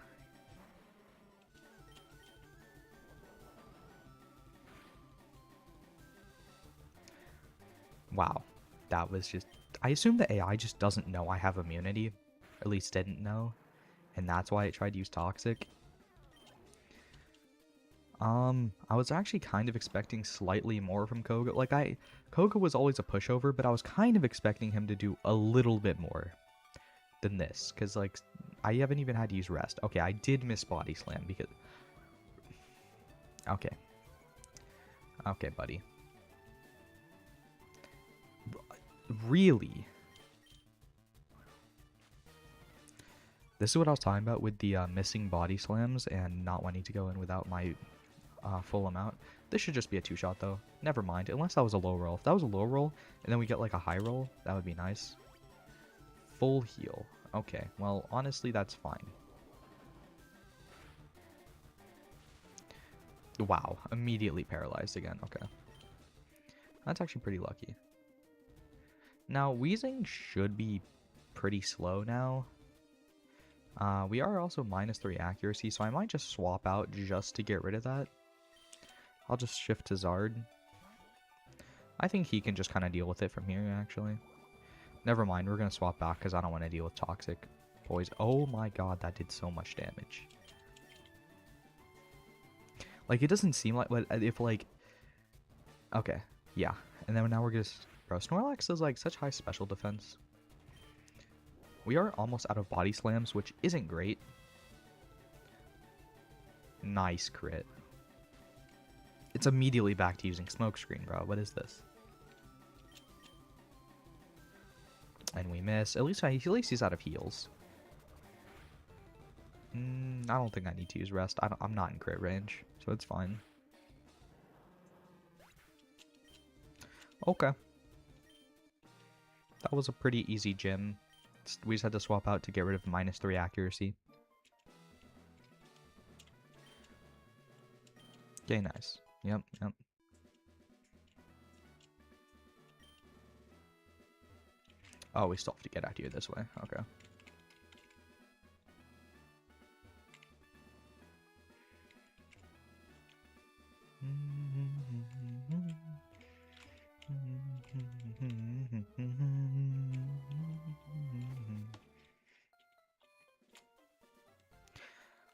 Wow, that was just... I assume the AI just doesn't know I have immunity, or at least didn't know, and that's why it tried to use Toxic. I was actually kind of expecting slightly more from Koga. Like, Koga was always a pushover, but I was kind of expecting him to do a little bit more than this, because, like, I haven't even had to use rest. Okay, I did miss body slam, because... Okay. Okay, buddy. Really? This is what I was talking about with the missing body slams and not wanting to go in without my full amount. This should just be a 2-shot though. Never mind, unless that was a low roll. If that was a low roll and then we get like a high roll, that would be nice. Full heal. Okay, well, honestly, that's fine. Wow, immediately paralyzed again. Okay. That's actually pretty lucky. Now, Wheezing should be pretty slow now. We are also -3 accuracy, so I might just swap out just to get rid of that. I'll just shift to Zard. I think he can just kind of deal with it from here, actually. Never mind, we're going to swap back because I don't want to deal with Toxic Poison. Oh my god, that did so much damage. Like, it doesn't seem like... if, like... Okay, yeah. And then now we're just... Bro, Snorlax is, like, such high special defense. We are almost out of body slams, which isn't great. Nice crit. It's immediately back to using Smokescreen, bro. What is this? And we miss. At least he's out of heals. I don't think I need to use rest. I'm not in crit range, so it's fine. Okay. That was a pretty easy gym. We just had to swap out to get rid of -3 accuracy. Okay, nice. Yep. Oh, we still have to get out here this way. Okay.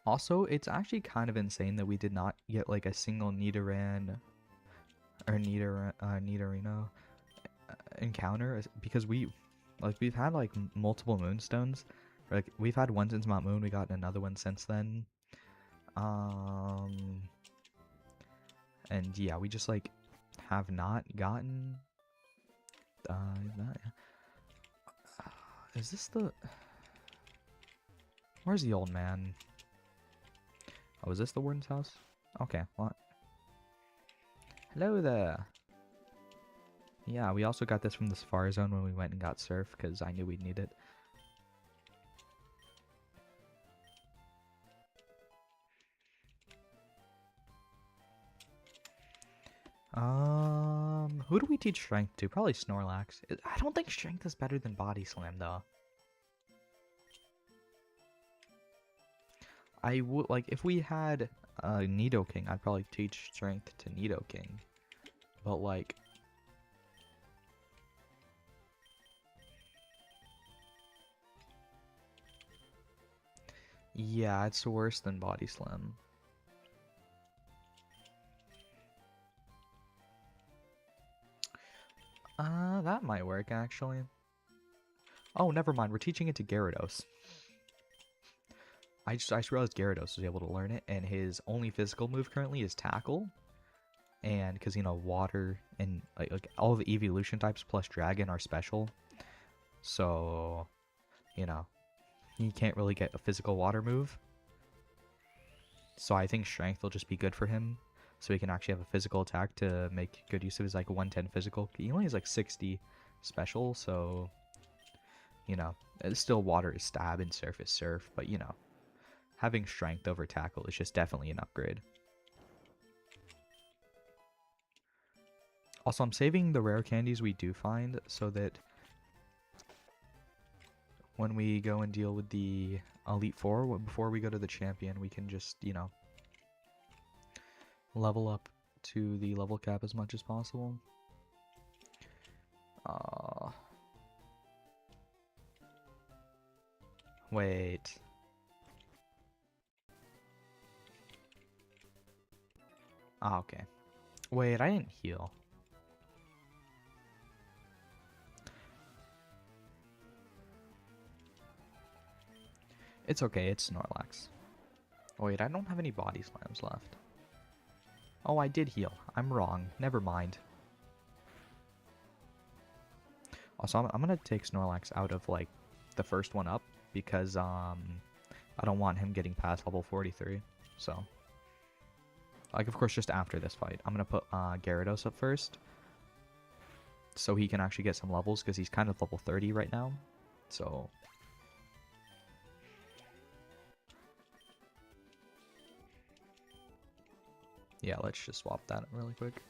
Also, it's actually kind of insane that we did not get like a single Nidoran or Nidorino encounter, because we've had like multiple Moonstones. Like, we've had one since Mount Moon, we got another one since then. And yeah, we just like have not gotten that. Is this the... Where's the old man? Oh, is this the warden's house? Okay, what? Hello there. Yeah, we also got this from the Safari Zone when we went and got Surf, because I knew we'd need it. Who do we teach Strength to? Probably Snorlax. I don't think Strength is better than Body Slam, though. I would, like, if we had Nidoking, I'd probably teach Strength to Nidoking. But, like... Yeah, it's worse than Body Slam. That might work, actually. Oh, never mind. We're teaching it to Gyarados. I just realized Gyarados was able to learn it, and his only physical move currently is Tackle. And because, you know, Water and like all the evolution types plus Dragon are special. So, you know, he can't really get a physical Water move. So I think Strength will just be good for him, so he can actually have a physical attack to make good use of his like 110 physical. He only has like 60 special, so, you know, it's still water is stab and surf is surf, but, you know, having strength over tackle is just definitely an upgrade. Also, I'm saving the rare candies we do find so that when we go and deal with the Elite Four, before we go to the champion, we can just, you know, level up to the level cap as much as possible. Wait. Ah, okay. Wait, I didn't heal. It's okay, it's Snorlax. Wait, I don't have any body slams left. Oh, I did heal. I'm wrong. Never mind. Also, I'm gonna take Snorlax out of, like, the first one up, because, I don't want him getting past level 43, so. Like, of course, just after this fight. I'm gonna put, Gyarados up first, so he can actually get some levels, because he's kind of level 30 right now, so. Yeah, let's just swap that really quick.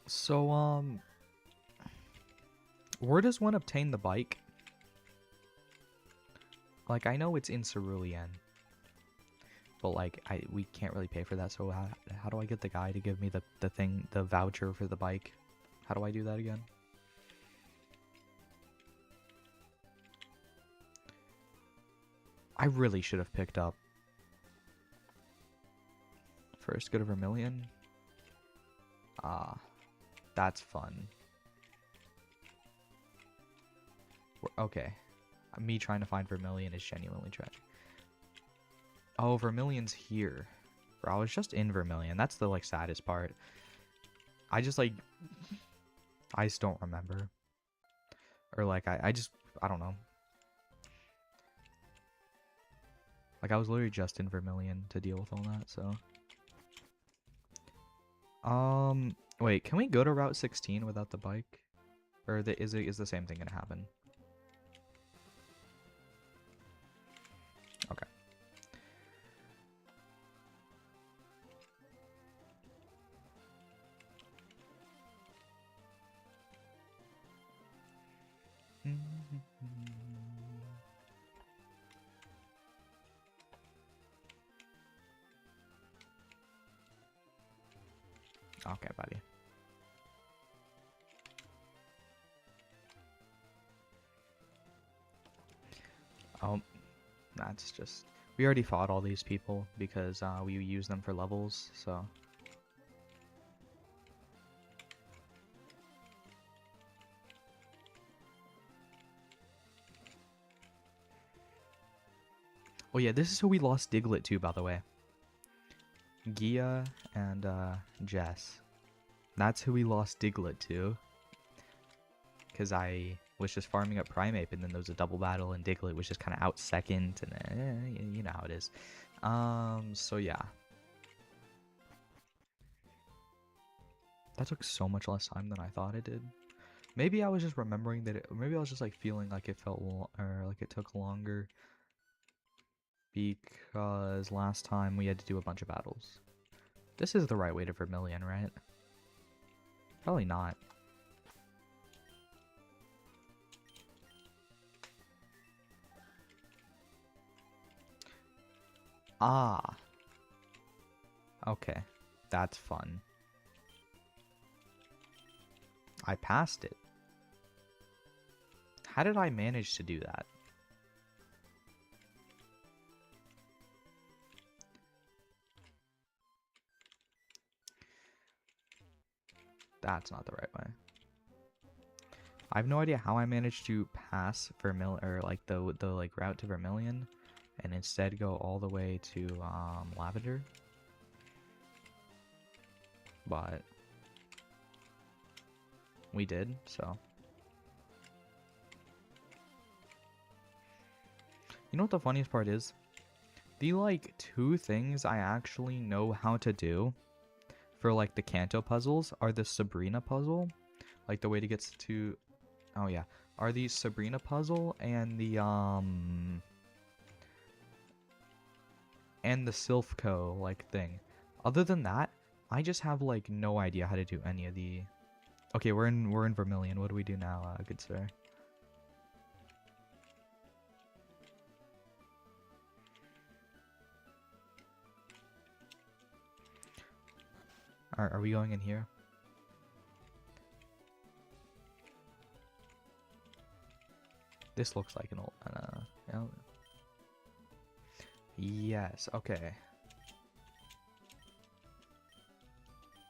So, where does one obtain the bike? Like, I know it's in Cerulean, but, like, we can't really pay for that, so how do I get the guy to give me the voucher for the bike? How do I do that again? I really should have picked up first go to Vermilion. Ah, that's fun. Okay. Me trying to find Vermilion is genuinely tragic. Oh, Vermilion's here. Bro, I was just in Vermilion. That's the, like, saddest part. I just, like... I just don't remember. Or, like, I don't know. Like, I was literally just in Vermilion to deal with all that, so... Wait, can we go to Route 16 without the bike? Or is the same thing gonna happen? Okay. Okay, buddy. Oh, that's just... We already fought all these people because we use them for levels, so... Oh yeah, this is who we lost Diglett to, by the way. Gia and Jess. That's who we lost Diglett to. Because I was just farming up Primeape, and then there was a double battle, and Diglett was just kind of out second, and you know how it is. So yeah. That took so much less time than I thought it did. Maybe I was just remembering that maybe I was just, like, feeling like it felt or like it took longer. Because last time we had to do a bunch of battles. This is the right way to Vermilion, right? Probably not. Ah. Okay. That's fun. I passed it. How did I manage to do that? That's not the right way. I have no idea how I managed to pass Vermilion, or like the like route to Vermilion, and instead go all the way to Lavender. But we did, so. You know what the funniest part is? The, like, 2 things I actually know how to do for, like, the Kanto puzzles are the Sabrina puzzle. Like, the way to get to... Oh, yeah. Are the Sabrina puzzle and the, and the Silphco, like, thing. Other than that, I just have, like, no idea how to do any of the... Okay, we're in Vermilion. What do we do now, good sir? Are we going in here? This looks like an old... yeah. Yes, okay.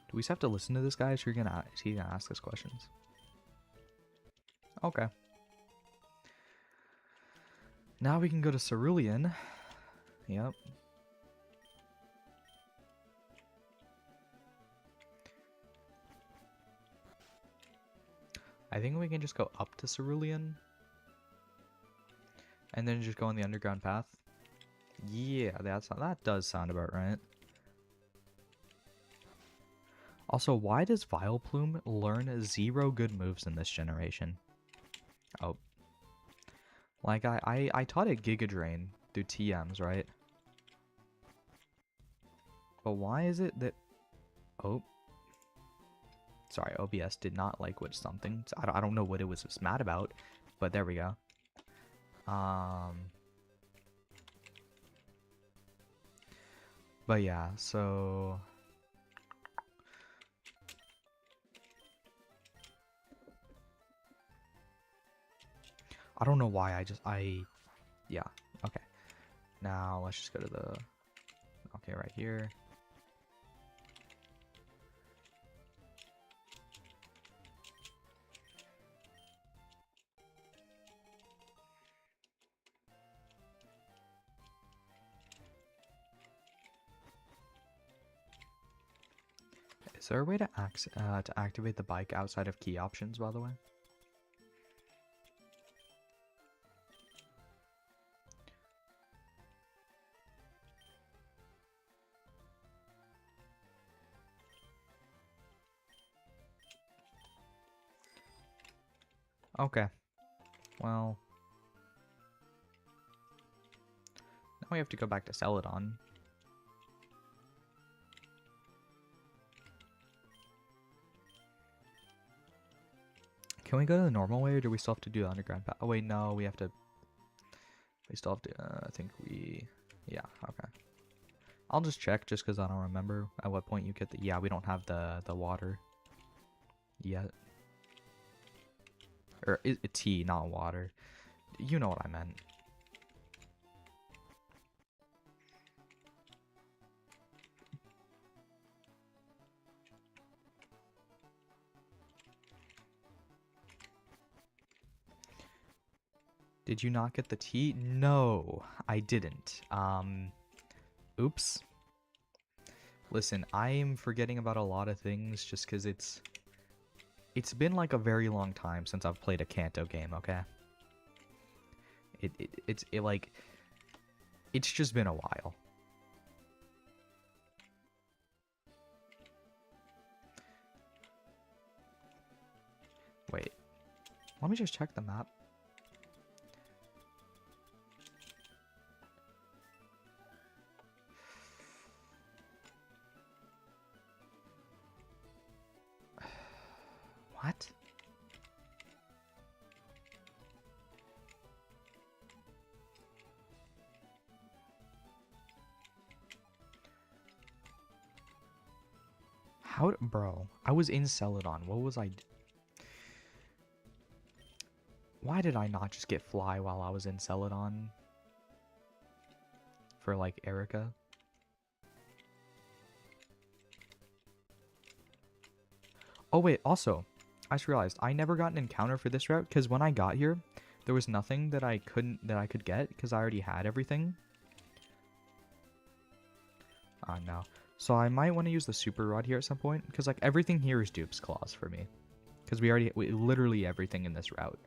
Do we just have to listen to this guy? Is he gonna ask us questions? Okay. Now we can go to Cerulean. Yep. I think we can just go up to Cerulean. And then just go on the underground path. Yeah, that does sound about right. Also, why does Vileplume learn 0 good moves in this generation? Oh. Like, I taught it Giga Drain through TMs, right? But why is it that... Oh. Sorry, OBS did not like what something... I don't know what it was mad about, but there we go. But yeah, so... I don't know why yeah, okay. Now let's just go to the... Okay, right here. Is there a way to activate the bike outside of key options, by the way? Okay. Well. Now we have to go back to Celadon. Can we go to the normal way, or do we still have to do the underground path? Oh wait, no, we still have to, I think yeah, okay. I'll just check, just because I don't remember at what point you get the, yeah, we don't have the water yet. Or, tea, not water. You know what I meant. Did you not get the tea? No, I didn't. Oops. Listen, I am forgetting about a lot of things just because it's been like a very long time since I've played a Kanto game, okay? It's just been a while. Wait. Let me just check the map. What? Bro, I was in Celadon. What was I... Why did I not just get Fly while I was in Celadon? For, like, Erica? Oh, wait, also... I just realized I never got an encounter for this route because when I got here, there was nothing that I could get because I already had everything. No. So I might want to use the super rod here at some point because like everything here is Dupe's Claws for me because we literally everything in this route.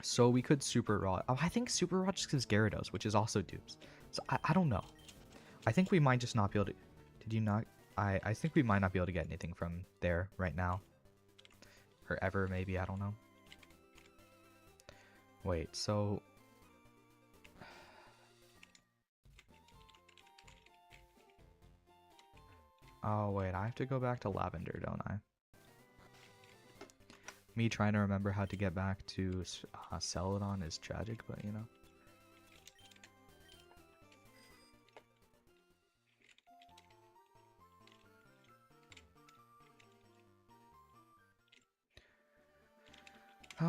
So we could super raw. Oh, I think super raw just gives Gyarados, which is also dupes. So I don't know. I think we might just not be able to. Did you not? I think we might not be able to get anything from there right now. Or ever, maybe, I don't know. Wait, so... Oh, wait, I have to go back to Lavender, don't I? Me trying to remember how to get back to Celadon is tragic, but you know.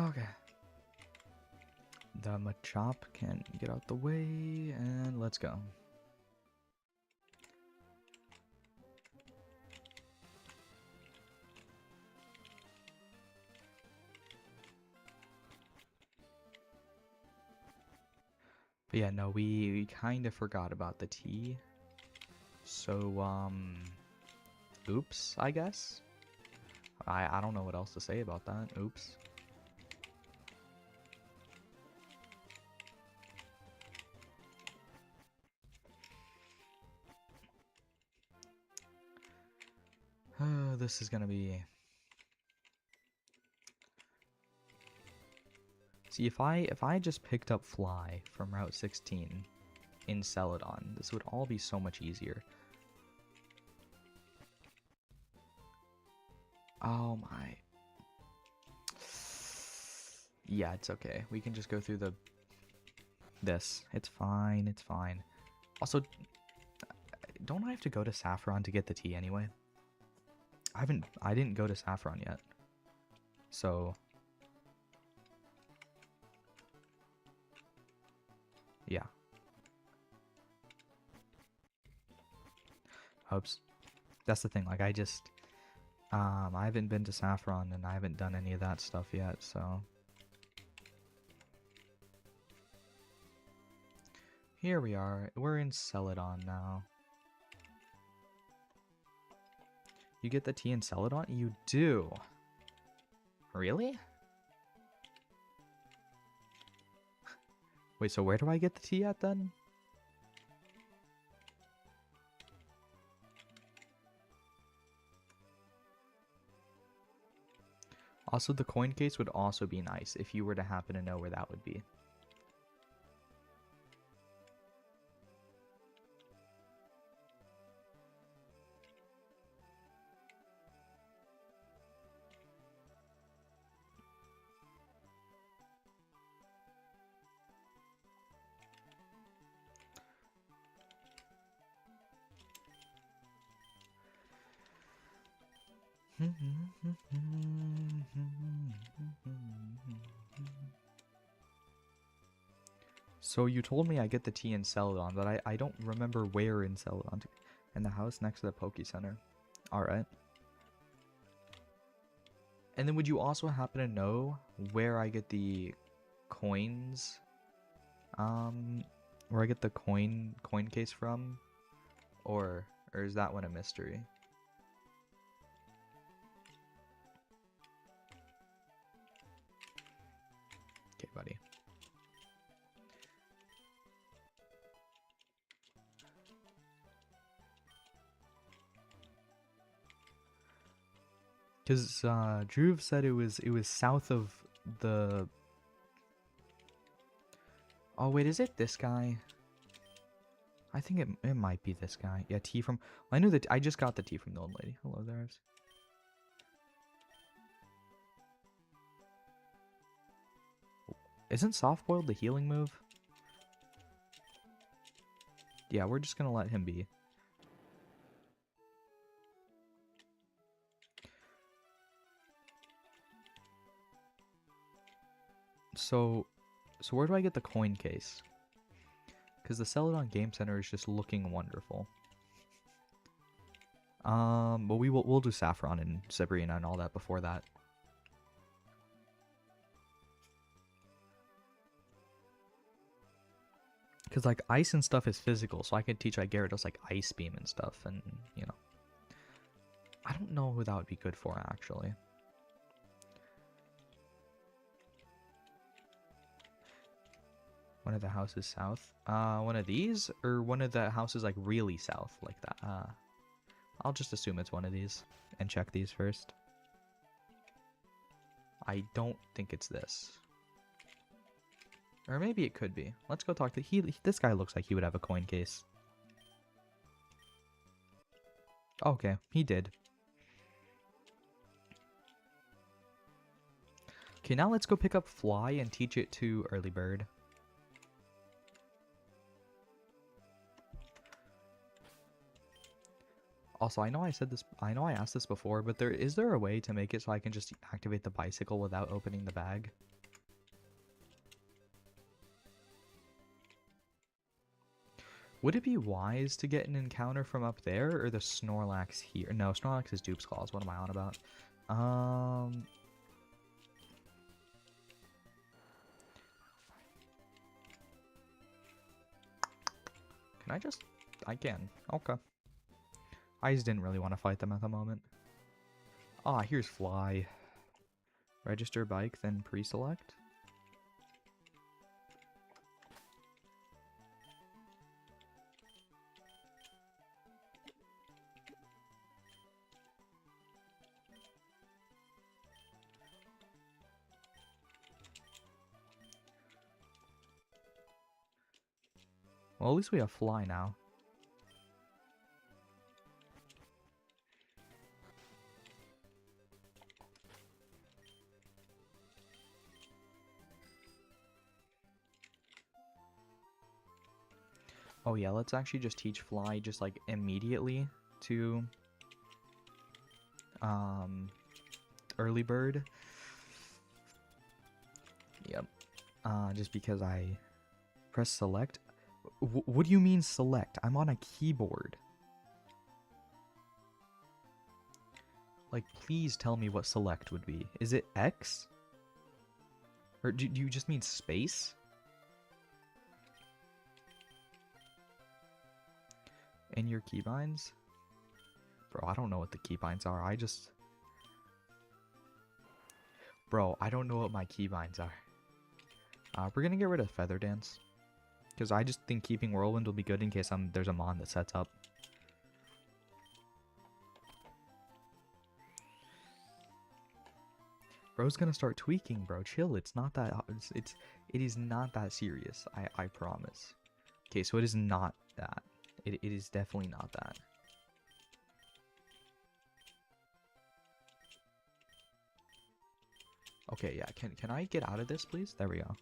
Okay. The Machop can get out the way, and let's go. But yeah, no, we kind of forgot about the T. So, oops, I guess? I don't know what else to say about that. Oops. This is gonna be... See, if I just picked up Fly from Route 16 in Celadon, this would all be so much easier. Oh my... Yeah, it's okay. We can just go through this. It's fine, it's fine. Also, don't I have to go to Saffron to get the tea anyway? I didn't go to Saffron yet. So... yeah. Hopes. That's the thing, like I haven't been to Saffron and I haven't done any of that stuff yet, so... Here we are. We're in Celadon now. You get the tea in Celadon? You do. Really? Wait, so where do I get the tea at then? Also, the coin case would also be nice if you were to happen to know where that would be. So you told me I get the tea in Celadon, but I don't remember where in Celadon. In the house next to the Poke Center. Alright. And then would you also happen to know where I get the coins? Where I get the coin case from? Or is that one a mystery? Okay, buddy. Because Drew said it was south of the... Oh wait, is it this guy? I think it might be this guy. Yeah, tea from... I knew that I just got the tea from the old lady. Hello there. Isn't soft boiled the healing move? Yeah, we're just gonna let him be. So where do I get the coin case? Because the Celadon Game Center is just looking wonderful. But we'll do Saffron and Sabrina and all that before that. Because like ice and stuff is physical, so I could teach like Gyarados like Ice Beam and stuff, and you know. I don't know who that would be good for actually. One of the houses south. One of these? Or one of the houses like really south like that? I'll just assume it's one of these and check these first. I don't think it's this. Or maybe it could be. Let's go talk to... This guy looks like he would have a coin case. Okay, he did. Okay, now let's go pick up Fly and teach it to Early Bird. Also, I know I said this, I know I asked this before, but is there a way to make it so I can just activate the bicycle without opening the bag? Would it be wise to get an encounter from up there or the Snorlax here? No, Snorlax is Dupe's Claws. What am I on about? Can I just... I can. Okay. I just didn't really want to fight them at the moment. Ah, here's Fly. Register bike, then pre-select. Well, at least we have Fly now. Oh yeah, let's actually just teach Fly just like immediately to Early Bird. Yep. Just because I press select. What do you mean select? I'm on a keyboard. Like, please tell me what select would be. Is it X? Or do you just mean space? In your keybinds? Bro, I don't know what the keybinds are. Bro, I don't know what my keybinds are. We're gonna get rid of Feather Dance. Because I just think keeping Whirlwind will be good in case there's a Mon that sets up. Bro's gonna start tweaking, bro. Chill. It's not that... It is not that serious. I promise. Okay, so it is not that. It is definitely not that. Okay, yeah. Can I get out of this, please? There we go.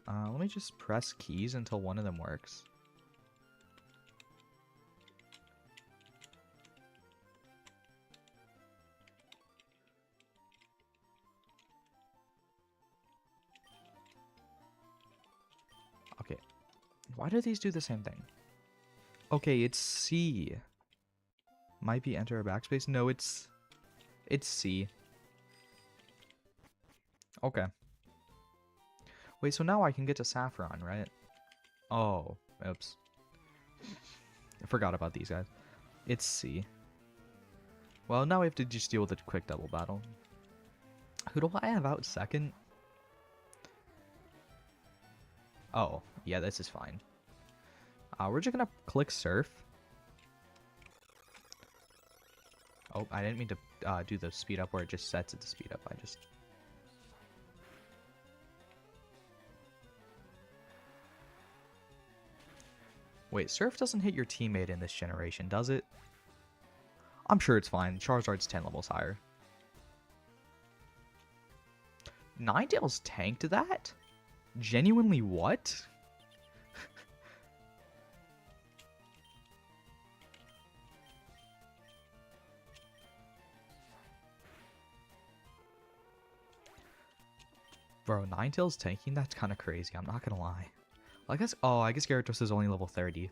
Let me just press keys until one of them works. Okay. Why do these do the same thing? Okay, it's C. Might be enter a backspace. No, it's C. Okay. Wait, so now I can get to Saffron, right? Oh, oops. I forgot about these guys. It's C. Well, now we have to just deal with a quick double battle. Who do I have out second? Oh, yeah, this is fine. We're just gonna click Surf. Oh, I didn't mean to do the speed up where it just sets it to speed up. Wait, Surf doesn't hit your teammate in this generation, does it? I'm sure it's fine. Charizard's 10 levels higher. Ninetales tanked that? Genuinely what? Bro, Ninetales tanking? That's kind of crazy. I'm not gonna lie. Well, I guess Gyarados is only level 30.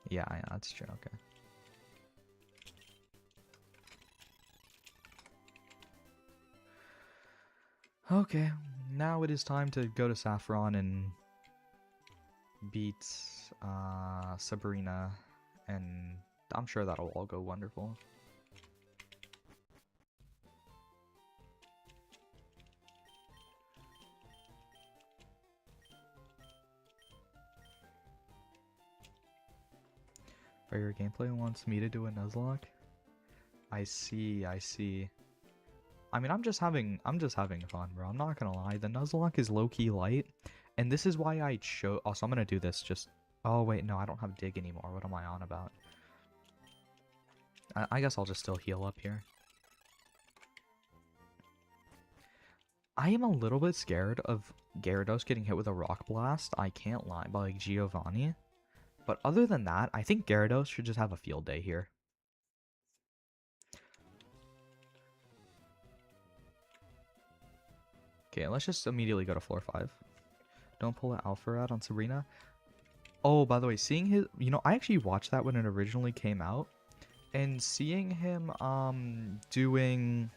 Yeah, that's true. Okay. Okay, now it is time to go to Saffron and beat Sabrina, and I'm sure that'll all go wonderful. Or your gameplay wants me to do a Nuzlocke? I see, I see. I mean, I'm just having fun, bro. I'm not gonna lie. The Nuzlocke is low-key light, and this is why I chose. Also, I'm gonna do this. Just. Oh wait, no, I don't have dig anymore. What am I on about? I guess I'll just still heal up here. I am a little bit scared of Gyarados getting hit with a Rock Blast. I can't lie, by like Giovanni. But other than that, I think Gyarados should just have a field day here. Okay, let's just immediately go to floor 5. Don't pull an Alpha out on Sabrina. Oh, by the way, seeing his... You know, I actually watched that when it originally came out. And seeing him, doing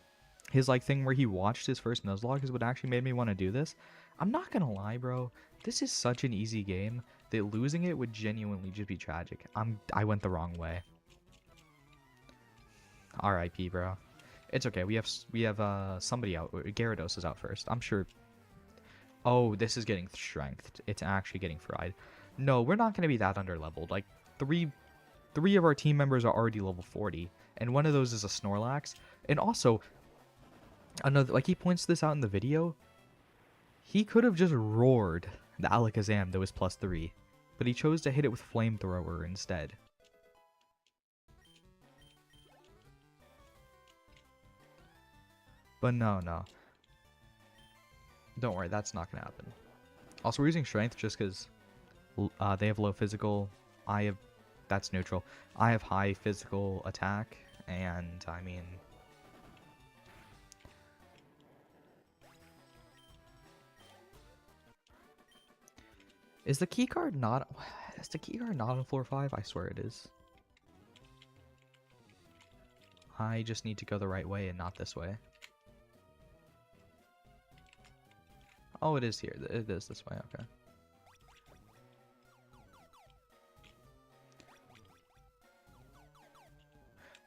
his, like, thing where he watched his first Nuzlocke is what actually made me want to do this. I'm not gonna lie, bro. This is such an easy game that losing it would genuinely just be tragic. I went the wrong way. R.I.P., bro. It's okay. We have somebody out. Gyarados is out first. I'm sure. Oh, this is getting strengthed. It's actually getting fried. No, we're not going to be that underleveled. Like, three of our team members are already level 40, and one of those is a Snorlax. And also, another, like, he points this out in the video. He could have just roared the Alakazam that was +3, but he chose to hit it with Flamethrower instead. But no. Don't worry, that's not going to happen. Also, we're using Strength just because they have low physical. That's neutral. I have high physical attack, and I mean... Is the keycard not... Is the keycard not on floor 5? I swear it is. I just need to go the right way and not this way. Oh, it is here. It is this way. Okay.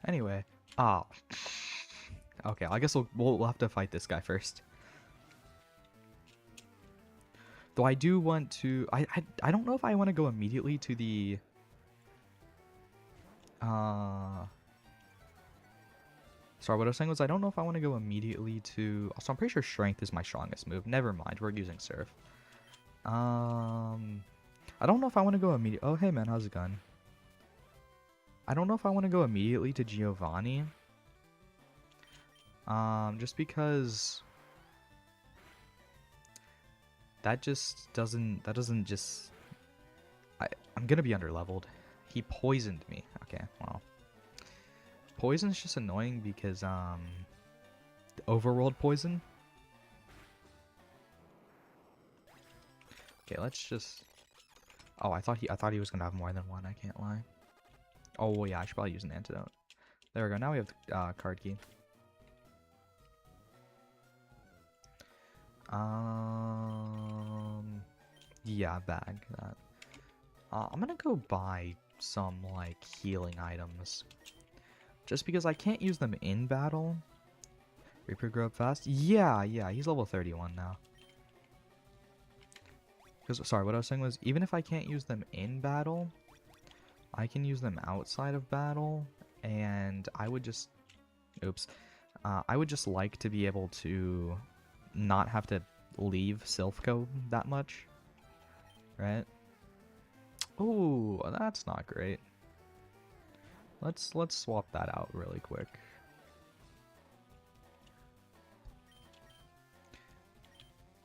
Anyway. Oh. Okay, I guess we'll have to fight this guy first. Though I do want to... I don't know if I want to go immediately to the... Sorry, what I was saying was I don't know if I want to go immediately to... Also, I'm pretty sure Strength is my strongest move. Never mind, we're using Surf. I don't know if I want to go immediately... Oh, hey man, how's it going? I don't know if I want to go immediately to Giovanni. Just because... That doesn't just... I'm gonna be underleveled. He poisoned me. Okay, well... Poison's just annoying because, the overworld poison. Okay, let's just... Oh, I thought he was gonna have more than one, I can't lie. Oh, well, yeah, I should probably use an antidote. There we go, now we have the, card key. Yeah, bag that. I'm gonna go buy some, like, healing items. Just because I can't use them in battle. Reaper grow up fast? Yeah, he's level 31 now. Because, sorry, what I was saying was, even if I can't use them in battle, I can use them outside of battle, and I would just... Oops. I would just like to be able to not have to leave Silphco that much. Right? Ooh, that's not great. Let's swap that out really quick.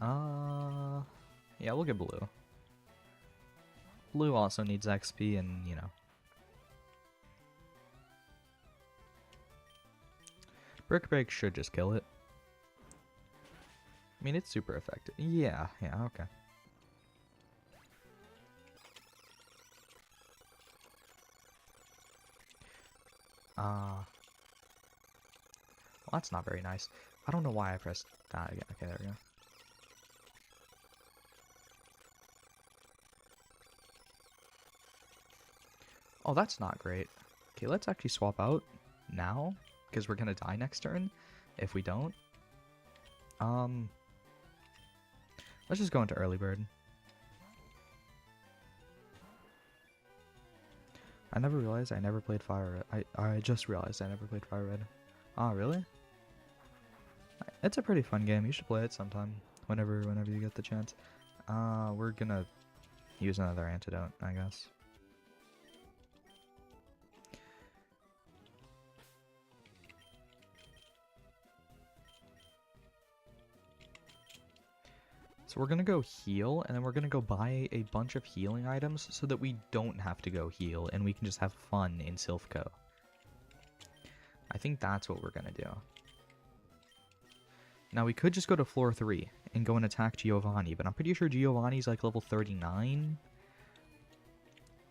Yeah, we'll get blue. Blue also needs XP and, you know. Brick Break should just kill it. I mean, it's super effective. Yeah, okay. Well, that's not very nice. I don't know why I pressed that again. Okay, there we go. Oh, that's not great. Okay, let's actually swap out now, because we're gonna die next turn if we don't. Let's just go into early bird. I never realized I never played Fire Red. I just realized I never played Fire Red. Oh, really? It's a pretty fun game. You should play it sometime. Whenever you get the chance. We're gonna use another antidote, I guess. So we're gonna go heal, and then we're gonna go buy a bunch of healing items so that we don't have to go heal, and we can just have fun in Silphco. I think that's what we're gonna do. Now we could just go to floor 3 and go and attack Giovanni, but I'm pretty sure Giovanni's like level 39.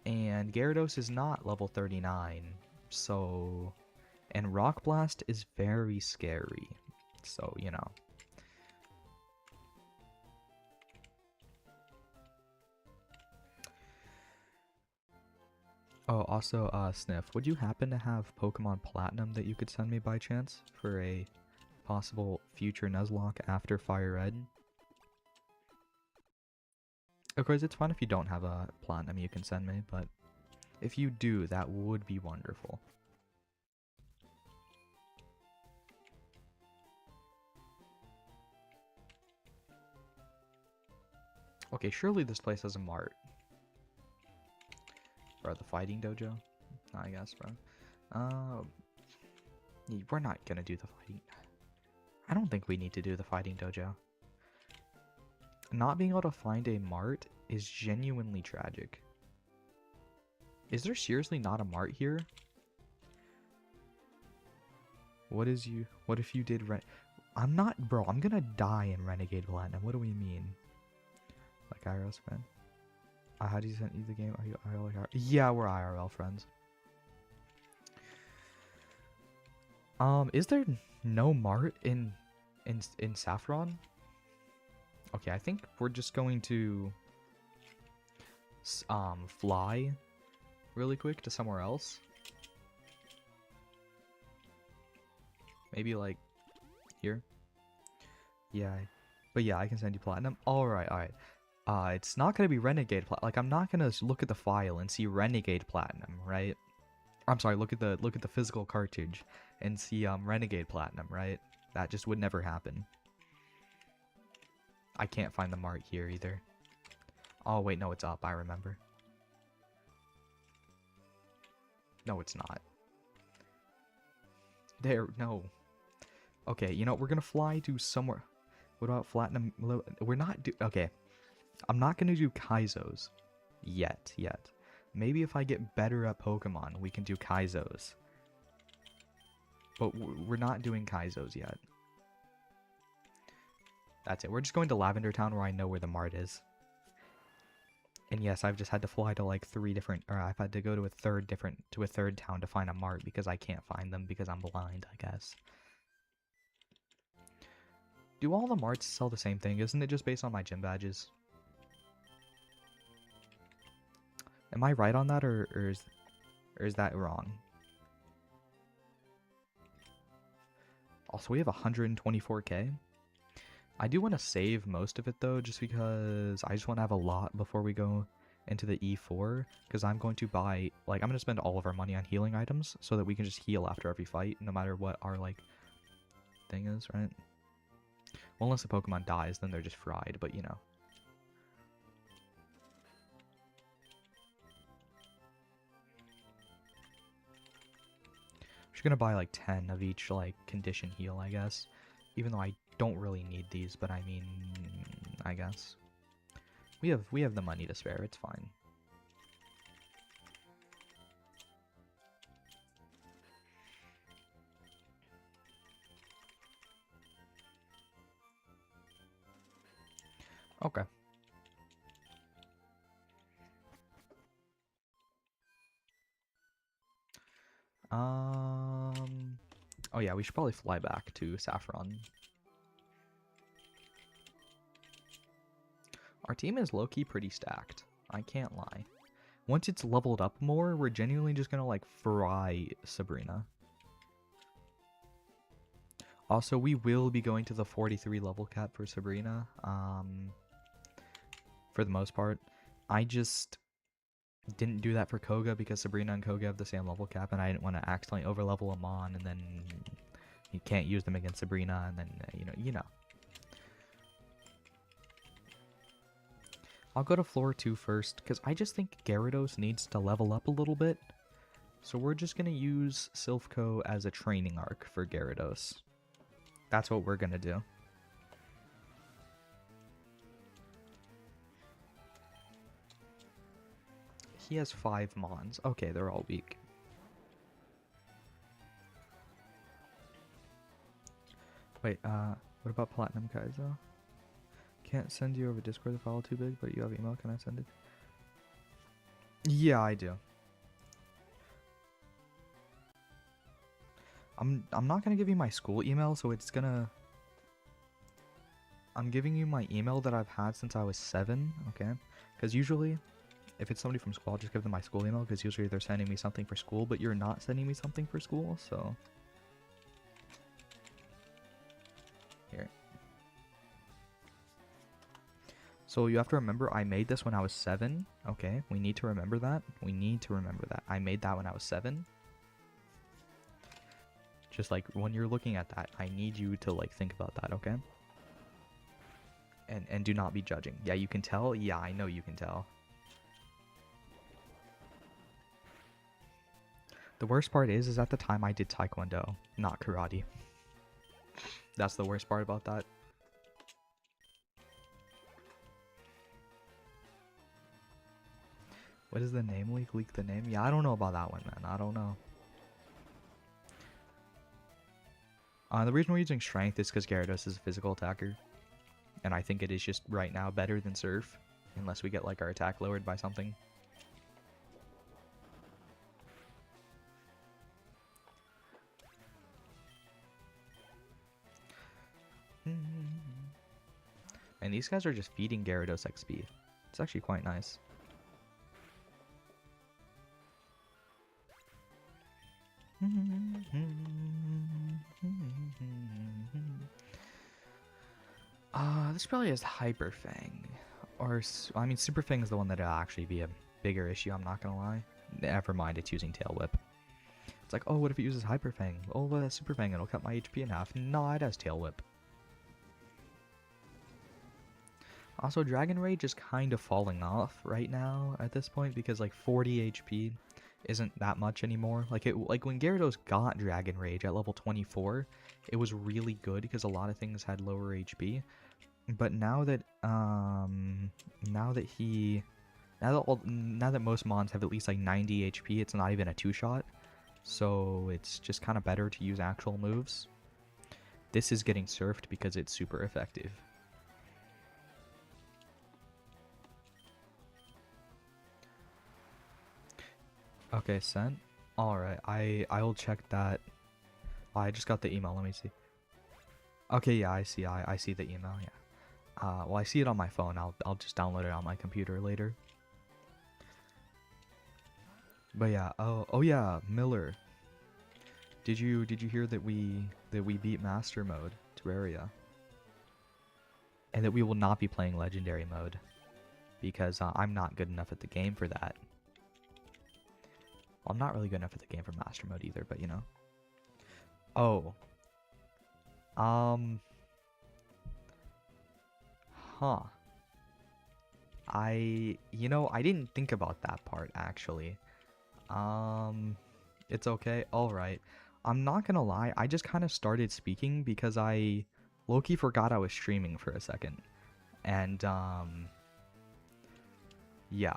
And Gyarados is not level 39, so... And Rock Blast is very scary, so, you know. Oh, also, Sniff, would you happen to have Pokemon Platinum that you could send me by chance for a possible future Nuzlocke after Fire Red? Of course, it's fine if you don't have a Platinum you can send me, but if you do, that would be wonderful. Okay, surely this place has a mart. Bro, the fighting dojo? I guess, bro. We're not gonna do the fighting. I don't think we need to do the fighting dojo. Not being able to find a mart is genuinely tragic. Is there seriously not a mart here? What if you did I'm not, bro, I'm gonna die in Renegade Platinum. What do we mean? Like IRL friend? How do you send you the game? Are you IRL? Yeah, we're IRL friends. Is there no mart in Saffron? Okay, I think we're just going to fly really quick to somewhere else. Maybe like here. Yeah, but yeah, I can send you Platinum. All right. It's not gonna be Renegade Platinum. Like, I'm not gonna look at the file and see Renegade Platinum, right? I'm sorry. Look at the physical cartridge and see Renegade Platinum, right? That just would never happen. I can't find the mart here either. Oh wait, no, it's up. I remember. No, it's not. There, no. Okay, you know, we're gonna fly to somewhere. What about Platinum? We're not okay. I'm not gonna do Kaizos yet. Maybe if I get better at Pokemon, we can do Kaizos. But we're not doing Kaizos yet. That's it. We're just going to Lavender Town where I know where the mart is. And yes, I've just had to fly to like 3 different, or I've had to go to a third town to find a mart because I can't find them because I'm blind, I guess. Do all the marts sell the same thing? Isn't it just based on my gym badges? Am I right on that, or is that wrong? Also, we have 124k. I do want to save most of it though, just because I just want to have a lot before we go into the E4, because I'm going to buy, like, I'm going to spend all of our money on healing items so that we can just heal after every fight, no matter what our, like, thing is, right? Well, unless the Pokemon dies, then they're just fried, but you know. I'm just going to buy, like, 10 of each, like, condition heal, I guess. Even though I don't really need these, but I mean, I guess. We have the money to spare, it's fine. Okay. Oh yeah, we should probably fly back to Saffron. Our team is low-key pretty stacked. I can't lie. Once it's leveled up more, we're genuinely just gonna, like, fry Sabrina. Also, we will be going to the 43 level cap for Sabrina. For the most part. Didn't do that for Koga because Sabrina and Koga have the same level cap, and I didn't want to accidentally overlevel them on, and then you can't use them against Sabrina, and then you know. I'll go to floor 2 first, because I just think Gyarados needs to level up a little bit. So we're just going to use Silphco as a training arc for Gyarados. That's what we're going to do. He has 5 Mons. Okay, they're all weak. Wait, what about Platinum Kaizo? Can't send you over Discord, the file too big, but you have email, can I send it? Yeah, I do. I'm not gonna give you my school email, so it's gonna... I'm giving you my email that I've had since I was 7, okay? Because usually, if it's somebody from school, I'll just give them my school email, because usually they're sending me something for school, but you're not sending me something for school, so... Here. So you have to remember, I made this when I was 7, okay? We need to remember that. We need to remember that. I made that when I was 7. Just like, when you're looking at that, I need you to, like, think about that, okay? And do not be judging. Yeah, you can tell? Yeah, I know you can tell. The worst part is at the time I did Taekwondo, not karate. That's the worst part about that. What is the name leak? Leak the name? Yeah, I don't know about that one, man. I don't know. The reason we're using Strength is because Gyarados is a physical attacker. And I think it is just right now better than Surf. Unless we get like our attack lowered by something. And these guys are just feeding Gyarados XP. It's actually quite nice. This probably has Hyper Fang. Or, I mean, Super Fang is the one that'll actually be a bigger issue, I'm not gonna lie. Never mind, it's using Tail Whip. It's like, oh, what if it uses Hyper Fang? Oh, well, that's Super Fang, it'll cut my HP in half. No, it has Tail Whip. Also, Dragon Rage is kind of falling off right now at this point because, like, 40 HP isn't that much anymore. Like when Gyarados got Dragon Rage at level 24, it was really good because a lot of things had lower HP. But now that now that most mons have at least like 90 HP, it's not even a 2-shot. So it's just kind of better to use actual moves. This is getting surfed because it's super effective. Okay, sent. Alright, I'll check that. I just got the email, let me see. Okay, yeah, I see the email, yeah. Well, I see it on my phone. I'll just download it on my computer later. But yeah, oh yeah, Miller. Did you hear that we beat Master Mode, Terraria? And that we will not be playing Legendary Mode because I'm not good enough at the game for that. Well, I'm not really good enough at the game for Master Mode either, but you know. Oh. Huh. I didn't think about that part, actually. It's okay. Alright. I'm not gonna lie, I just kind of started speaking because I low-key forgot I was streaming for a second. And, yeah.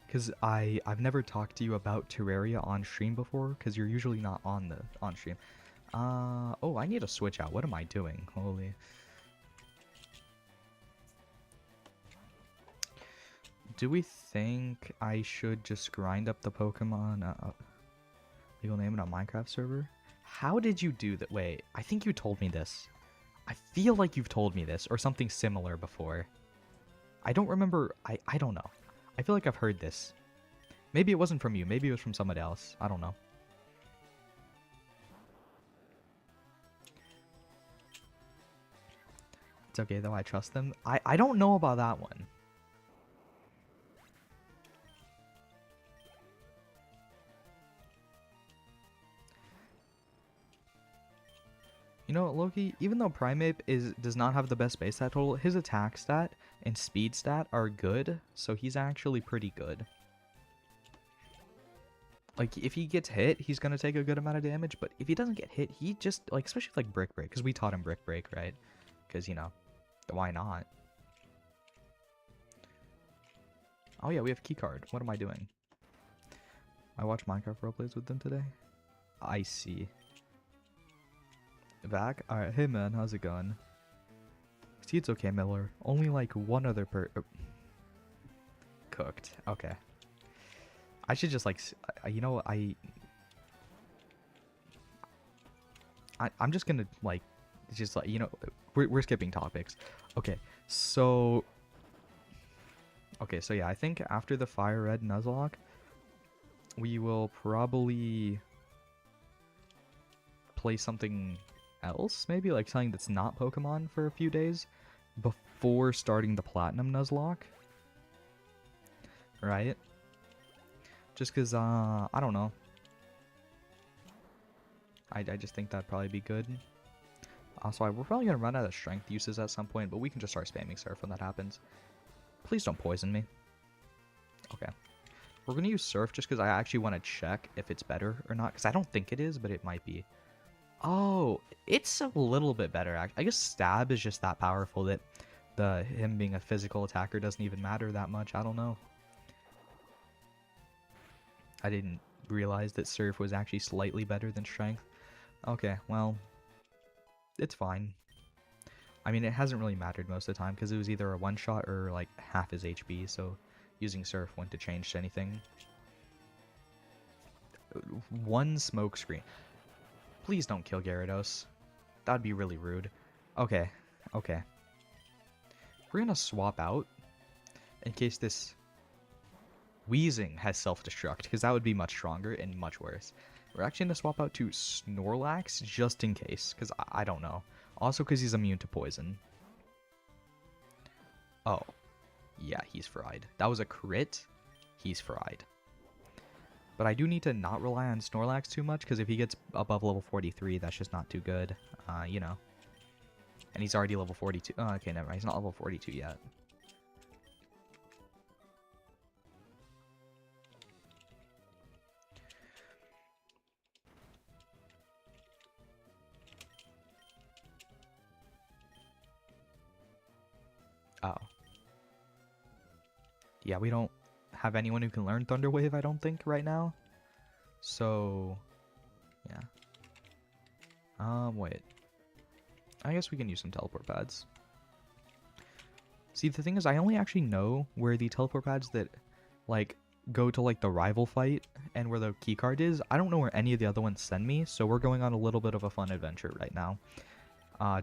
Because I've never talked to you about Terraria on stream before, because you're usually not on stream. Oh, I need to switch out. What am I doing? Holy. Do we think I should just grind up the Pokemon? Legal name in a Minecraft server? How did you do that? Wait, I think you told me this. I feel like you've told me this, or something similar before. I don't remember. I don't know. I feel like I've heard this. Maybe it wasn't from you. Maybe it was from somebody else. I don't know. It's okay though, I trust them. I don't know about that one. You know, Loki, even though Primeape does not have the base stat total, his attack stat and speed stat are good, so he's actually pretty good. Like, if he gets hit, he's gonna take a good amount of damage, but if he doesn't get hit, he just, like, especially like Brick Break, because we taught him Brick Break, right? Because, you know, why not? Oh yeah, we have keycard. What am I doing? I watched Minecraft roleplays with them today. I see. Back? Alright, hey man, how's it going? See, it's okay, Miller. Only like one other cooked. Okay. I should just like, you know, I'm just gonna like, just like, you know, we're skipping topics. Okay, so yeah, I think after the Fire Red Nuzlocke, we will probably play something else, maybe like something that's not Pokemon for a few days before starting the Platinum Nuzlocke, right? Just because, I don't know. I just think that'd probably be good. Also, we're probably going to run out of strength uses at some point, but we can just start spamming Surf when that happens. Please don't poison me. Okay. We're going to use Surf just because I actually want to check if it's better or not, because I don't think it is, but it might be. Oh, it's a little bit better. I guess Stab is just that powerful that him being a physical attacker doesn't even matter that much. I don't know. I didn't realize that Surf was actually slightly better than Strength. Okay, well, it's fine. I mean, it hasn't really mattered most of the time because it was either a one-shot or like half his HP, so using Surf wouldn't have changed anything. One smoke screen. Please don't kill Gyarados. That'd be really rude. Okay, okay. We're gonna swap out in case this Wheezing has self-destruct, because that would be much stronger and much worse. We're actually gonna swap out to Snorlax just in case, because I don't know. Also because he's immune to poison. Oh. Yeah, he's fried. That was a crit. He's fried. But I do need to not rely on Snorlax too much, because if he gets above level 43, that's just not too good. You know. And he's already level 42. Oh, okay, never mind. He's not level 42 yet. Oh. Yeah, we don't have anyone who can learn Thunder Wave, I don't think, right now. So, yeah. Wait. I guess we can use some teleport pads. See, the thing is, I only actually know where the teleport pads that, like, go to, like, the rival fight and where the keycard is. I don't know where any of the other ones send me, so we're going on a little bit of a fun adventure right now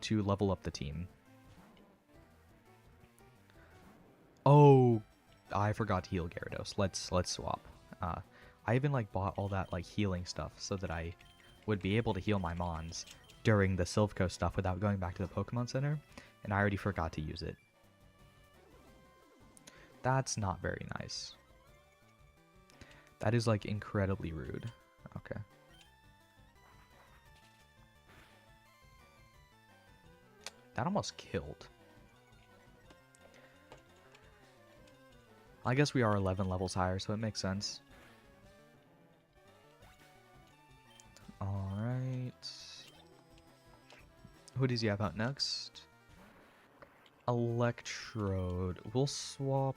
to level up the team. Oh, I forgot to heal Gyarados. Let's swap. I even, like, bought all that, like, healing stuff so that I would be able to heal my Mons during the Silph stuff without going back to the Pokemon Center, and I already forgot to use it. That's not very nice. That is, like, incredibly rude. Okay. That almost killed. I guess we are 11 levels higher, so it makes sense. Alright. Who does he have out next? Electrode. We'll swap...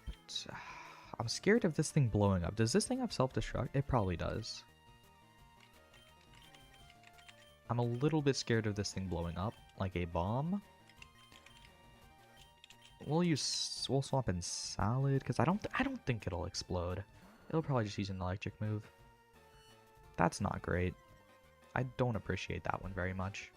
I'm scared of this thing blowing up. Does this thing have self-destruct? It probably does. I'm a little bit scared of this thing blowing up, like a bomb. We'll swap in Salad, because I don't think it'll explode. It'll probably just use an electric move. That's not great. I don't appreciate that one very much.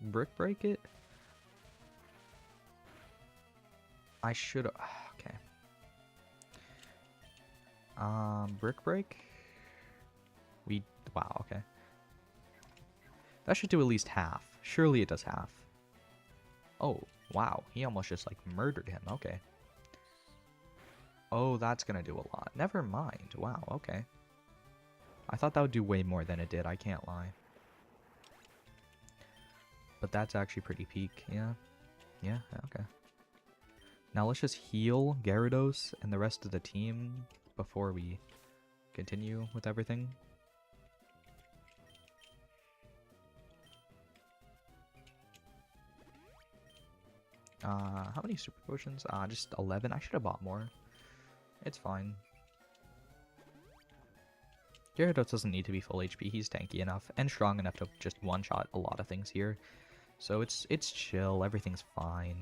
Brick Break it? I should... Okay. Brick Break? Wow, okay. That should do at least half. Surely it does half. Oh, wow. He almost just, like, murdered him. Okay. Oh, that's gonna do a lot. Never mind. Wow, okay. I thought that would do way more than it did. I can't lie. But that's actually pretty peak. Yeah. Yeah, okay. Now let's just heal Gyarados and the rest of the team before we continue with everything. How many super potions? Just 11. I should have bought more. It's fine. Gyarados doesn't need to be full HP. He's tanky enough and strong enough to just one-shot a lot of things here. So it's chill. Everything's fine.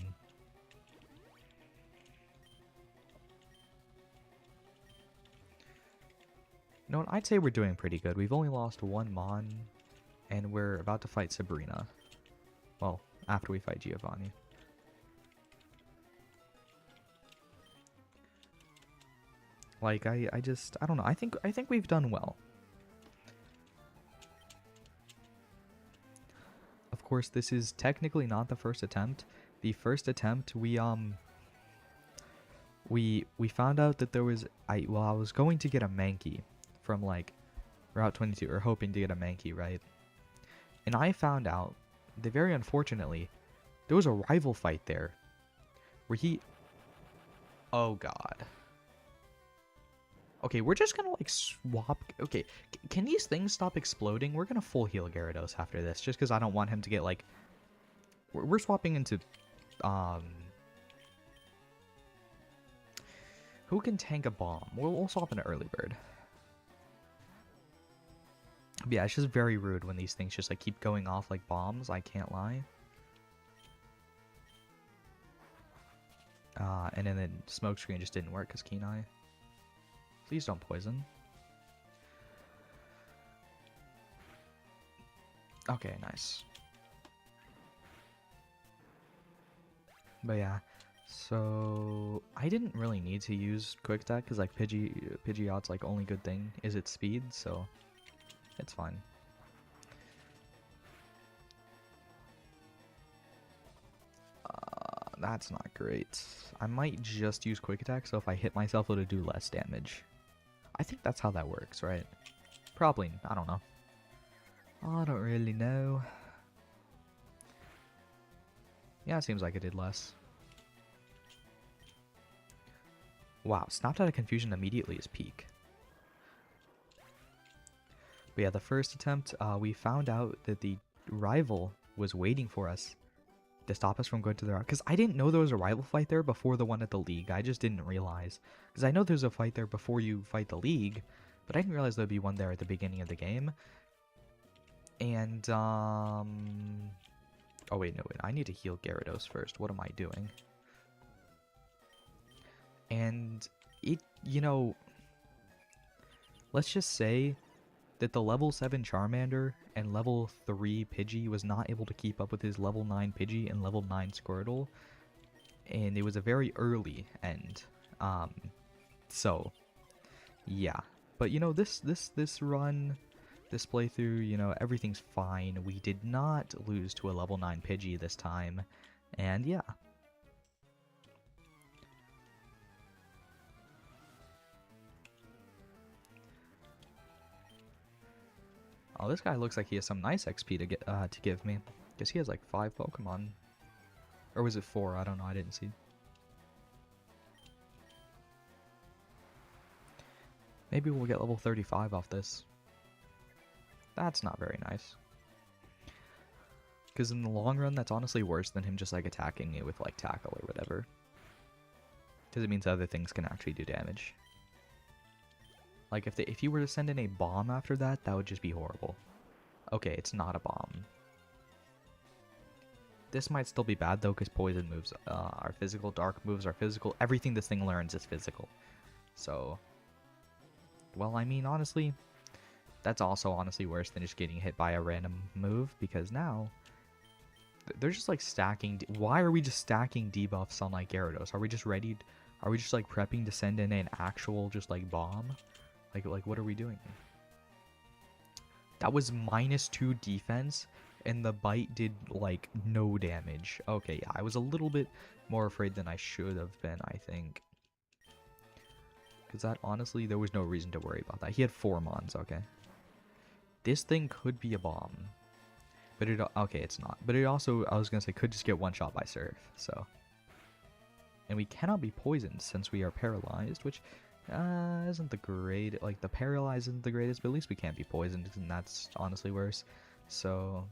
You know what? I'd say we're doing pretty good. We've only lost one Mon, and we're about to fight Sabrina. Well, after we fight Giovanni. Like, I don't know. I think we've done well. Of course, this is technically not the first attempt. The first attempt, we found out that there was I was going to get a Mankey from like Route 22, or hoping to get a Mankey, right? And I found out that very unfortunately, there was a rival fight there where he. Oh God. Okay, we're just gonna like swap. Okay, can these things stop exploding? We're gonna full heal Gyarados after this, just because I don't want him to get like. We're swapping into, who can tank a bomb? We'll swap into Early Bird. But yeah, it's just very rude when these things just like keep going off like bombs. I can't lie. And then the smoke screen just didn't work because Keen Eye. Please don't poison. Okay, nice. But yeah, so I didn't really need to use Quick Attack because like Pidgeot's like only good thing is its speed, so it's fine. That's not great. I might just use Quick Attack, so if I hit myself, it'll do less damage. I think that's how that works, right? Probably. I don't know. I don't really know. Yeah, it seems like it did less. Wow, snapped out of confusion immediately is peak. But yeah, the first attempt, we found out that the rival was waiting for us to stop us from going to the route. Because I didn't know there was a rival fight there before the one at the league. I just didn't realize. Because I know there's a fight there before you fight the league, but I didn't realize there'd be one there at the beginning of the game. And, oh wait, no, wait. I need to heal Gyarados first. What am I doing? And it, you know, let's just say that the level 7 Charmander and level 3 Pidgey was not able to keep up with his level 9 Pidgey and level 9 Squirtle. And it was a very early end. So, yeah. But, you know, this run, this playthrough, you know, everything's fine. We did not lose to a level 9 Pidgey this time. And, yeah. Oh, this guy looks like he has some nice XP to give me. Guess he has like 5 Pokemon. Or was it 4? I don't know. I didn't see. Maybe we'll get level 35 off this. That's not very nice. Because in the long run, that's honestly worse than him just like attacking me with like Tackle or whatever. Because it means other things can actually do damage. Like, if you were to send in a bomb after that, that would just be horrible. Okay, it's not a bomb. This might still be bad, though, because poison moves are physical, dark moves are physical. Everything this thing learns is physical. So, well, I mean, honestly, that's also honestly worse than just getting hit by a random move, because now, they're just, like, stacking. Why are we just stacking debuffs on, like, Gyarados? Are we just ready? Are we just, like, prepping to send in an actual, just, like, bomb? Like, what are we doing? That was -2 defense, and the bite did, like, no damage. Okay, yeah, I was a little bit more afraid than I should have been, I think. Because that, honestly, there was no reason to worry about that. He had 4 mons, okay. This thing could be a bomb. But it, okay, it's not. But it also, I was going to say, could just get one shot by Surf, so. And we cannot be poisoned since we are paralyzed, which isn't the great. Like, the paralyzed isn't the greatest, but at least we can't be poisoned, and that's honestly worse. So,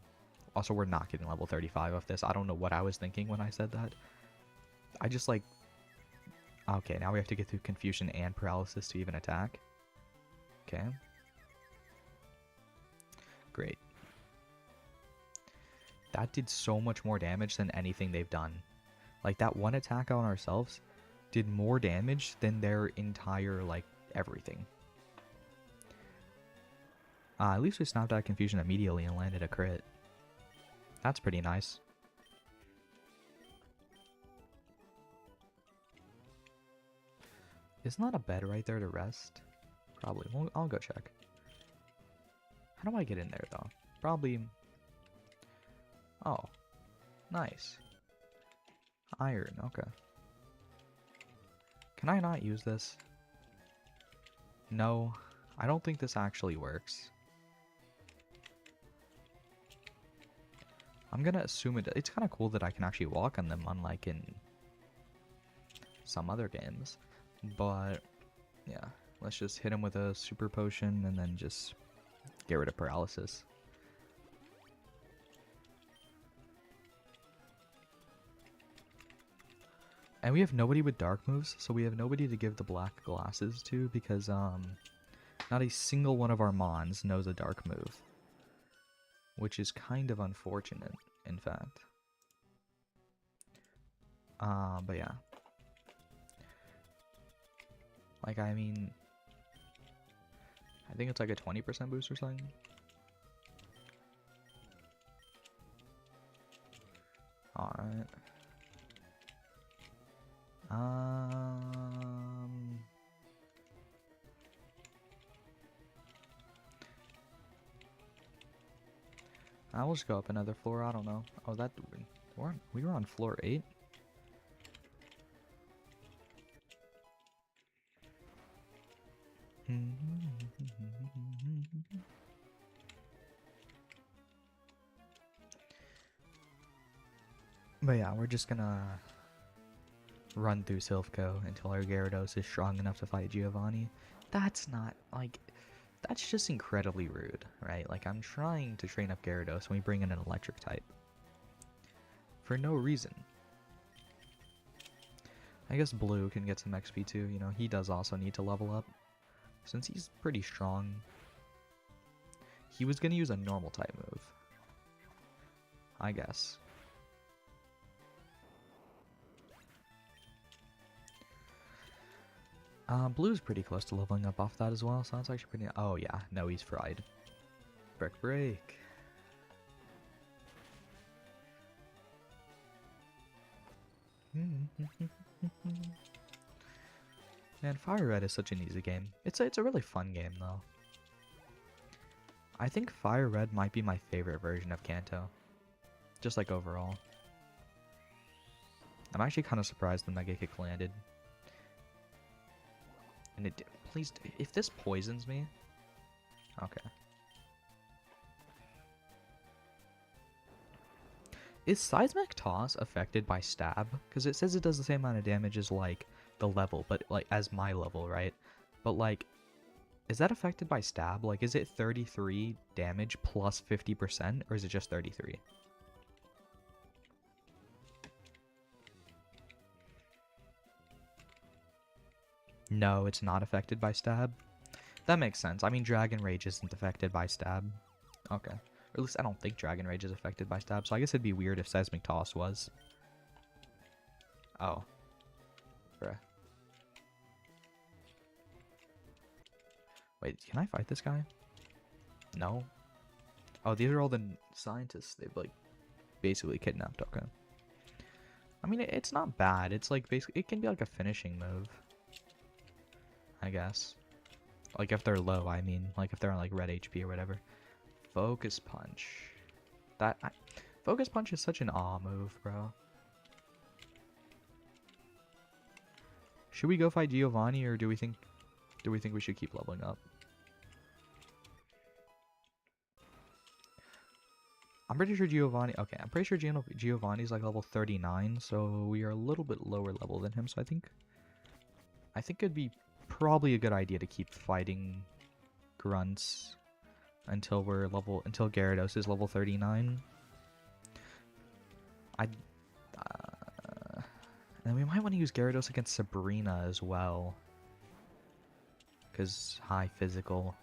also, we're not getting level 35 of this. I don't know what I was thinking when I said that. I just, like, okay, now we have to get through confusion and paralysis to even attack. Okay. Great. That did so much more damage than anything they've done. Like, that one attack on ourselves did more damage than their entire, like, everything. At least we snapped out of confusion immediately and landed a crit. That's pretty nice. Isn't that a bed right there to rest? Probably. Well, I'll go check. How do I get in there, though? Probably... Oh. Nice. Iron, okay. Can I not use this? No. I don't think this actually works. I'm gonna assume it's kind of cool that I can actually walk on them, unlike in some other games. But, yeah. Let's just hit him with a super potion and then just get rid of paralysis. And we have nobody with dark moves, so we have nobody to give the black glasses to because not a single one of our mons knows a dark move. Which is kind of unfortunate, in fact. But yeah. Like, I mean, I think it's like a 20% boost or something. Alright. I will just go up another floor. I don't know. Oh, that we were on floor 8. But yeah, we're just gonna run through Silphco until our Gyarados is strong enough to fight Giovanni. That's not, like, that's just incredibly rude, right? Like, I'm trying to train up Gyarados when we bring in an electric type. For no reason. I guess Blue can get some XP too, you know, he does also need to level up. Since he's pretty strong. He was gonna use a normal type move. I guess. Blue's pretty close to leveling up off that as well, so that's actually pretty... Oh yeah, no, he's fried. Break. Man, Fire Red is such an easy game. It's a really fun game though. I think Fire Red might be my favorite version of Kanto. Just like overall. I'm actually kind of surprised the Mega Kick landed. And it, please, if this poisons me, okay. Is Seismic Toss affected by stab? Because it says it does the same amount of damage as like the level, but like as my level, right? But like, is that affected by stab? Like, is it 33 damage plus 50%, or is it just 33? No, it's not affected by stab. That makes sense. I mean, Dragon Rage isn't affected by stab. Okay. Or at least I don't think Dragon Rage is affected by stab, so I guess it'd be weird if Seismic Toss was. Oh. Bruh. Wait, can I fight this guy? No. Oh, these are all the scientists they've, like, basically kidnapped. Okay. I mean, it's not bad. It's, like, basically, it can be, like, a finishing move. I guess. Like, if they're low, I mean. Like, if they're on, like, red HP or whatever. Focus Punch. Focus Punch is such an awe move, bro. Should we go fight Giovanni, or do we think we should keep leveling up? I'm pretty sure Giovanni. Okay, I'm pretty sure Giovanni's like level 39, so we are a little bit lower level than him. So I think it'd be probably a good idea to keep fighting grunts until Gyarados is level 39. And we might want to use Gyarados against Sabrina as well, because high physical.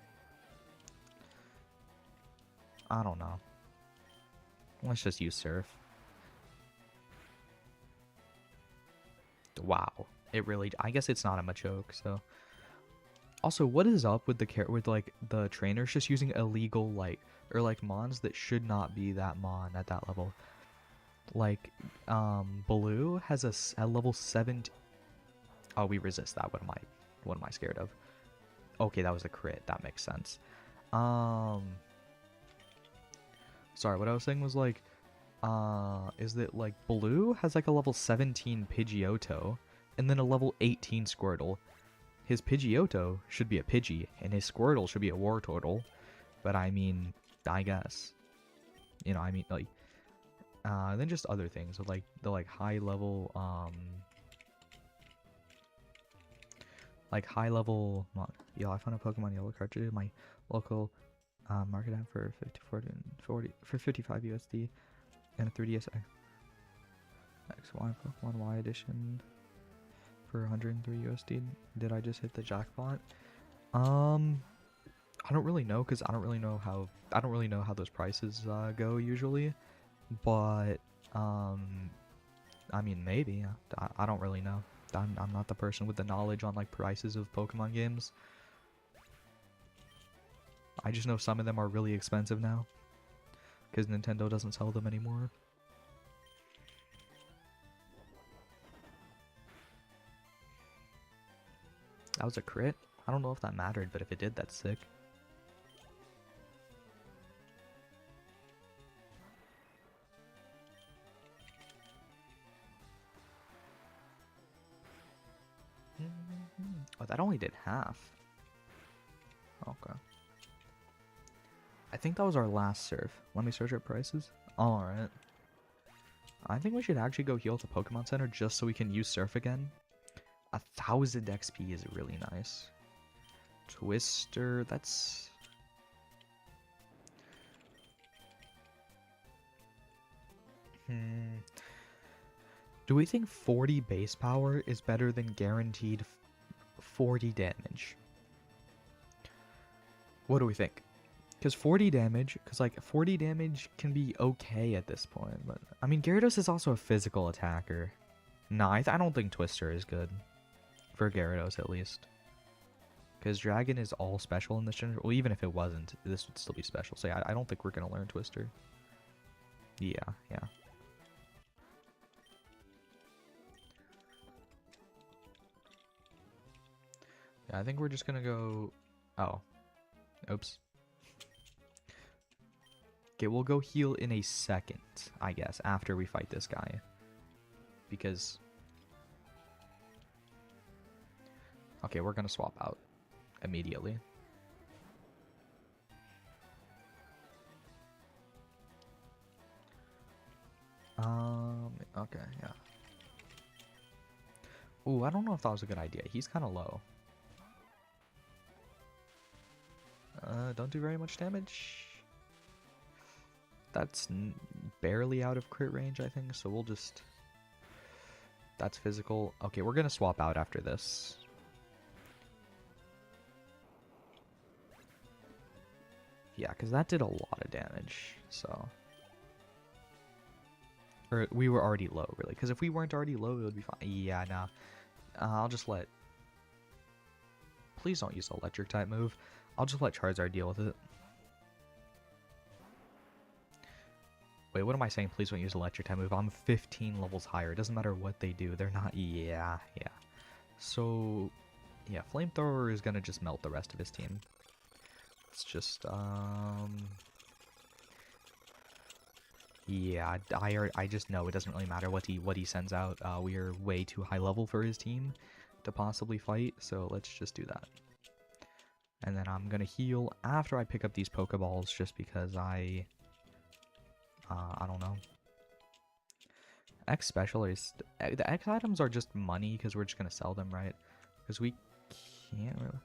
I don't know. Let's just use Surf. Wow, it really. I guess it's not a Machoke. So, also, what is up with the trainers just using illegal mons that should not be that mon at that level? Like, Baloo has a level 7. Oh, we resist that. What am I scared of? Okay, that was a crit. That makes sense. Sorry, what I was saying was is that Baloo has like a level 17 Pidgeotto and then a level 18 Squirtle. His Pidgeotto should be a Pidgey and his Squirtle should be a Wartortle. But I mean, I guess, then just other things with the high level yo, I found a Pokemon Yellow cartridge in my local market app for 55 USD and a 3DS XY Pokemon Y edition for 103 USD. Did I just hit the jackpot? I don't really know, because I don't really know how those prices go usually. But I mean, maybe. I don't really know. I'm not the person with the knowledge on prices of Pokemon games. I just know some of them are really expensive now, because Nintendo doesn't sell them anymore. That was a crit? I don't know if that mattered, but if it did, that's sick. Oh, that only did half. Okay. I think that was our last serve. Let me search our prices. Alright. I think we should actually go heal at the Pokemon Center just so we can use Surf again. 1,000 XP is really nice. Twister, that's... Do we think 40 base power is better than guaranteed 40 damage? What do we think? Because 40 damage can be okay at this point. But I mean, Gyarados is also a physical attacker. Nah, I don't think Twister is good. For Gyarados, at least. Because Dragon is all special in this generation. Well, even if it wasn't, this would still be special. So yeah, I don't think we're going to learn Twister. Yeah. Yeah, I think we're just going to go... Oh. Oops. Okay, we'll go heal in a second, I guess, after we fight this guy. Because... Okay, we're gonna swap out immediately. Okay, yeah. Ooh, I don't know if that was a good idea. He's kind of low. Don't do very much damage. That's barely out of crit range, I think, so we'll just... That's physical. Okay, we're gonna swap out after this. Yeah, because that did a lot of damage, so... Or we were already low, really. Because if we weren't already low, it would be fine. Yeah, nah. I'll just let... Please don't use the electric type move. I'll just let Charizard deal with it. Wait, what am I saying? Please don't use electric type move. I'm 15 levels higher. It doesn't matter what they do. They're not... Yeah. So... Yeah, Flamethrower is gonna just melt the rest of his team. It's just, Yeah, I just know it doesn't really matter what he sends out. We are way too high level for his team to possibly fight, so let's just do that. And then I'm gonna heal after I pick up these Pokeballs, just because I don't know. X special is the X items are just money because we're just gonna sell them, right? Because we can't really.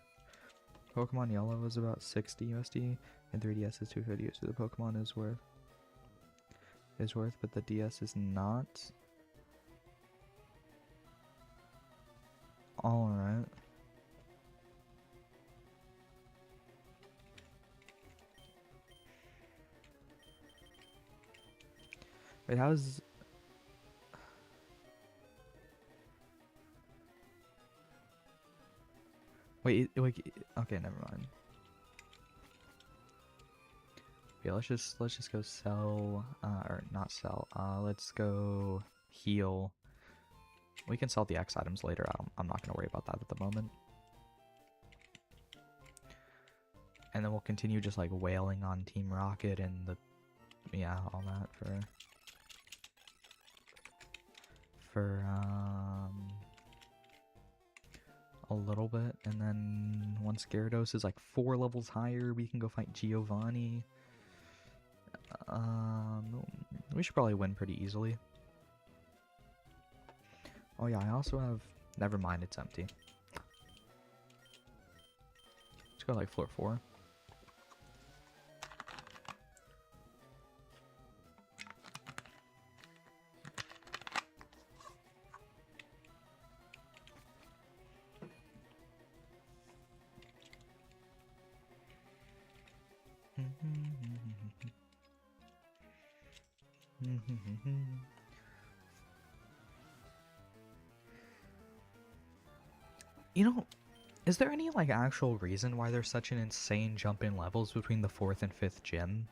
Pokemon Yellow is about 60 USD, and 3DS is 250 USD. The Pokemon is worth, but the DS is not. All right. Wait, how's... Wait, okay, never mind. Okay, let's just go sell, or not sell. Let's go heal. We can sell the X items later. I'm not gonna worry about that at the moment. And then we'll continue just like wailing on Team Rocket and the, yeah, all that for a little bit, and then once Gyarados is like 4 levels higher, we can go fight Giovanni. We should probably win pretty easily. Oh yeah, I also have... Never mind, it's empty. Let's go like floor 4. You know, is there any like actual reason why there's such an insane jump in levels between the 4th and 5th gym?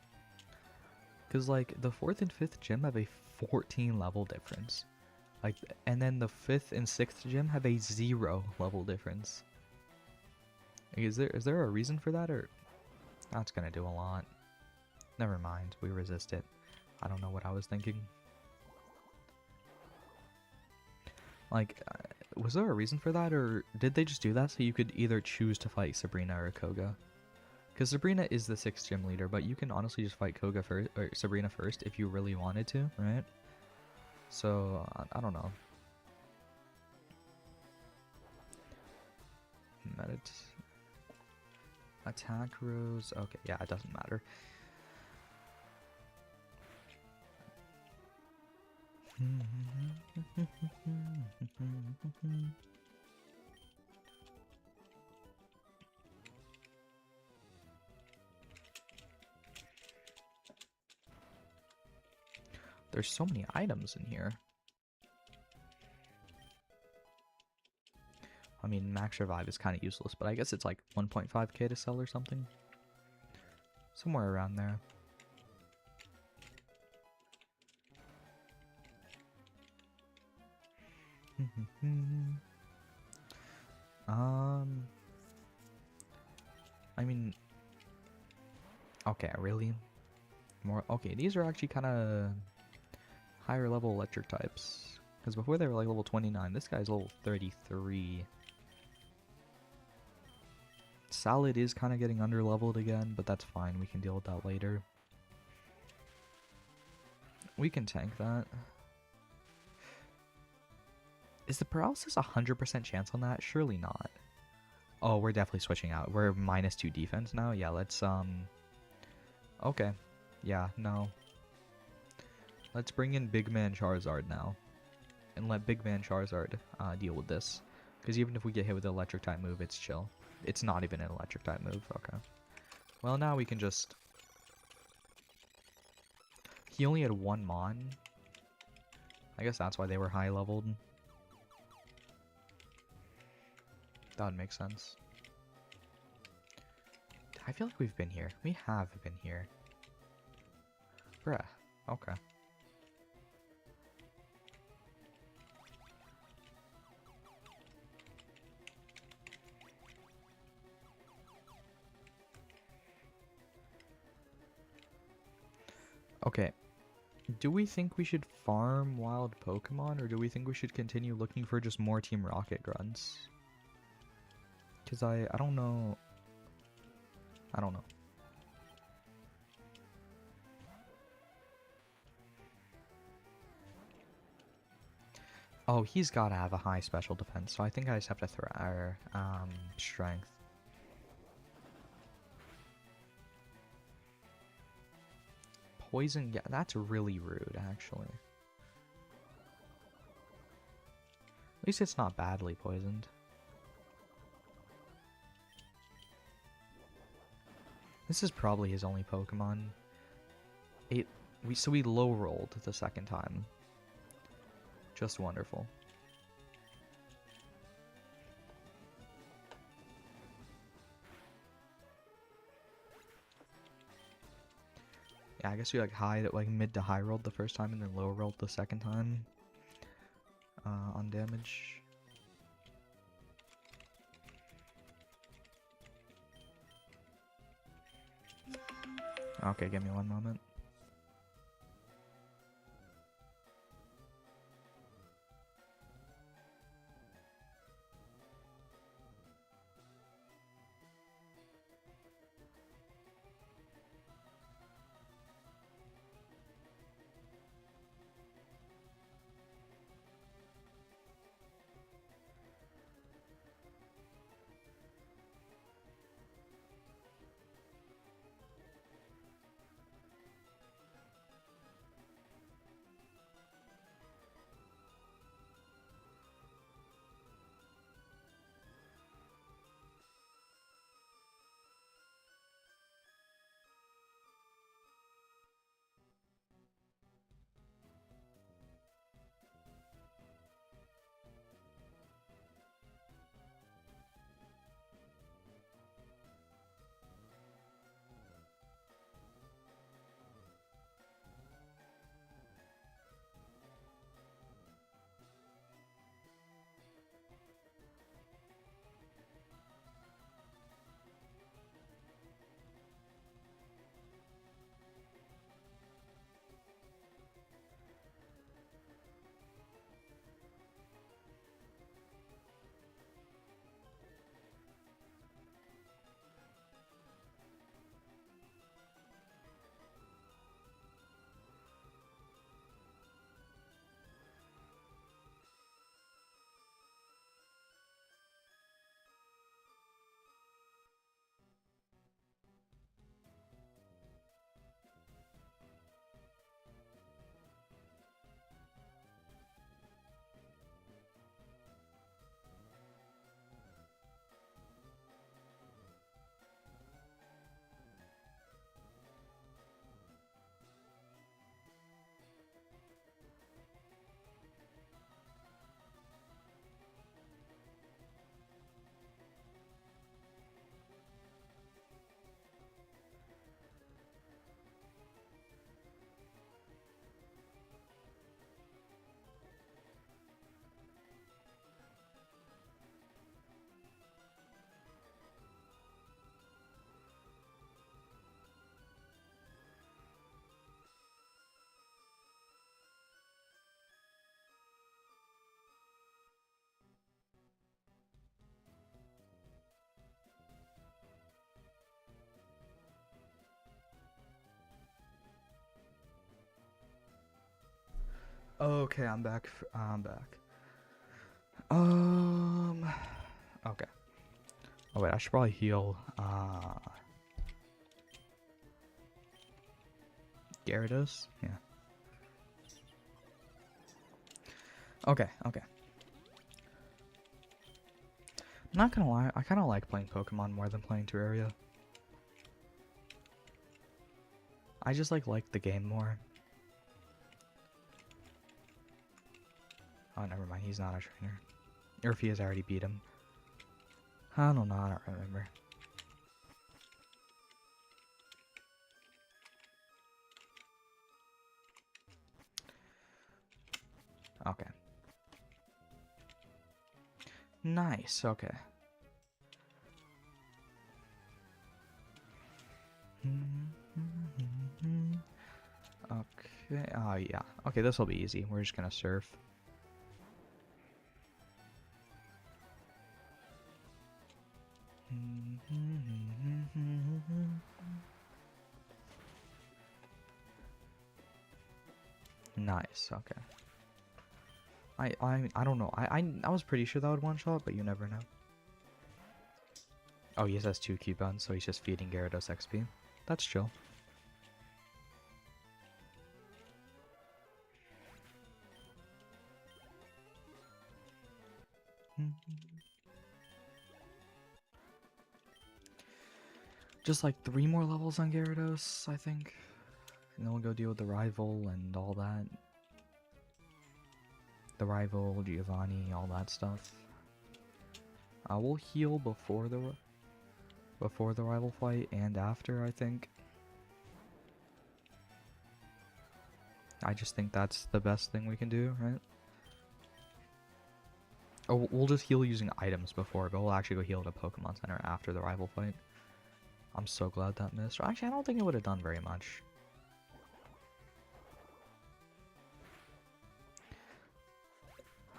Because like the 4th and 5th gym have a 14 level difference. Like, and then the 5th and 6th gym have a 0 level difference. Is there a reason for that, or that's gonna do a lot? Never mind, we resist it. I don't know what I was thinking. Like, was there a reason for that, or did they just do that so you could either choose to fight Sabrina or Koga? Because Sabrina is the 6th gym leader, but you can honestly just fight Koga first, or Sabrina first if you really wanted to, right? So, I don't know. Attack Rose. Okay, yeah, it doesn't matter. There's so many items in here. I mean, Max Revive is kind of useless, but I guess it's like 1.5k to sell or something. Somewhere around there. I mean, okay, really? More, okay, these are actually kind of higher level electric types. Because before they were like level 29, this guy's level 33. Salad is kind of getting under-leveled again, but that's fine. We can deal with that later. We can tank that. Is the paralysis 100% chance on that? Surely not. Oh, we're definitely switching out. We're -2 defense now? Yeah, let's, okay. Yeah, no. Let's bring in Big Man Charizard now. And let Big Man Charizard deal with this. Because even if we get hit with the electric type move, it's chill. It's not even an electric type move. Okay. Well, now we can just... He only had 1 Mon. I guess that's why they were high leveled. That would make sense. I feel like we've been here. We have been here. Bruh. Okay. Okay. Do we think we should farm wild Pokemon, or do we think we should continue looking for just more Team Rocket grunts? Because I don't know. I don't know. Oh, he's got to have a high special defense, so I think I just have to throw our strength. Poison, yeah, that's really rude, actually. At least it's not badly poisoned. This is probably his only Pokemon. So we low rolled the second time. Just wonderful. Yeah, I guess we like mid to high rolled the first time and then low rolled the second time. On damage. Okay, give me one moment. Okay, I'm back. I'm back. Okay. Oh wait, I should probably heal. Gyarados? Yeah. Okay, okay. I'm not gonna lie, I kind of like playing Pokemon more than playing Terraria. I just like the game more. Oh, never mind, he's not a trainer. Or if he has already beat him. I don't know, I don't remember. Okay. Nice, okay. Okay. Okay, yeah. Okay, this will be easy. We're just gonna surf. Nice, okay. I don't know. I was pretty sure that would one shot, but you never know. Oh, he has 2 coupons, so he's just feeding Gyarados XP. That's chill. Just like 3 more levels on Gyarados, I think. And then we'll go deal with the rival and all that. The rival, Giovanni, all that stuff. We'll heal before the rival fight and after, I think. I just think that's the best thing we can do, right? Oh, we'll just heal using items before, but we'll actually go heal at a Pokemon Center after the rival fight. I'm so glad that missed. Actually, I don't think it would have done very much.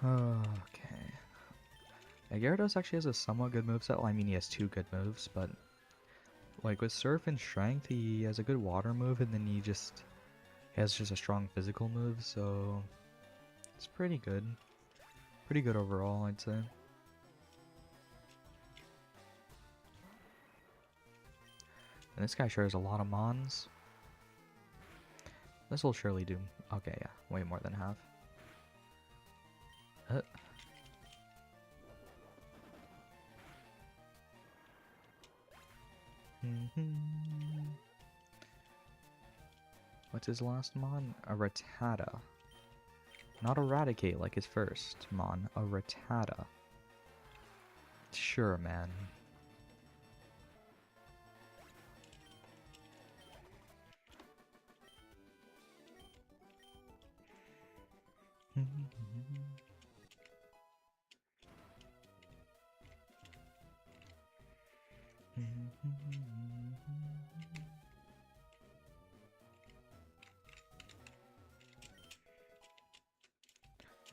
Okay. Yeah, Gyarados actually has a somewhat good moveset. Well, I mean, he has 2 good moves, but like with Surf and Strength, he has a good water move, and then he has just a strong physical move, so it's pretty good. Pretty good overall, I'd say. And this guy shares a lot of Mons. This will surely do. Okay, yeah, way more than half. What's his last Mon? A Rattata. Not Eradicate like his first Mon. A Rattata. Sure, man.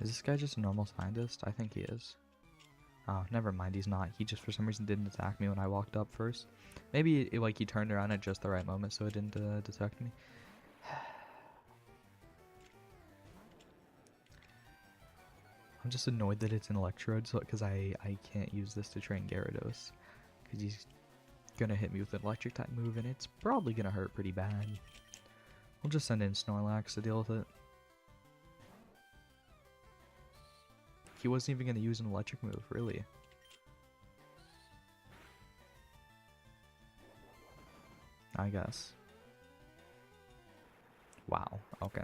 Is this guy just a normal scientist? I think he is. Oh, never mind, he's not. He just for some reason didn't attack me when I walked up first. Maybe like he turned around at just the right moment so it didn't detect me. I'm just annoyed that it's an Electrode because I can't use this to train Gyarados. Because he's gonna hit me with an electric type move and it's probably gonna hurt pretty bad. We'll just send in Snorlax to deal with it. He wasn't even gonna use an electric move, really. I guess. Wow, okay.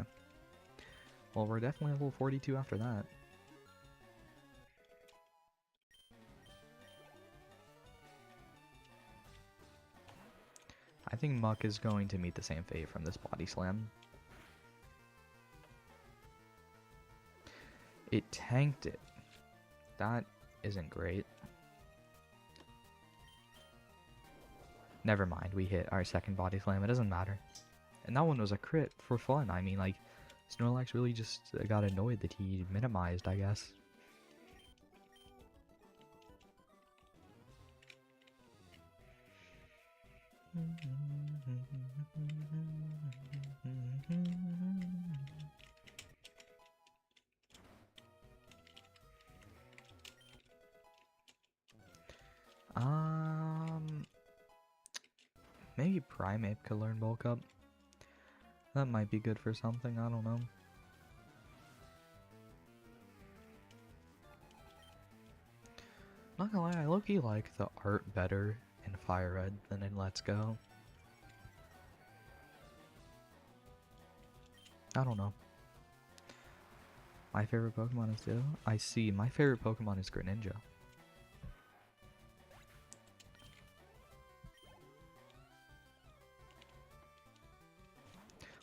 Well, we're definitely level 42 after that. I think Muck is going to meet the same fate from this body slam. It tanked it. That isn't great. Never mind, we hit our second body slam. It doesn't matter. And that one was a crit for fun. I mean, like, Snorlax really just got annoyed that he minimized, I guess. Maybe Primeape could learn Bulk Up. That might be good for something, I don't know. Not gonna lie, I low-key like the art better in Fire Red than in Let's Go. I don't know. My favorite Pokemon is Ditto? I see, my favorite Pokemon is Greninja.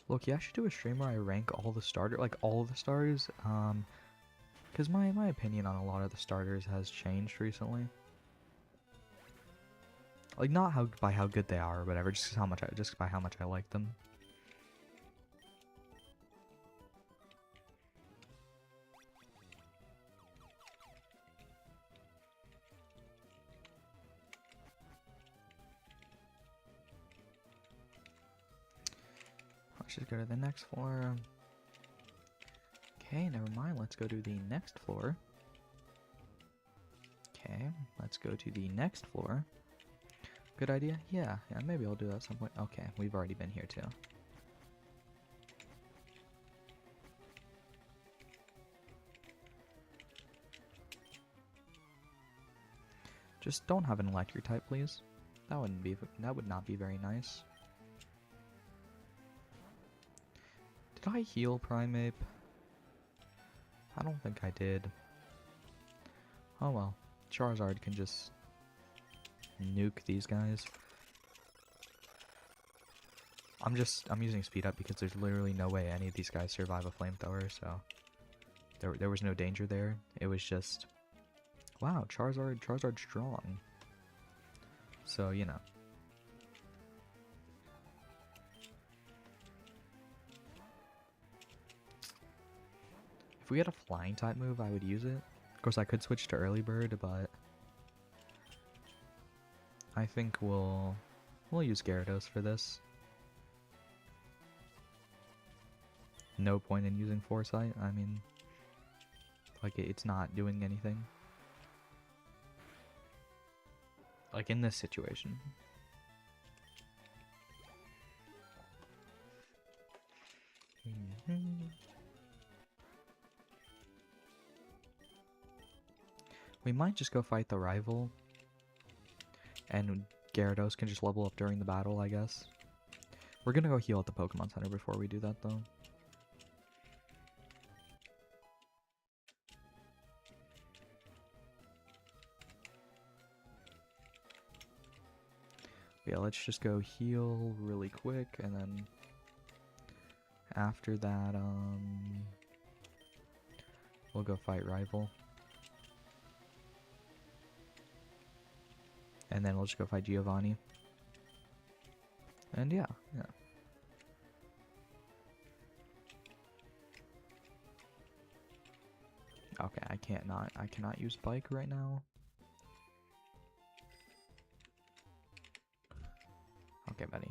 Look, I should do a stream where I rank all the starters, like all the stars, because my opinion on a lot of the starters has changed recently. Like, not by how good they are or whatever, just by how much I like them. Let's just go to the next floor. Okay, never mind. Let's go to the next floor. Okay, let's go to the next floor. Good idea? Yeah, maybe I'll do that at some point. Okay, we've already been here too. Just don't have an electric type, please. That would not be very nice. Did I heal Primeape? I don't think I did. Oh well. Charizard can just nuke these guys. I'm using speed up because there's literally no way any of these guys survive a flamethrower, so there was no danger there. It was just, wow, Charizard's strong. So, you know. If we had a flying type move, I would use it. Of course, I could switch to early bird, but I think we'll use Gyarados for this. No point in using Foresight. I mean, like, it's not doing anything. Like, in this situation. We might just go fight the rival. And Gyarados can just level up during the battle, I guess. We're gonna go heal at the Pokemon Center before we do that, though. Yeah, let's just go heal really quick, and then after that, we'll go fight rival. And then we'll just go fight Giovanni. And yeah. Okay, I cannot use bike right now. Okay, buddy.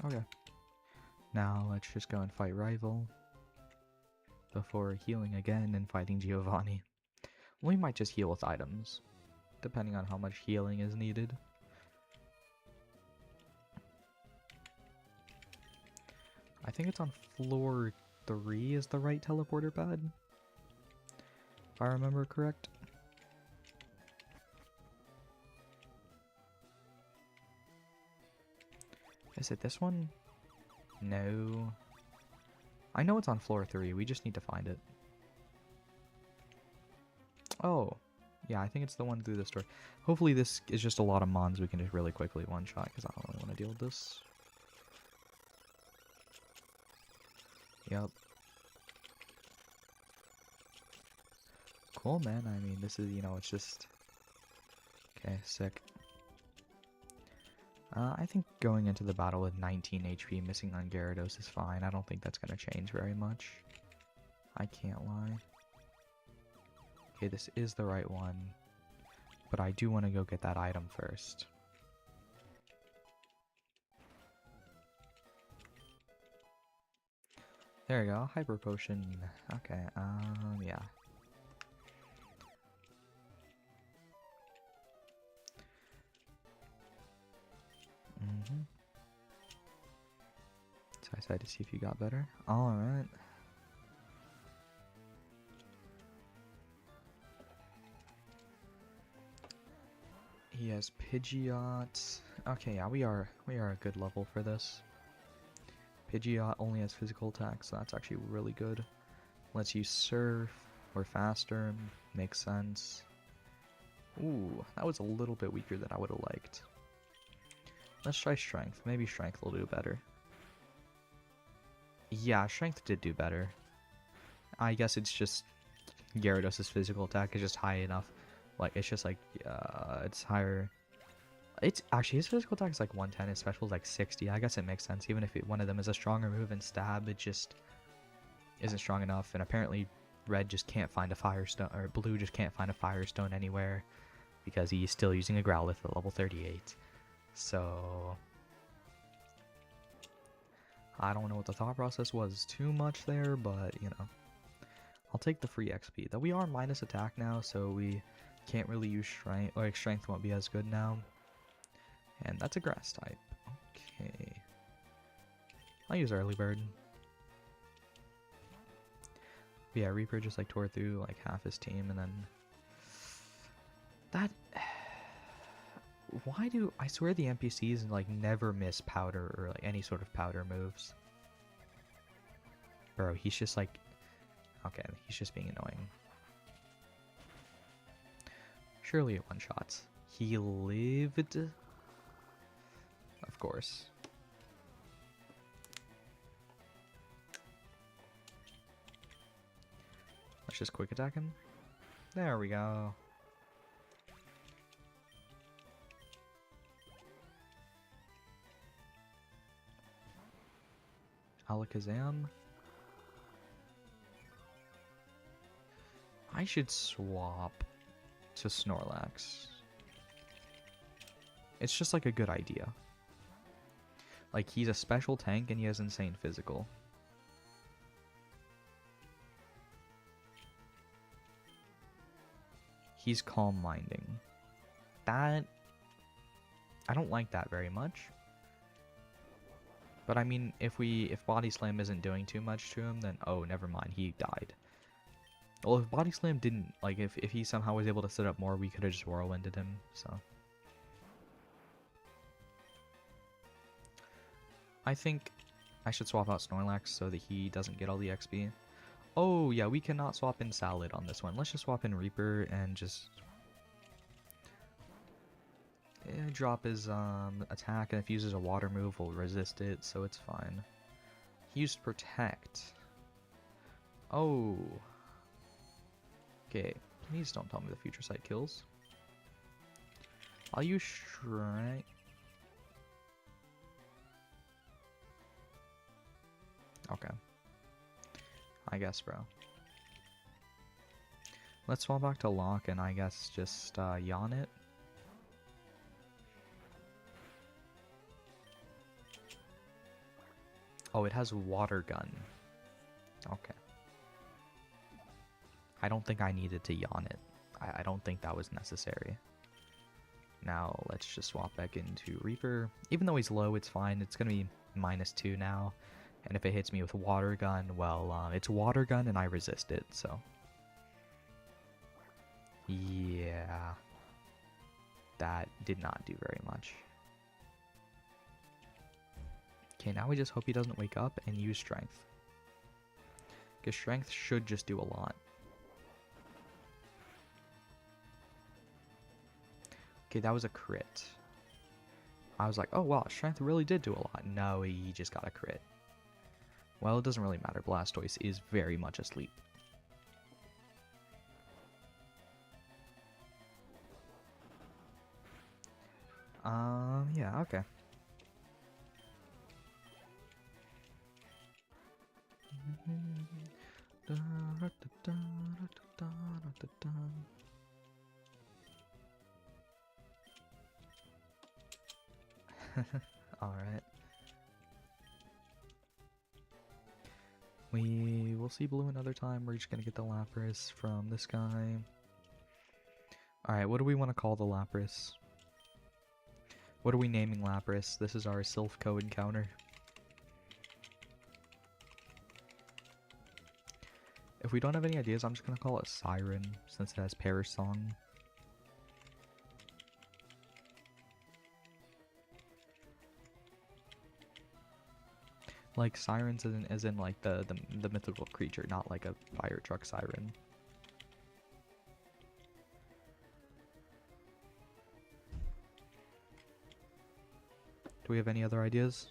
Okay. Now let's just go and fight rival before healing again and fighting Giovanni. We might just heal with items, depending on how much healing is needed. I think it's on floor 3 is the right teleporter pad, if I remember correct. Is it this one? No. I know it's on floor 3, we just need to find it. Oh, yeah, I think it's the one through this door. Hopefully this is just a lot of mons we can just really quickly one-shot, because I don't really want to deal with this. Yep. Cool, man. I mean, this is, you know, it's just... Okay, sick. I think going into the battle with 19 HP missing on Gyarados is fine. I don't think that's going to change very much. I can't lie. Okay, this is the right one. But I do want to go get that item first. There we go. Hyper Potion. Okay, yeah. So I decided to see if you got better. Alright. He has Pidgeot. Okay, yeah, we are a good level for this. Pidgeot only has physical attack, so that's actually really good. Let's use Surf. We're faster. Makes sense. Ooh, that was a little bit weaker than I would have liked. Let's try Strength. Maybe Strength will do better. Yeah, Strength did do better. I guess it's just Gyarados' physical attack is just high enough. Like, it's just like, it's higher. It's actually, his physical attack is like 110, his special is like 60. I guess it makes sense. Even if one of them is a stronger move and Stab, it just isn't strong enough. And apparently, red just can't find a firestone, or blue just can't find a firestone anywhere because he's still using a Growlithe at level 38. So I don't know what the thought process was too much there, but you know, I'll take the free XP. Though we are minus attack now, so we can't really use strength, or strength won't be as good now. And that's a grass type. Okay. I'll use early bird. But yeah, Reaper just like tore through like half his team, and then that. Why do I swear the NPCs like never miss powder or like any sort of powder moves? Bro, he's just like, okay, he's just being annoying. Surely it one-shots. He lived. Of course. Let's just quick attack him. There we go. Alakazam. I should swap to Snorlax. It's just like a good idea. Like, he's a special tank and he has insane physical. He's calm minding. That, I don't like that very much. But I mean, if Body Slam isn't doing too much to him, then oh, never mind, he died. Well, if Body Slam didn't, like, if he somehow was able to set up more, we could have just Whirlwinded him, so. I think I should swap out Snorlax so that he doesn't get all the XP. Oh, yeah, we cannot swap in Salad on this one. Let's just swap in Reaper and just drop his attack, and if he uses a water move, we'll resist it, so it's fine. He used Protect. Oh. Okay, please don't tell me the Future Sight kills. I'll use Shrine. Okay. I guess, bro. Let's swap back to Locke and I guess just yawn it. Oh, it has Water Gun. Okay. I don't think I needed to yawn it. I don't think that was necessary. Now, let's just swap back into Reaper. Even though he's low, it's fine. It's going to be -2 now. And if it hits me with Water Gun, well, it's Water Gun and I resist it, so. Yeah. That did not do very much. Okay, now we just hope he doesn't wake up and use Strength. Because Strength should just do a lot. Okay, that was a crit. I was like, oh wow, Strength really did do a lot. No, he just got a crit. Well, it doesn't really matter. Blastoise is very much asleep. Yeah, okay. Alright. We will see blue another time. We're just gonna get the Lapras from this guy. Alright, what do we want to call the Lapras? What are we naming Lapras? This is our Silph encounter. If we don't have any ideas, I'm just gonna call it Siren, since it has Perish Song. Like sirens as in like the mythical creature, not like a fire truck siren. Do we have any other ideas?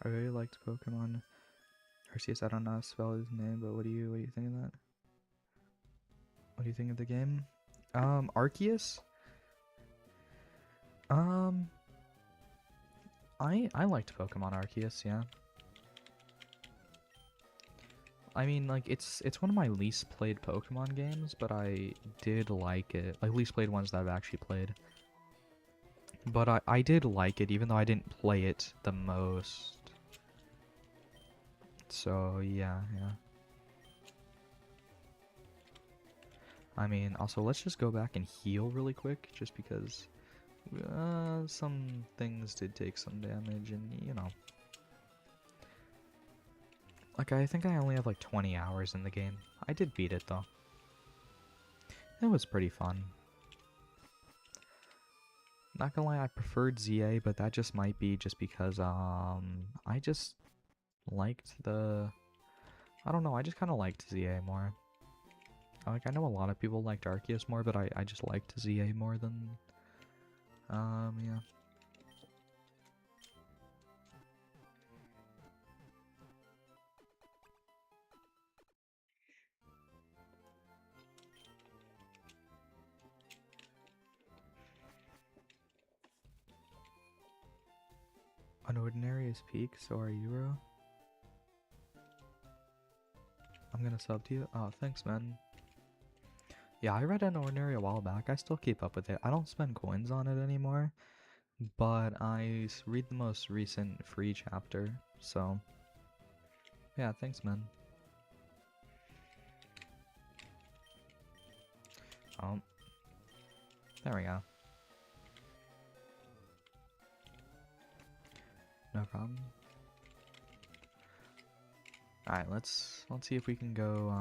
I really liked Pokemon Arceus. I don't know how to spell his name, but what do you think of that? What do you think of the game? Arceus? Um, I liked Pokemon Arceus, yeah. I mean, like, it's one of my least played Pokemon games, but I did like it. Like, least played ones that I've actually played. But I did like it, even though I didn't play it the most. So, yeah, yeah. I mean, also, let's just go back and heal really quick, just because some things did take some damage, and, you know. Like, I think I only have, like, 20 hours in the game. I did beat it, though. It was pretty fun. Not gonna lie, I preferred ZA, but that just might be just because, I just liked the... I don't know, I just kind of liked ZA more. Like, I know a lot of people liked Arceus more, but I just liked ZA more than, yeah. Unordinary is peak, so are Euro. I'm gonna sub to you. Oh, thanks, man. Yeah, I read Unordinary a while back. I still keep up with it. I don't spend coins on it anymore, but I read the most recent free chapter, so... Yeah, thanks, man. Oh. There we go. No problem. Alright, let's see if we can go,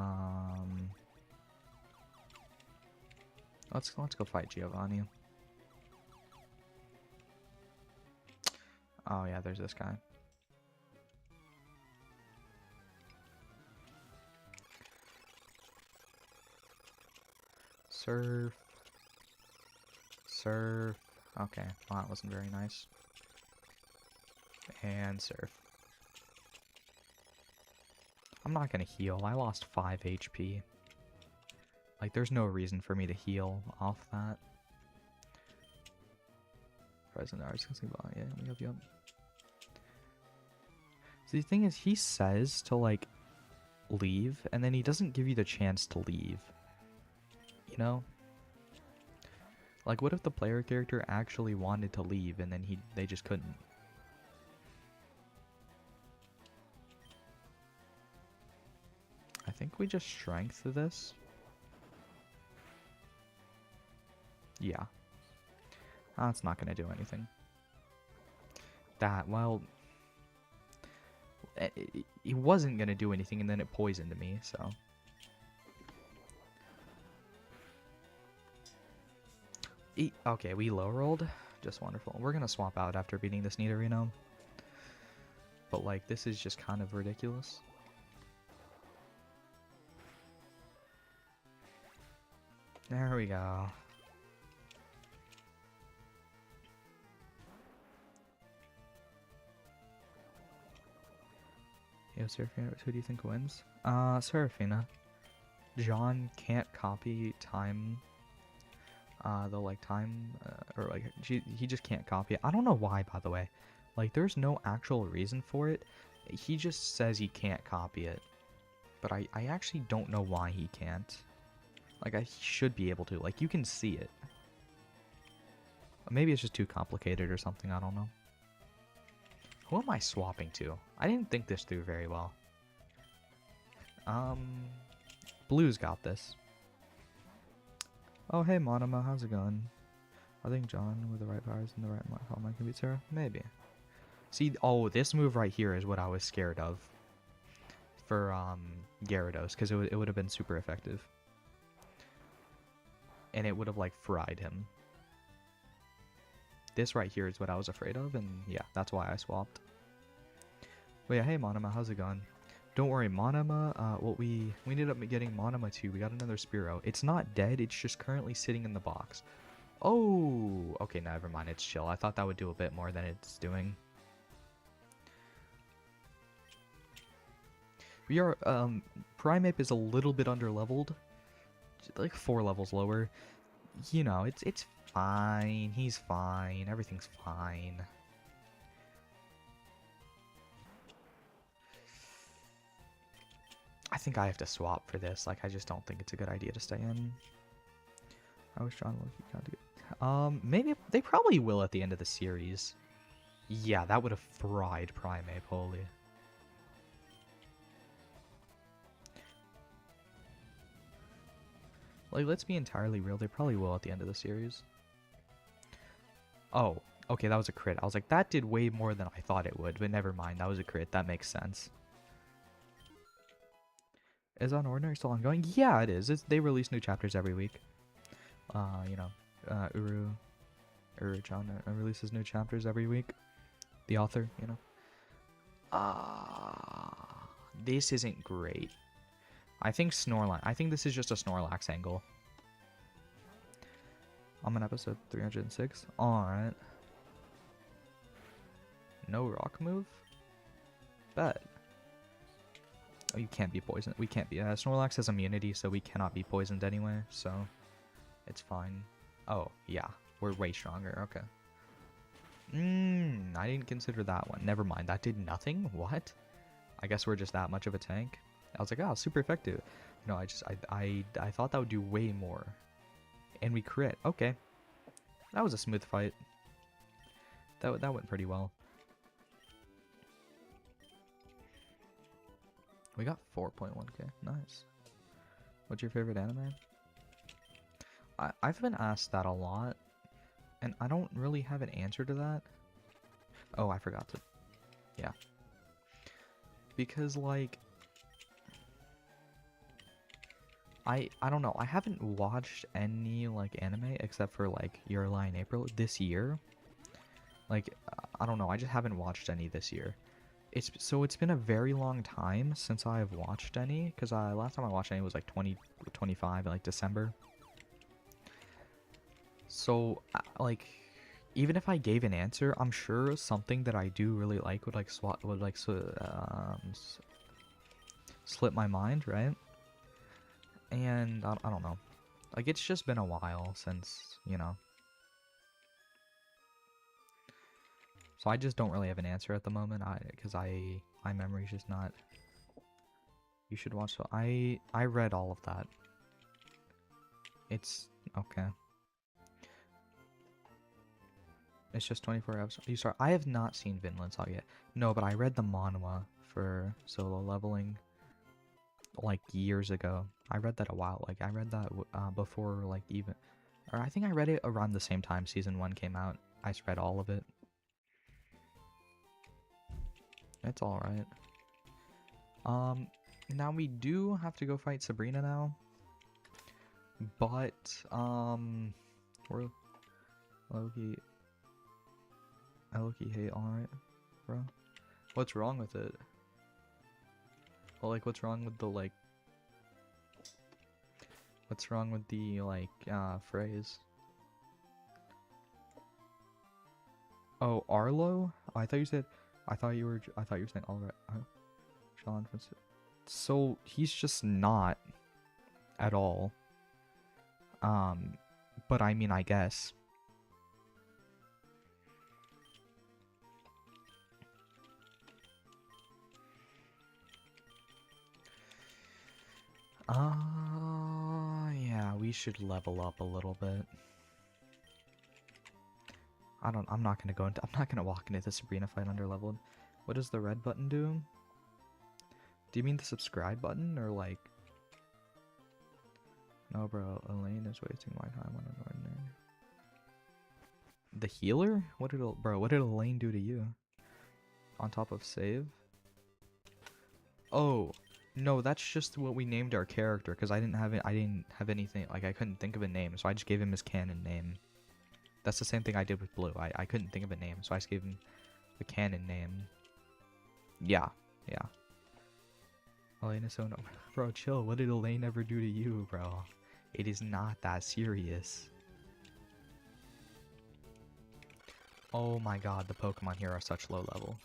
Let's go fight Giovanni. Oh yeah, there's this guy. Surf. Surf. Okay, well that wasn't very nice. And surf. I'm not gonna heal. I lost 5 HP. Like, there's no reason for me to heal off that. Present hours, yeah, yep. So the thing is, he says to, like, leave, and then he doesn't give you the chance to leave. You know? Like, what if the player character actually wanted to leave, and then they just couldn't? I think we just strength this. Yeah. That's not going to do anything. That, well... It wasn't going to do anything, and then it poisoned me, so... Okay, we low rolled. Just wonderful. We're going to swap out after beating this Nidorino. But, like, this is just kind of ridiculous. There we go. Yo, Seraphina, who do you think wins? Seraphina. John can't copy time. Or like, he just can't copy it. I don't know why, by the way. Like, there's no actual reason for it. He just says he can't copy it. But I actually don't know why he can't. Like, he should be able to. Like, you can see it. Maybe it's just too complicated or something, I don't know. Who am I swapping to? I didn't think this through very well. Blue's got this. Oh, hey, Monoma, how's it going? I think John, with the right powers and the right mind can beat Sarah? Maybe. See, oh, this move right here is what I was scared of. For, Gyarados, because it would have been super effective. And it would have, like, fried him. This right here is what I was afraid of, and yeah, that's why I swapped. But yeah, hey Monoma, how's it going? Don't worry, Monoma, we ended up getting Monoma too. We got another Spearow. It's not dead, it's just currently sitting in the box. Oh, okay, never mind, it's chill. I thought that would do a bit more than it's doing. We are, Primeape is a little bit under-leveled. Like 4 levels lower. you know, it's fine. He's fine. Everything's fine. I think I have to swap for this. Like, I just don't think it's a good idea to stay in. I was trying to look. You got to get. Maybe they probably will at the end of the series. Yeah, that would have fried Primeape, holy. Like, let's be entirely real. They probably will at the end of the series. Oh, okay, that was a crit. I was like, that did way more than I thought it would, but never mind. That was a crit. That makes sense. Is On Ordinary still ongoing? Yeah, it is. They release new chapters every week. You know, Uru-chan releases new chapters every week. The author, you know. This isn't great. I think this is just a Snorlax angle. I'm on episode 306. Alright. No rock move? Bet. Oh, you can't be poisoned. We can't be. Snorlax has immunity, so we cannot be poisoned anyway, so it's fine. Oh, yeah. We're way stronger. Okay. I didn't consider that one. Never mind. That did nothing? What? I guess we're just that much of a tank. I was like, oh, super effective. No, I thought that would do way more. And we crit. Okay. That was a smooth fight. That went pretty well. We got 4.1k. Nice. What's your favorite anime? I've been asked that a lot, and I don't really have an answer to that. Oh, I forgot to. Yeah. Because, like, I don't know. I haven't watched any, like, anime except for, like, Your Lie in April this year. Like, I don't know. I just haven't watched any this year. It's been a very long time since I've watched any, because last time I watched any was like 2025, like December. So like, even if I gave an answer, I'm sure something that I do really like would slip my mind, right? And I don't know, like it's just been a while since, you know. So I just don't really have an answer at the moment, because my memory's just not. You should watch. So I read all of that. It's okay. It's just 24 episodes. You start. I have not seen Vinland Saga yet. No, but I read the manhwa for Solo Leveling like years ago. I read that a while. Like I read that before, like even, or I think I read it around the same time season 1 came out. I just read all of it. It's all right. Now we do have to go fight Sabrina now. But we're Loki hate, alright, bro. What's wrong with it? Well, like, what's wrong with the, like... What's wrong with the, like, phrase? Oh, Arlo? Oh, I thought you said... I thought you were saying alright. Sean Francis. So, he's just not at all. But I mean, I guess. Yeah, we should level up a little bit. I'm not gonna walk into the Sabrina fight under leveled. What does the red button do? Do you mean the subscribe button, or like... No, bro, Elaine is wasting my time on an ordinary. The healer? What did Elaine do to you? On top of save? Oh, no, that's just what we named our character, because I didn't have anything, like I couldn't think of a name, so I just gave him his canon name. That's the same thing I did with Blue. I couldn't think of a name, so I just gave him the canon name. Yeah. Elaine is so no. Bro, chill. What did Elaine ever do to you, bro? It is not that serious. Oh my god, the Pokemon here are such low level.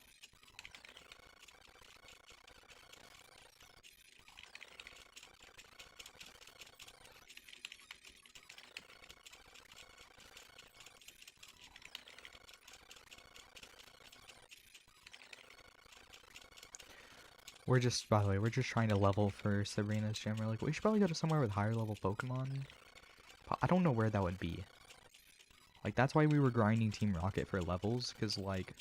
We're just, by the way, we're just trying to level for Sabrina's gym. We're like, we should probably go to somewhere with higher level Pokemon. I don't know where that would be. Like, that's why we were grinding Team Rocket for levels, because, like,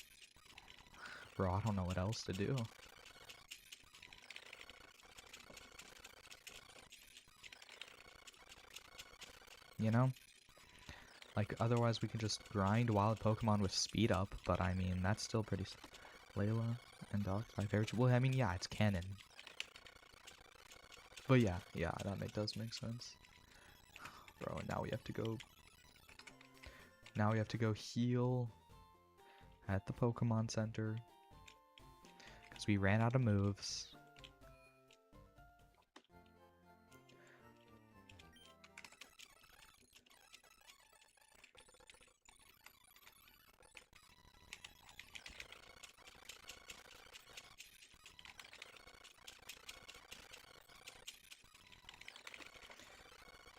bro, I don't know what else to do. You know? Like, otherwise we could just grind wild Pokemon with speed up, but I mean, that's still pretty... Layla and Doc, my favorite... Well, I mean, yeah, it's canon. But yeah, that does make sense. Bro, and now we have to go... Now we have to go heal at the Pokemon Center. Because we ran out of moves.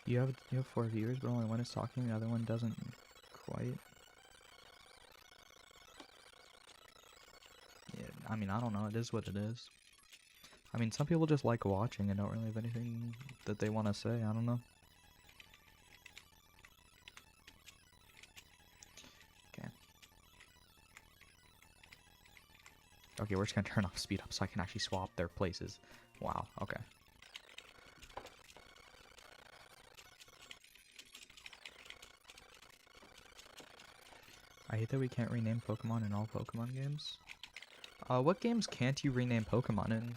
You have 4 viewers, but only one is talking, the other one doesn't quite. Yeah, I mean, I don't know, it is what it is. I mean, some people just like watching and don't really have anything that they want to say, I don't know. Okay. Okay, we're just gonna turn off speed up so I can actually swap their places. Wow, okay. I hate that we can't rename Pokemon in all Pokemon games. What games can't you rename Pokemon in?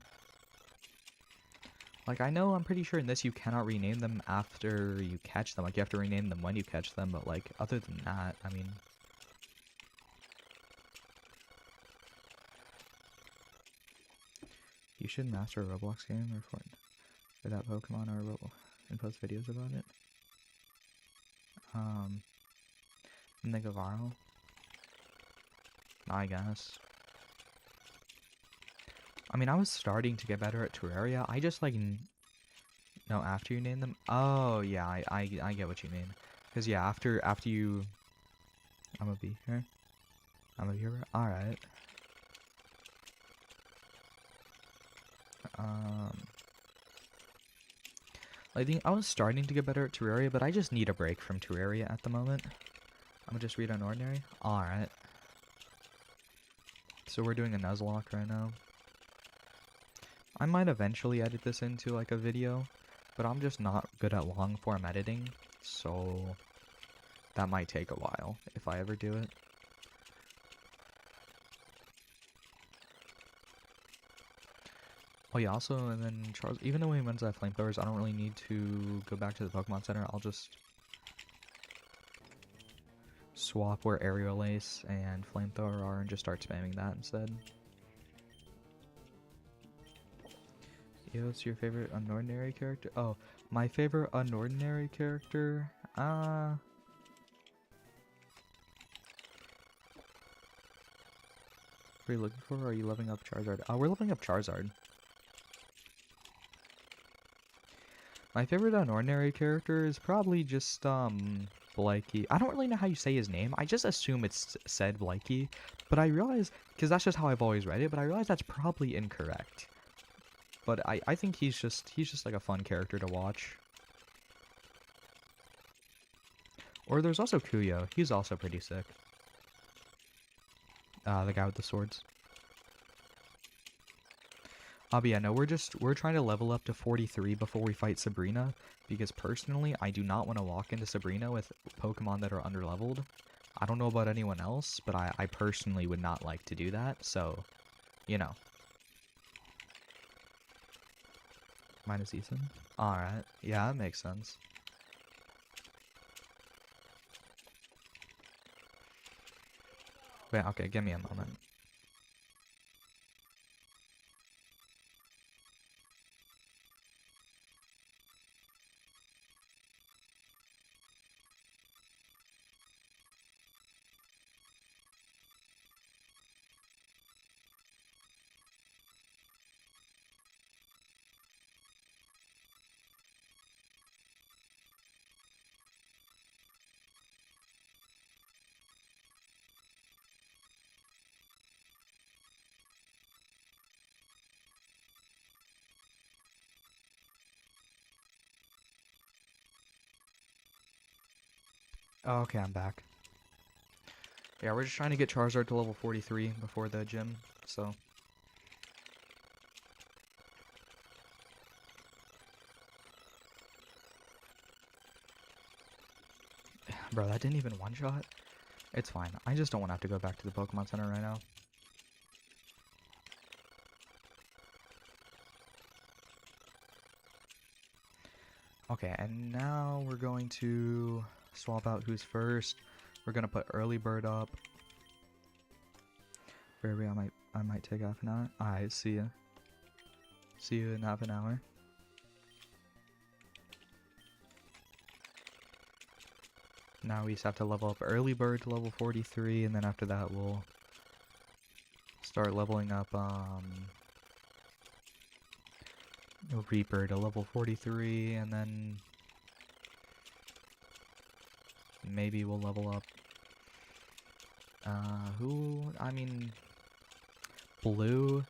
Like, I know, I'm pretty sure in this you cannot rename them after you catch them. Like, you have to rename them when you catch them, but, like, other than that, I mean... You should master a Roblox game or for that Pokemon and post videos about it. And they go viral. I guess. I mean, I was starting to get better at Terraria. I just, like, no, after you name them? Oh, yeah, I get what you mean. Because, yeah, after you... I'm gonna be here. I'm gonna be here. Alright. I think I was starting to get better at Terraria, but I just need a break from Terraria at the moment. I'm gonna just read on Ordinary. Alright. So we're doing a Nuzlocke right now. I might eventually edit this into like a video, but I'm just not good at long form editing, so that might take a while if I ever do it. Oh yeah, also, and then Charles, even though he runs out of flamethrowers, I don't really need to go back to the Pokemon Center. I'll just swap where Aerial Ace and Flamethrower are and just start spamming that instead. What's your favorite unordinary character? Oh, my favorite unordinary character? What are you looking for? Are you leveling up Charizard? Oh, we're leveling up Charizard. My favorite unordinary character is probably just, Blakey. I don't really know how you say his name. I just assume it's said Blakey. But I realize, because that's just how I've always read it, but I realize that's probably incorrect. But I think he's just like a fun character to watch. Or there's also Kuyo. He's also pretty sick. The guy with the swords. But yeah, no, we're trying to level up to 43 before we fight Sabrina, because personally, I do not want to walk into Sabrina with Pokemon that are underleveled. I don't know about anyone else, but I personally would not like to do that, so, you know. Minus Ethan? Alright, yeah, that makes sense. Wait, okay, give me a moment. Oh, okay, I'm back. Yeah, we're just trying to get Charizard to level 43 before the gym, so... Bro, that didn't even one-shot? It's fine. I just don't want to have to go back to the Pokemon Center right now. Okay, and now we're going to swap out who's first. We're gonna put early bird up. Maybe I might take half an hour. Alright, see ya. See you in half an hour. Now we just have to level up early bird to level 43, and then after that we'll start leveling up Reaper to level 43, and then maybe we'll level up Blue,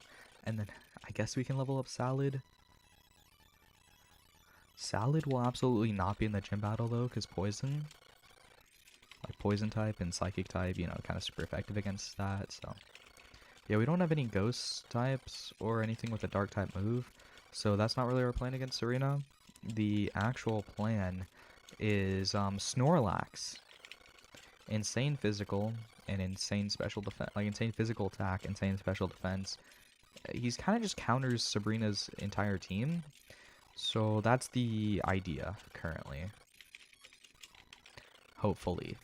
and then I guess we can level up Salad. Salad will absolutely not be in the gym battle though, because Poison. Like Poison type and Psychic type, you know, kind of super effective against that, so. Yeah, we don't have any Ghost types or anything with a Dark type move, so that's not really our plan against Serena. The actual plan is Snorlax. Insane physical and insane special defense, like insane physical attack, insane special defense. He's kind of just counters Sabrina's entire team, so that's the idea currently. Hopefully.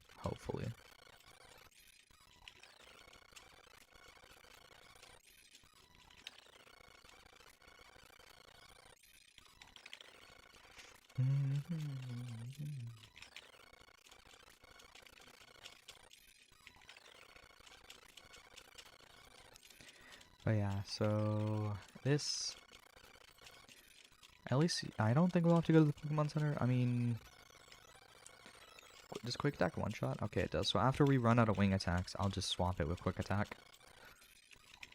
But yeah, so this, at least I don't think we'll have to go to the Pokemon Center. I mean, does Quick Attack one shot? Okay, it does. So after we run out of wing attacks, I'll just swap it with Quick Attack.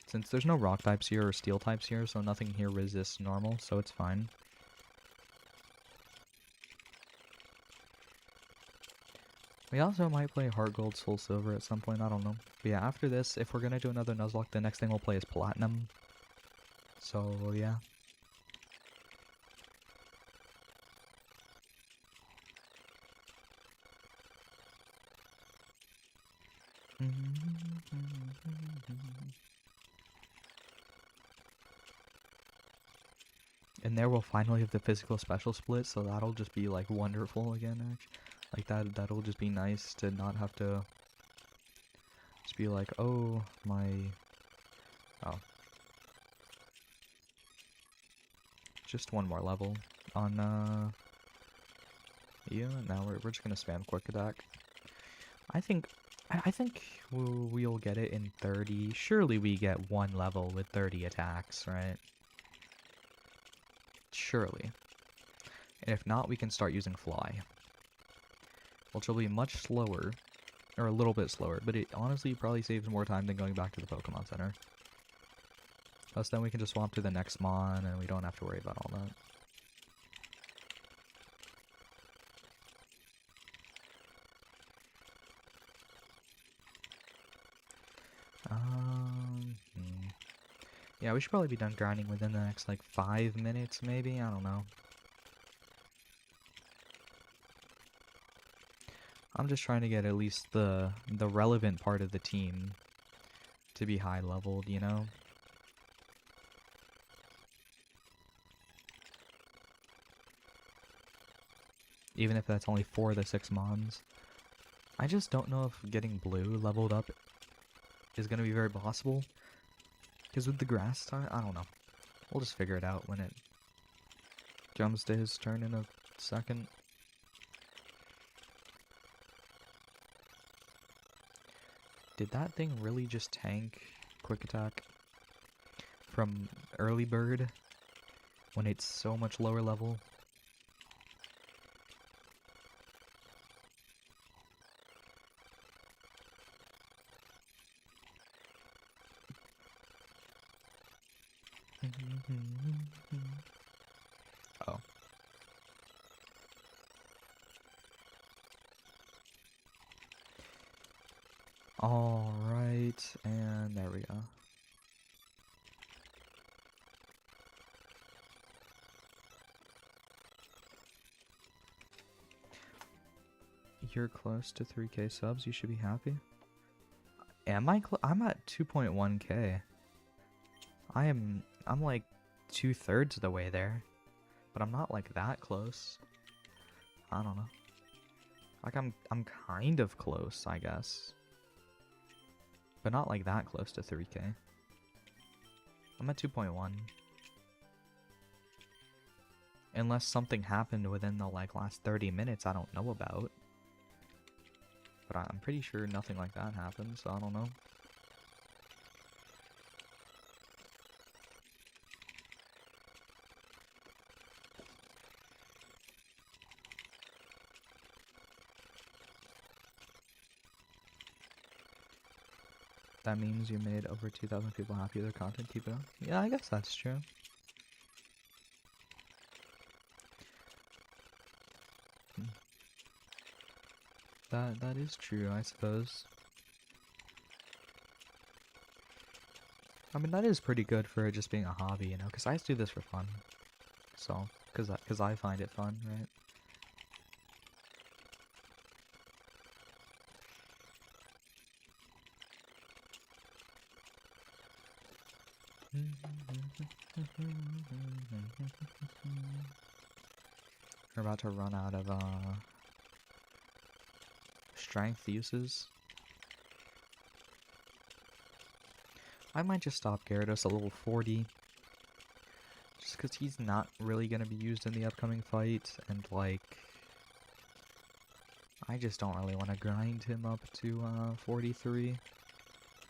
Since there's no rock types here or steel types here, so nothing here resists normal, so it's fine. We also might play Heart Gold, Soul Silver at some point, I don't know. But yeah, after this, if we're gonna do another Nuzlocke, the next thing we'll play is Platinum. So, yeah. And there we'll finally have the physical special split, so that'll just be like wonderful again, actually. Like that'll just be nice to not have to just be like, oh, just one more level on you. Now we're just gonna spam Quick Attack. I think we'll get it in 30. Surely we get one level with 30 attacks, right? Surely. And if not, we can start using Fly, which will be much slower, or a little bit slower, but it honestly probably saves more time than going back to the Pokemon Center. Plus then we can just swap to the next Mon, and we don't have to worry about all that. Yeah, we should probably be done grinding within the next, like, 5 minutes, maybe? I don't know. I'm just trying to get at least the relevant part of the team to be high-leveled, you know? Even if that's only 4 of the 6 Mons. I just don't know if getting Blue leveled up is going to be very possible. Because with the grass type, I don't know. We'll just figure it out when it comes to his turn in a second. Did that thing really just tank Quick Attack from early bird when it's so much lower level? Oh. Alright, and there we go. You're close to 3K subs, you should be happy. Am I I'm at 2.1K. I'm like 2/3 of the way there. But I'm not like that close. I don't know. Like I'm kind of close, I guess. But not like that close to 3K. I'm at 2.1. Unless something happened within the like last 30 minutes I don't know about. But I'm pretty sure nothing like that happened, so I don't know. That means you made over 2,000 people happy with their content. Keep it up. Yeah, I guess that's true. That is true, I suppose. I mean, that is pretty good for it just being a hobby, you know, because I just do this for fun. So, because I find it fun, right? We're about to run out of strength uses. I might just stop Gyarados at level 40. Just because he's not really going to be used in the upcoming fight, and like... I just don't really want to grind him up to 43.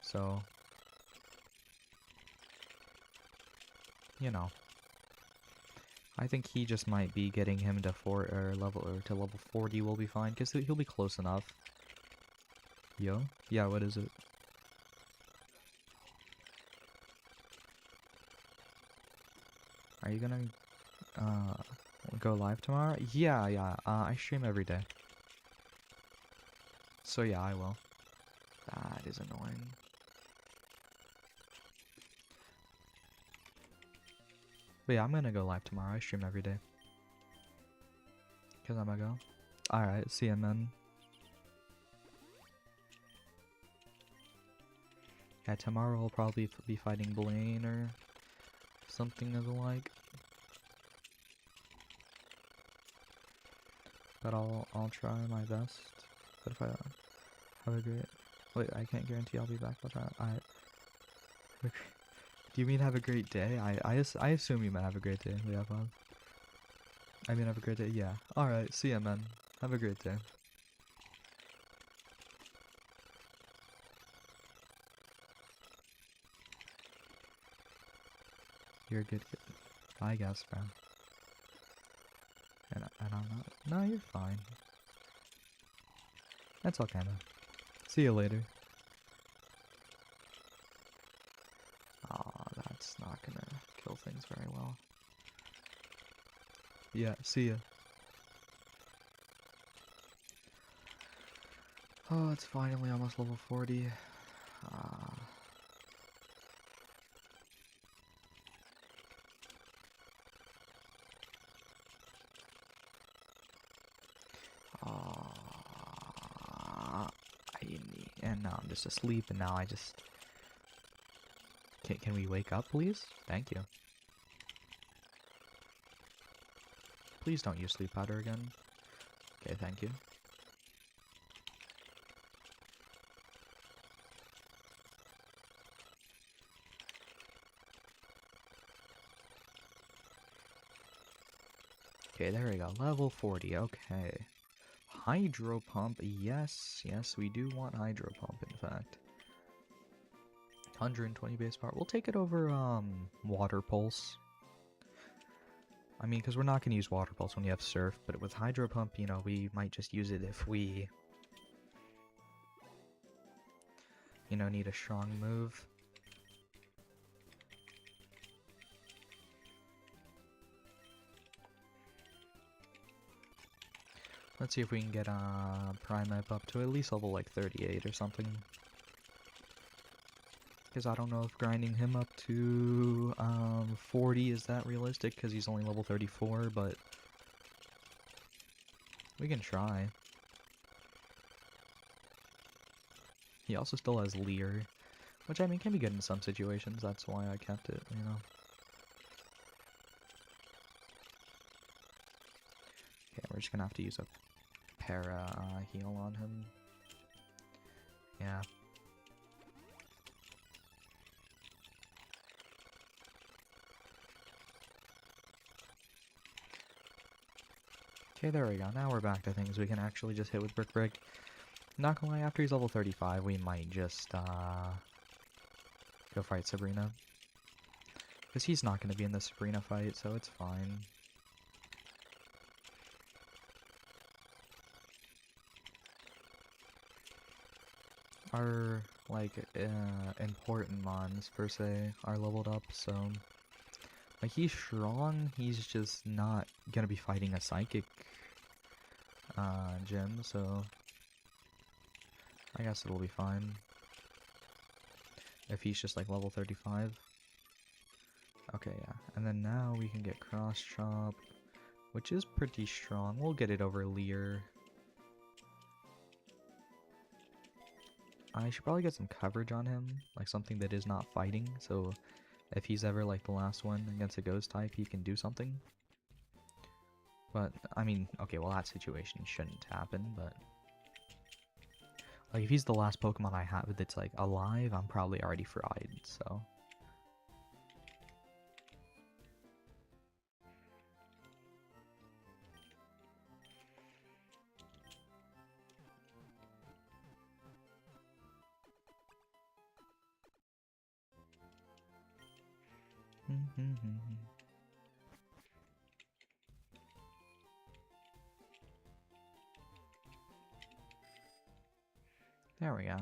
So... You know. I think he just might be getting him to level 40 will be fine, because he'll be close enough. Yo? Yeah, what is it? Are you gonna go live tomorrow? Yeah. I stream every day. So yeah, I will. That is annoying. But yeah, I'm gonna go live tomorrow. I stream every day. Cause I'm gonna go. Alright, see you, man. Yeah, tomorrow I'll probably be fighting Blaine or something of the like. But I'll try my best. But if I have a great... Wait, I can't guarantee I'll be back. I'll try. Do you mean have a great day? I assume you meant have a great day. We have fun. I mean have a great day. Yeah. Alright, see ya, man. Have a great day. You're a good kid. I guess, bro. And I'm not. No, you're fine. That's okay, man. See you later. Aw, that's not gonna kill things very well. Yeah, see ya. Oh, it's finally almost level 40. And now I'm just asleep, and now I just... Can we wake up, please? Thank you. Please don't use sleep powder again. Okay, thank you. Okay, there we go. Level 40, okay. Hydro Pump, yes, we do want Hydro Pump, in fact. 120 base power. We'll take it over, Water Pulse. I mean, because we're not going to use Water Pulse when you have Surf, but with Hydro Pump, you know, we might just use it if we, you know, need a strong move. Let's see if we can get Prime up to at least level like 38 or something. Because I don't know if grinding him up to 40 is that realistic, because he's only level 34, but we can try. He also still has Leer, which I mean can be good in some situations, that's why I kept it, you know. Okay, we're just gonna have to use a para heal on him. Yeah. Okay, there we go. Now we're back to things we can actually just hit with Brick Brick. Not gonna lie, after he's level 35, we might just go fight Sabrina. Because he's not gonna be in the Sabrina fight, so it's fine. Our, like, important mons, per se, are leveled up, so... Like, he's strong, he's just not gonna be fighting a psychic gym, so I guess it'll be fine. If he's just like level 35. Okay, yeah. And then now we can get Cross Chop, which is pretty strong. We'll get it over Leer. I should probably get some coverage on him, like something that is not fighting, so if he's ever like the last one against a ghost type, he can do something. But, I mean, okay, well that situation shouldn't happen, but... Like, if he's the last Pokemon I have that's, like, alive, I'm probably already fried, so... There we go.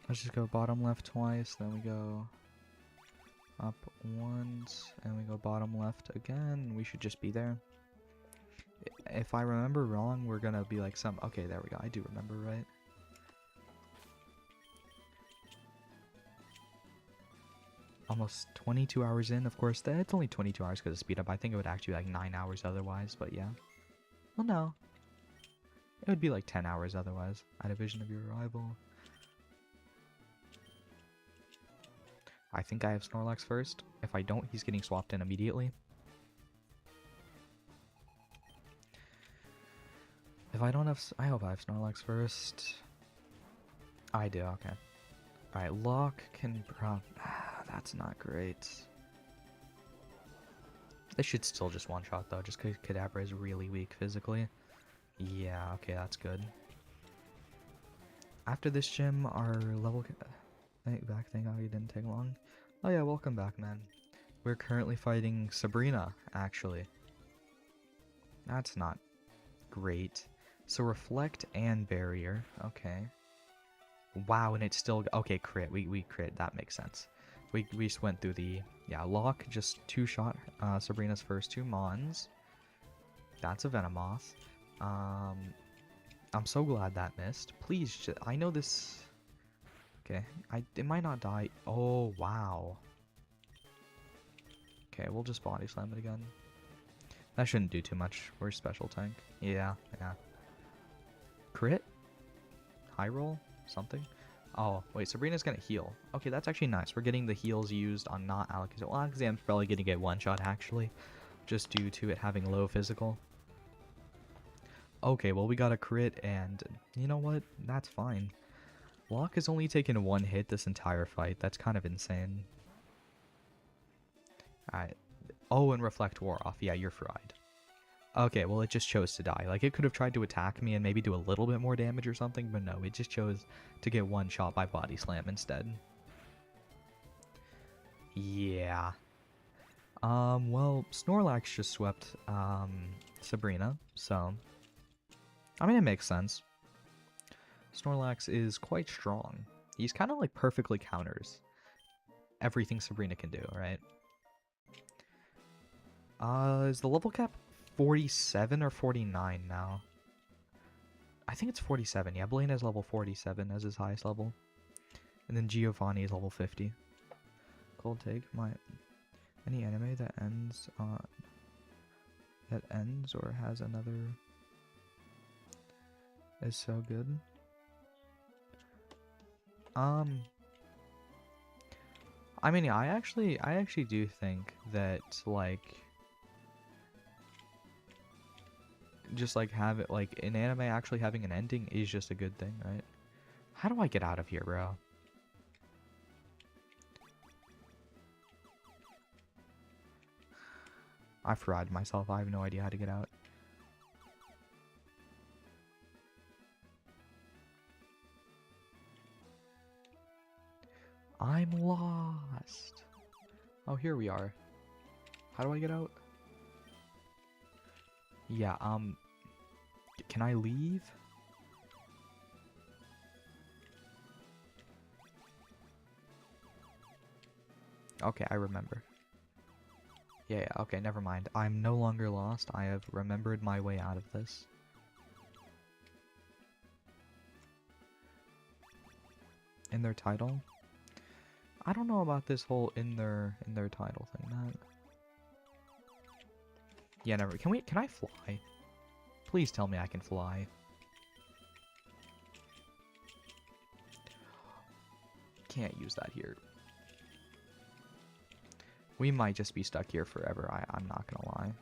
Let's just go bottom left twice, then we go up once, and we go bottom left again. We should just be there. If I remember wrong, we're gonna be like some... Okay, there we go. I do remember right. Almost 22 hours in, of course. It's only 22 hours because of speed up. I think it would actually be like 9 hours otherwise, but yeah. Well, no. It would be like 10 hours otherwise. At a vision of your arrival. I think I have Snorlax first. If I don't, he's getting swapped in immediately. If I don't have... I hope I have Snorlax first. I do, okay. Alright, Lock can... that's not great. They should still just one-shot though, just because Kadabra is really weak physically. Yeah, okay, that's good. After this gym, our level... back thing, oh, you didn't take long. Oh yeah, welcome back, man. We're currently fighting Sabrina, actually. That's not great. So Reflect and Barrier, okay. Wow, and it's still... Okay, crit, we crit, that makes sense. We just went through the... Yeah, Lock just two-shot Sabrina's first two Mons. That's a Venomoth. I'm so glad that missed. Please, I know this... Okay, it might not die. Oh, wow. Okay, we'll just body slam it again. That shouldn't do too much. We're special tank. Yeah. Crit? High roll? Something? Oh, wait, Sabrina's gonna heal. Okay, that's actually nice. We're getting the heals used on not Alakazam. Well, Alakazam's probably gonna get one-shot, actually. Just due to it having low physical. Okay, well, we got a crit, and you know what? That's fine. Lock has only taken one hit this entire fight. That's kind of insane. Alright. Oh, and Reflect wore off. Yeah, you're fried. Okay, well, it just chose to die. Like, it could have tried to attack me and maybe do a little bit more damage or something, but no, it just chose to get one shot by Body Slam instead. Yeah. Well, Snorlax just swept, Sabrina, so... I mean, it makes sense. Snorlax is quite strong. He's kind of like perfectly counters everything Sabrina can do, right? Is the level cap 47 or 49 now? I think it's 47. Yeah, Blaine is level 47 as his highest level. And then Giovanni is level 50. Cold take. Any anime that ends or has another is so good. I mean, I actually do think that like just like have it like an anime actually having an ending is just a good thing, right? How do I get out of here, bro? I fried myself. I have no idea how to get out. I'm lost. Oh, here we are. How do I get out? Yeah, can I leave? Okay, I remember. Yeah, okay, never mind. I'm no longer lost. I have remembered my way out of this. In their title? I don't know about this whole in their title thing. That. Yeah, never. Can I fly? Please tell me I can fly. Can't use that here. We might just be stuck here forever. I'm not gonna lie.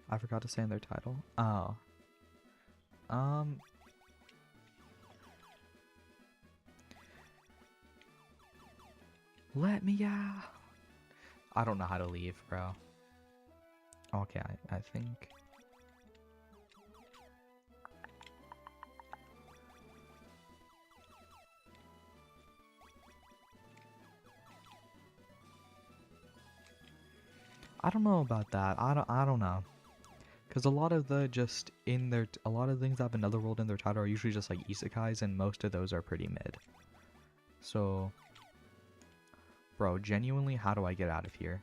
I forgot to say in their title. Oh. Let me out. I don't know how to leave, bro. Okay, I think. I don't know about that. I don't know. Because a lot of the a lot of things that have another world in their title are usually just like isekais, and most of those are pretty mid. So, bro, genuinely, how do I get out of here?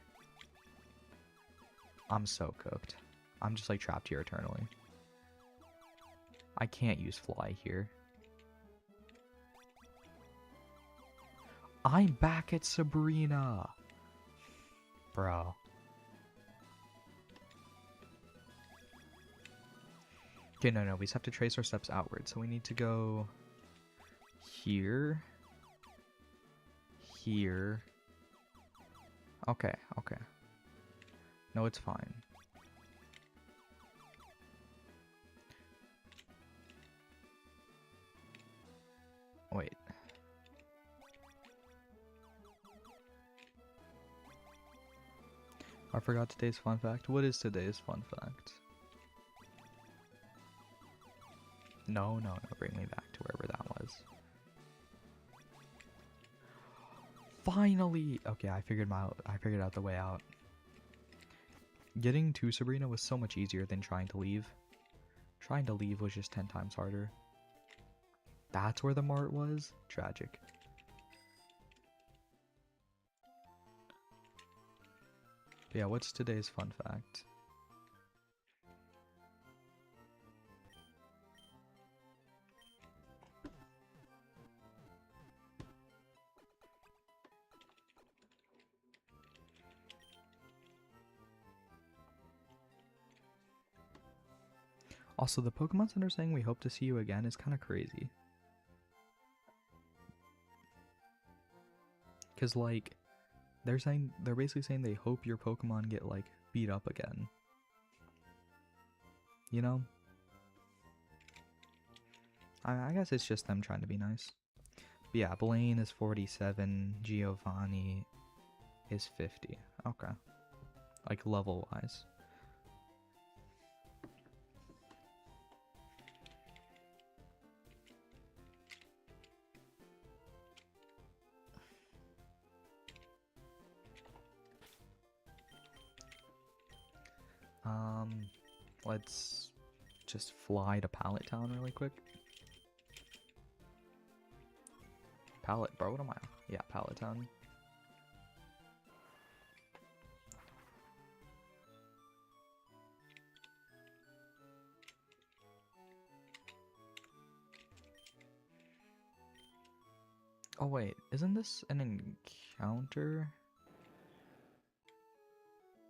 I'm so cooked. I'm just like trapped here eternally. I can't use fly here. I'm back at Sabrina. Bro. Okay, no, we just have to trace our steps outward. So we need to go here. Here. Okay. No, it's fine. Wait. I forgot today's fun fact. What is today's fun fact? No, bring me back to wherever that was. Finally! Okay, I figured out the way out. Getting to Sabrina was so much easier than trying to leave. Trying to leave was just 10 times harder. That's where the mart was? Tragic. But yeah, what's today's fun fact? Also, the Pokemon Center saying we hope to see you again is kind of crazy. Because, like, they're basically saying they hope your Pokemon get, like, beat up again. You know? I guess it's just them trying to be nice. But yeah, Blaine is 47, Giovanni is 50. Okay. Like, level-wise. Let's just fly to Pallet Town really quick. Pallet, bro, what am I? Yeah, Pallet Town. Oh wait, isn't this an encounter?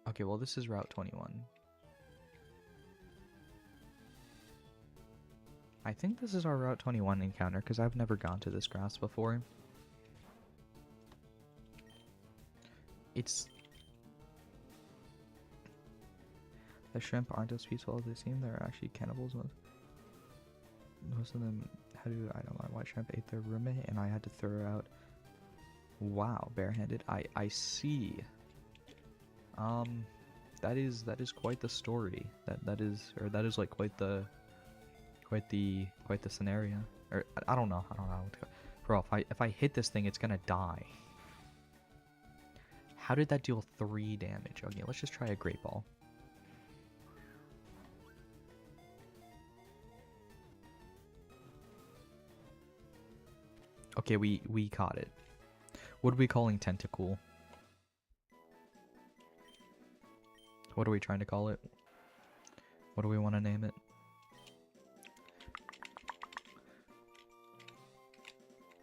Okay, well this is Route 21. I think this is our Route 21 encounter because I've never gone to this grass before. It's... The shrimp aren't as peaceful as they seem. They're actually cannibals. Most of them had to, I don't know, white shrimp ate their roommate and I had to throw her out. Wow, barehanded. I see. That is quite the story. That is like quite the scenario. Or I don't know. Bro, if I hit this thing, it's gonna die. How did that deal 3 damage? Okay, let's just try a Great Ball. Okay, we caught it. What are we calling Tentacool? What are we trying to call it? What do we want to name it?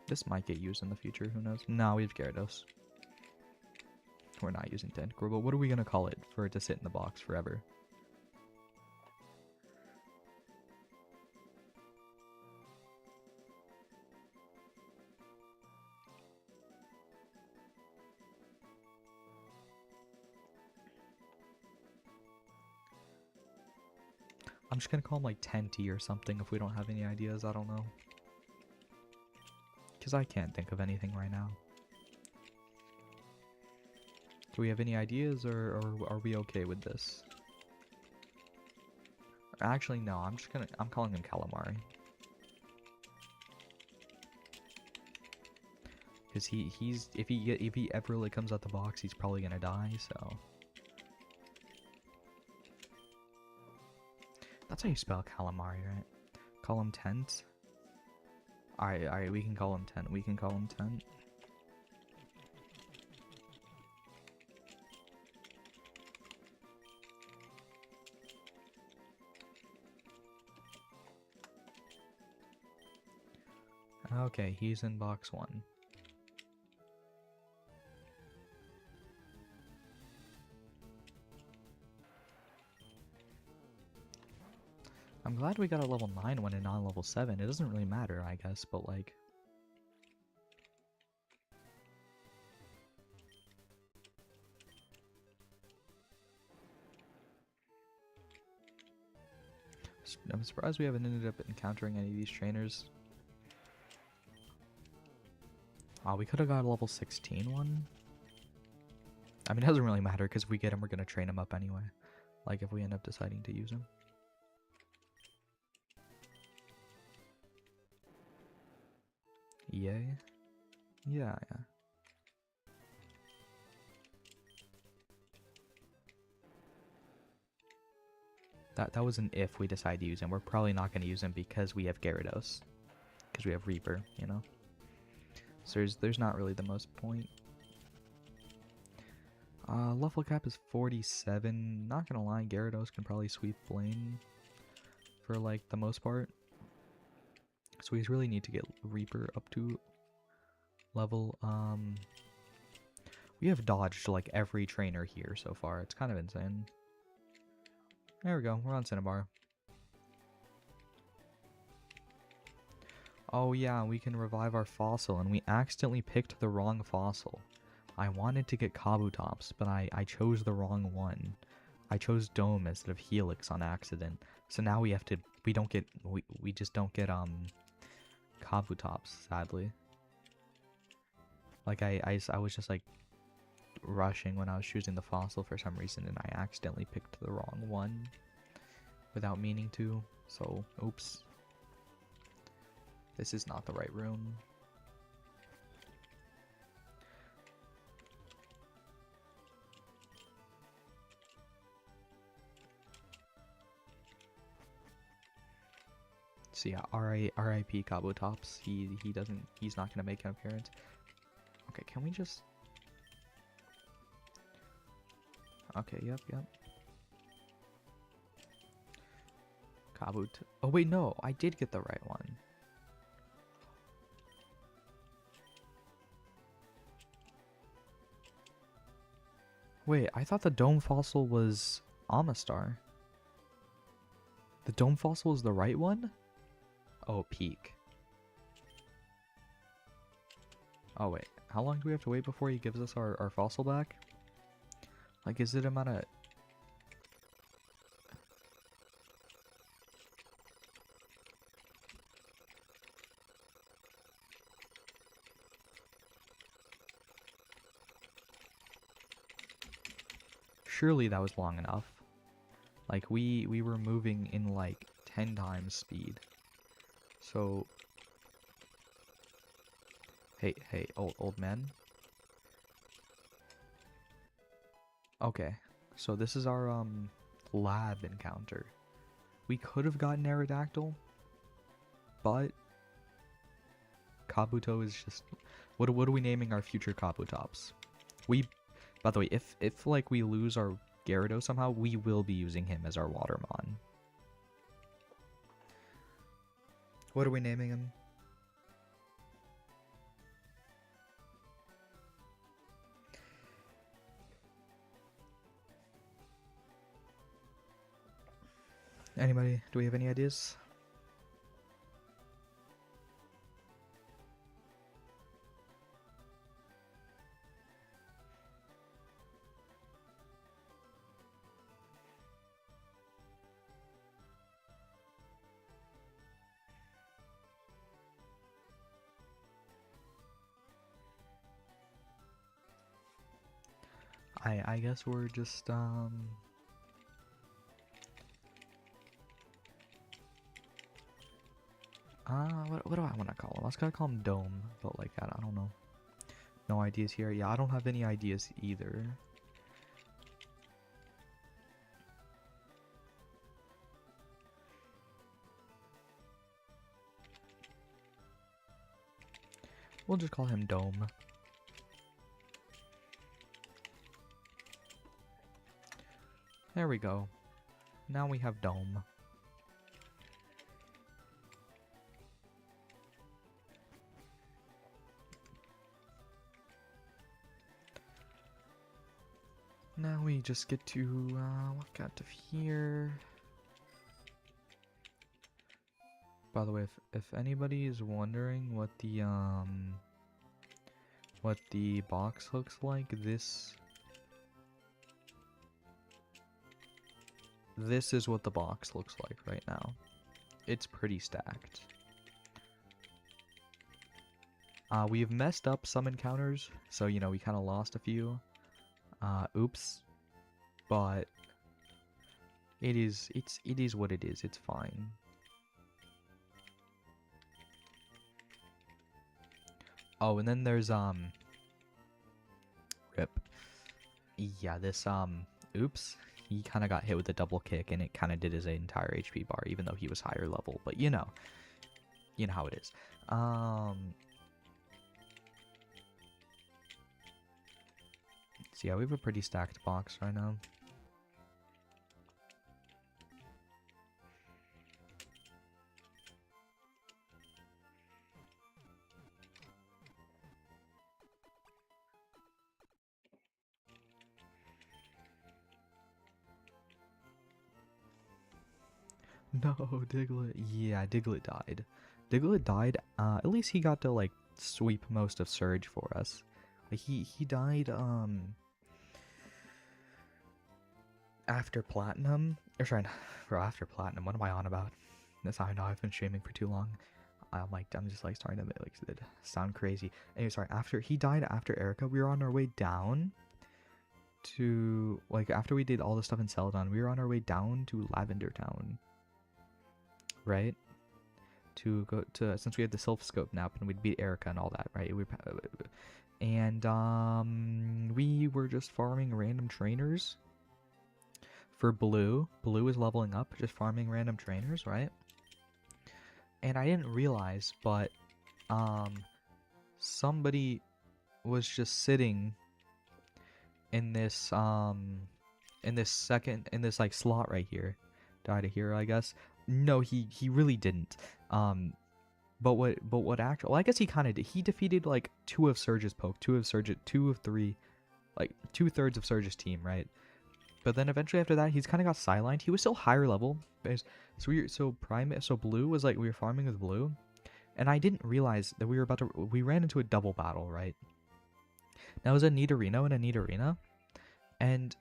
This might get used in the future, who knows? No, we have Gyarados. We're not using Tentacool, but what are we going to call it for it to sit in the box forever? I'm just gonna call him like Tenty or something if we don't have any ideas, I don't know. Because I can't think of anything right now. Do we have any ideas or are we okay with this? Actually, no, I'm calling him Calamari. Because if he ever like comes out the box, he's probably gonna die, so. That's how you spell calamari, right? Call him Tent. Alright, we can call him Tent. We can call him Tent. Okay, he's in box 1. I'm glad we got a level 9 one and not level 7. It doesn't really matter, I guess, but like... I'm surprised we haven't ended up encountering any of these trainers. Oh, we could have got a level 16 one. I mean, it doesn't really matter, because if we get him, we're going to train him up anyway. Like, if we end up deciding to use him. Yay. Yeah. That was an if we decide to use him. We're probably not going to use him because we have Gyarados. Because we have Reaper, you know? So there's not really the most point. Level cap is 47. Not gonna lie, Gyarados can probably sweep Blaine for like the most part. So we really need to get Reaper up to level, we have dodged like every trainer here so far. It's kind of insane. There we go, we're on Cinnabar. Oh yeah, we can revive our fossil, and we accidentally picked the wrong fossil. I wanted to get Kabutops, but I chose the wrong one. I chose Dome instead of Helix on accident. So now we have to, we just don't get, Kabutops, sadly. Like, I was just, like, rushing when I was choosing the fossil for some reason, and I accidentally picked the wrong one without meaning to, so, oops. This is not the right room. So yeah, RIP Kabutops. He's not gonna make an appearance. Okay, can we just... Okay, yep. Kabut. Oh wait, no, I did get the right one. Wait, I thought the Dome Fossil was Amistar. The Dome Fossil is the right one? Oh, Peak. Oh wait, how long do we have to wait before he gives us our fossil back? Like, is it amount of... Surely that was long enough. Like, we were moving in like 10 times speed. So... Hey, old man. Okay, so this is our lab encounter. We could have gotten Aerodactyl, but Kabuto is just... What are we naming our future Kabutops? By the way, if like we lose our Gyarados somehow, we will be using him as our Watermon. What are we naming him? Anybody? Do we have any ideas? I guess we're just what do I want to call him? I was gonna call him Dome, but like I don't know. No ideas here. Yeah, I don't have any ideas either. We'll just call him Dome. There we go. Now we have Dome. Now we just get to walk out of here. By the way, if anybody is wondering what the box looks like, this is what the box looks like right now. It's pretty stacked. We've messed up some encounters, so you know we kind of lost a few. Oops, but it is what it is. It's fine. Oh, and then there's rip. Yeah, this oops. He kind of got hit with a double kick, and it kind of did his entire HP bar, even though he was higher level. But you know how it is. So yeah, we have a pretty stacked box right now. No, Diglett. Yeah, Diglett died. Diglett died. At least he got to like sweep most of Surge for us. Like he died after Platinum. Or sorry, bro, after Platinum. What am I on about? That's how I know I've been streaming for too long. I'm just like starting to make like sound crazy. Anyway, sorry. After he died after Erica, we were on our way down to like after we did all the stuff in Celadon, we were on our way down to Lavender Town. Right? To go to, since we had the Sylph Scope now and we'd beat Erica and all that, right? We were just farming random trainers for Blue. Blue is leveling up, just farming random trainers, right? and I didn't realize, but somebody was just sitting in this like slot right here. Died a hero, I guess. No, he really didn't. But what actually? Well, I guess he kind of did. He defeated like two of Surge's poke, two of three, like 2/3 of Surge's team, right? But then eventually after that, he's kind of got sidelined. He was still higher level. So blue was like we were farming with blue, and I didn't realize that we ran into a double battle, right? That was a Nidorino and a Nidorina, and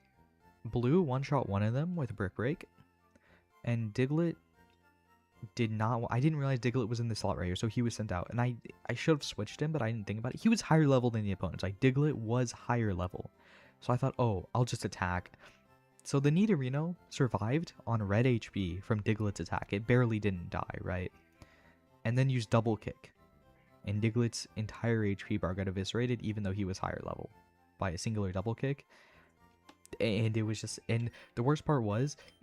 blue one-shot one of them with Brick Break, and Diglett did not. I didn't realize Diglett was in the slot right here, so he was sent out, and I should have switched him, but I didn't think about it. He was higher level than the opponents. Like Diglett was higher level, so I thought, oh, I'll just attack. So the Nidorino survived on red HP from Diglett's attack. It barely didn't die, right? And then used double kick, and Diglett's entire HP bar got eviscerated, even though he was higher level, by a singular double kick. And it was just, and the worst part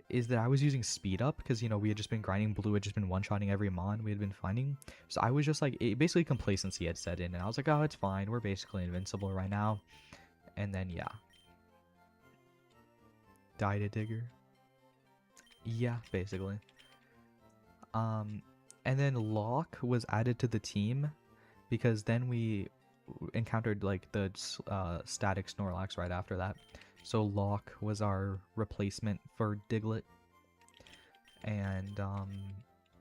is that I was using speed up because, you know, we had just been grinding blue, had just been one-shotting every mon we had been finding. So I was just like, basically complacency had set in, and I was like, oh, it's fine, we're basically invincible right now. And then, yeah. Died a digger. Yeah, basically. And then Locke was added to the team because then we encountered like the static Snorlax right after that. So Locke was our replacement for Diglett, and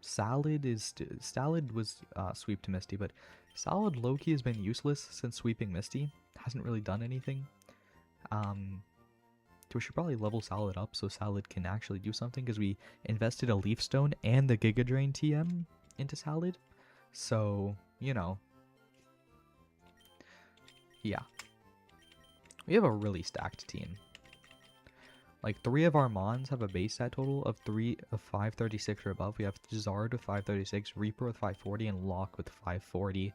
Salad was sweep to Misty, but Salad low-key has been useless since sweeping Misty. Hasn't really done anything. We should probably level Salad up so Salad can actually do something, because we invested a Leaf Stone and the Giga Drain TM into Salad. So, you know. Yeah. We have a really stacked team. Like 3 of our Mons have a base stat total of 536 or above. We have Zard with 536, Reaper with 540, and Locke with 540.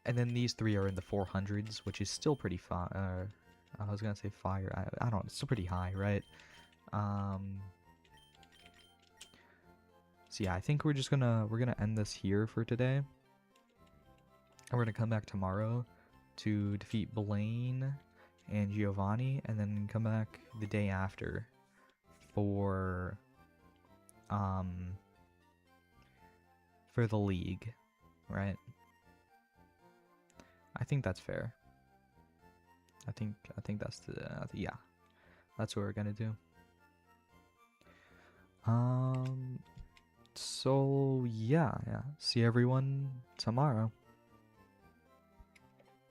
And then these 3 are in the 400s, which is still pretty far. I was gonna say fire. I don't know. It's still pretty high, right? So yeah, I think we're gonna end this here for today. And we're gonna come back tomorrow to defeat Blaine and Giovanni, and then come back the day after for the league, right? I think that's fair. I think that's yeah, that's what we're gonna do. So yeah, see everyone tomorrow.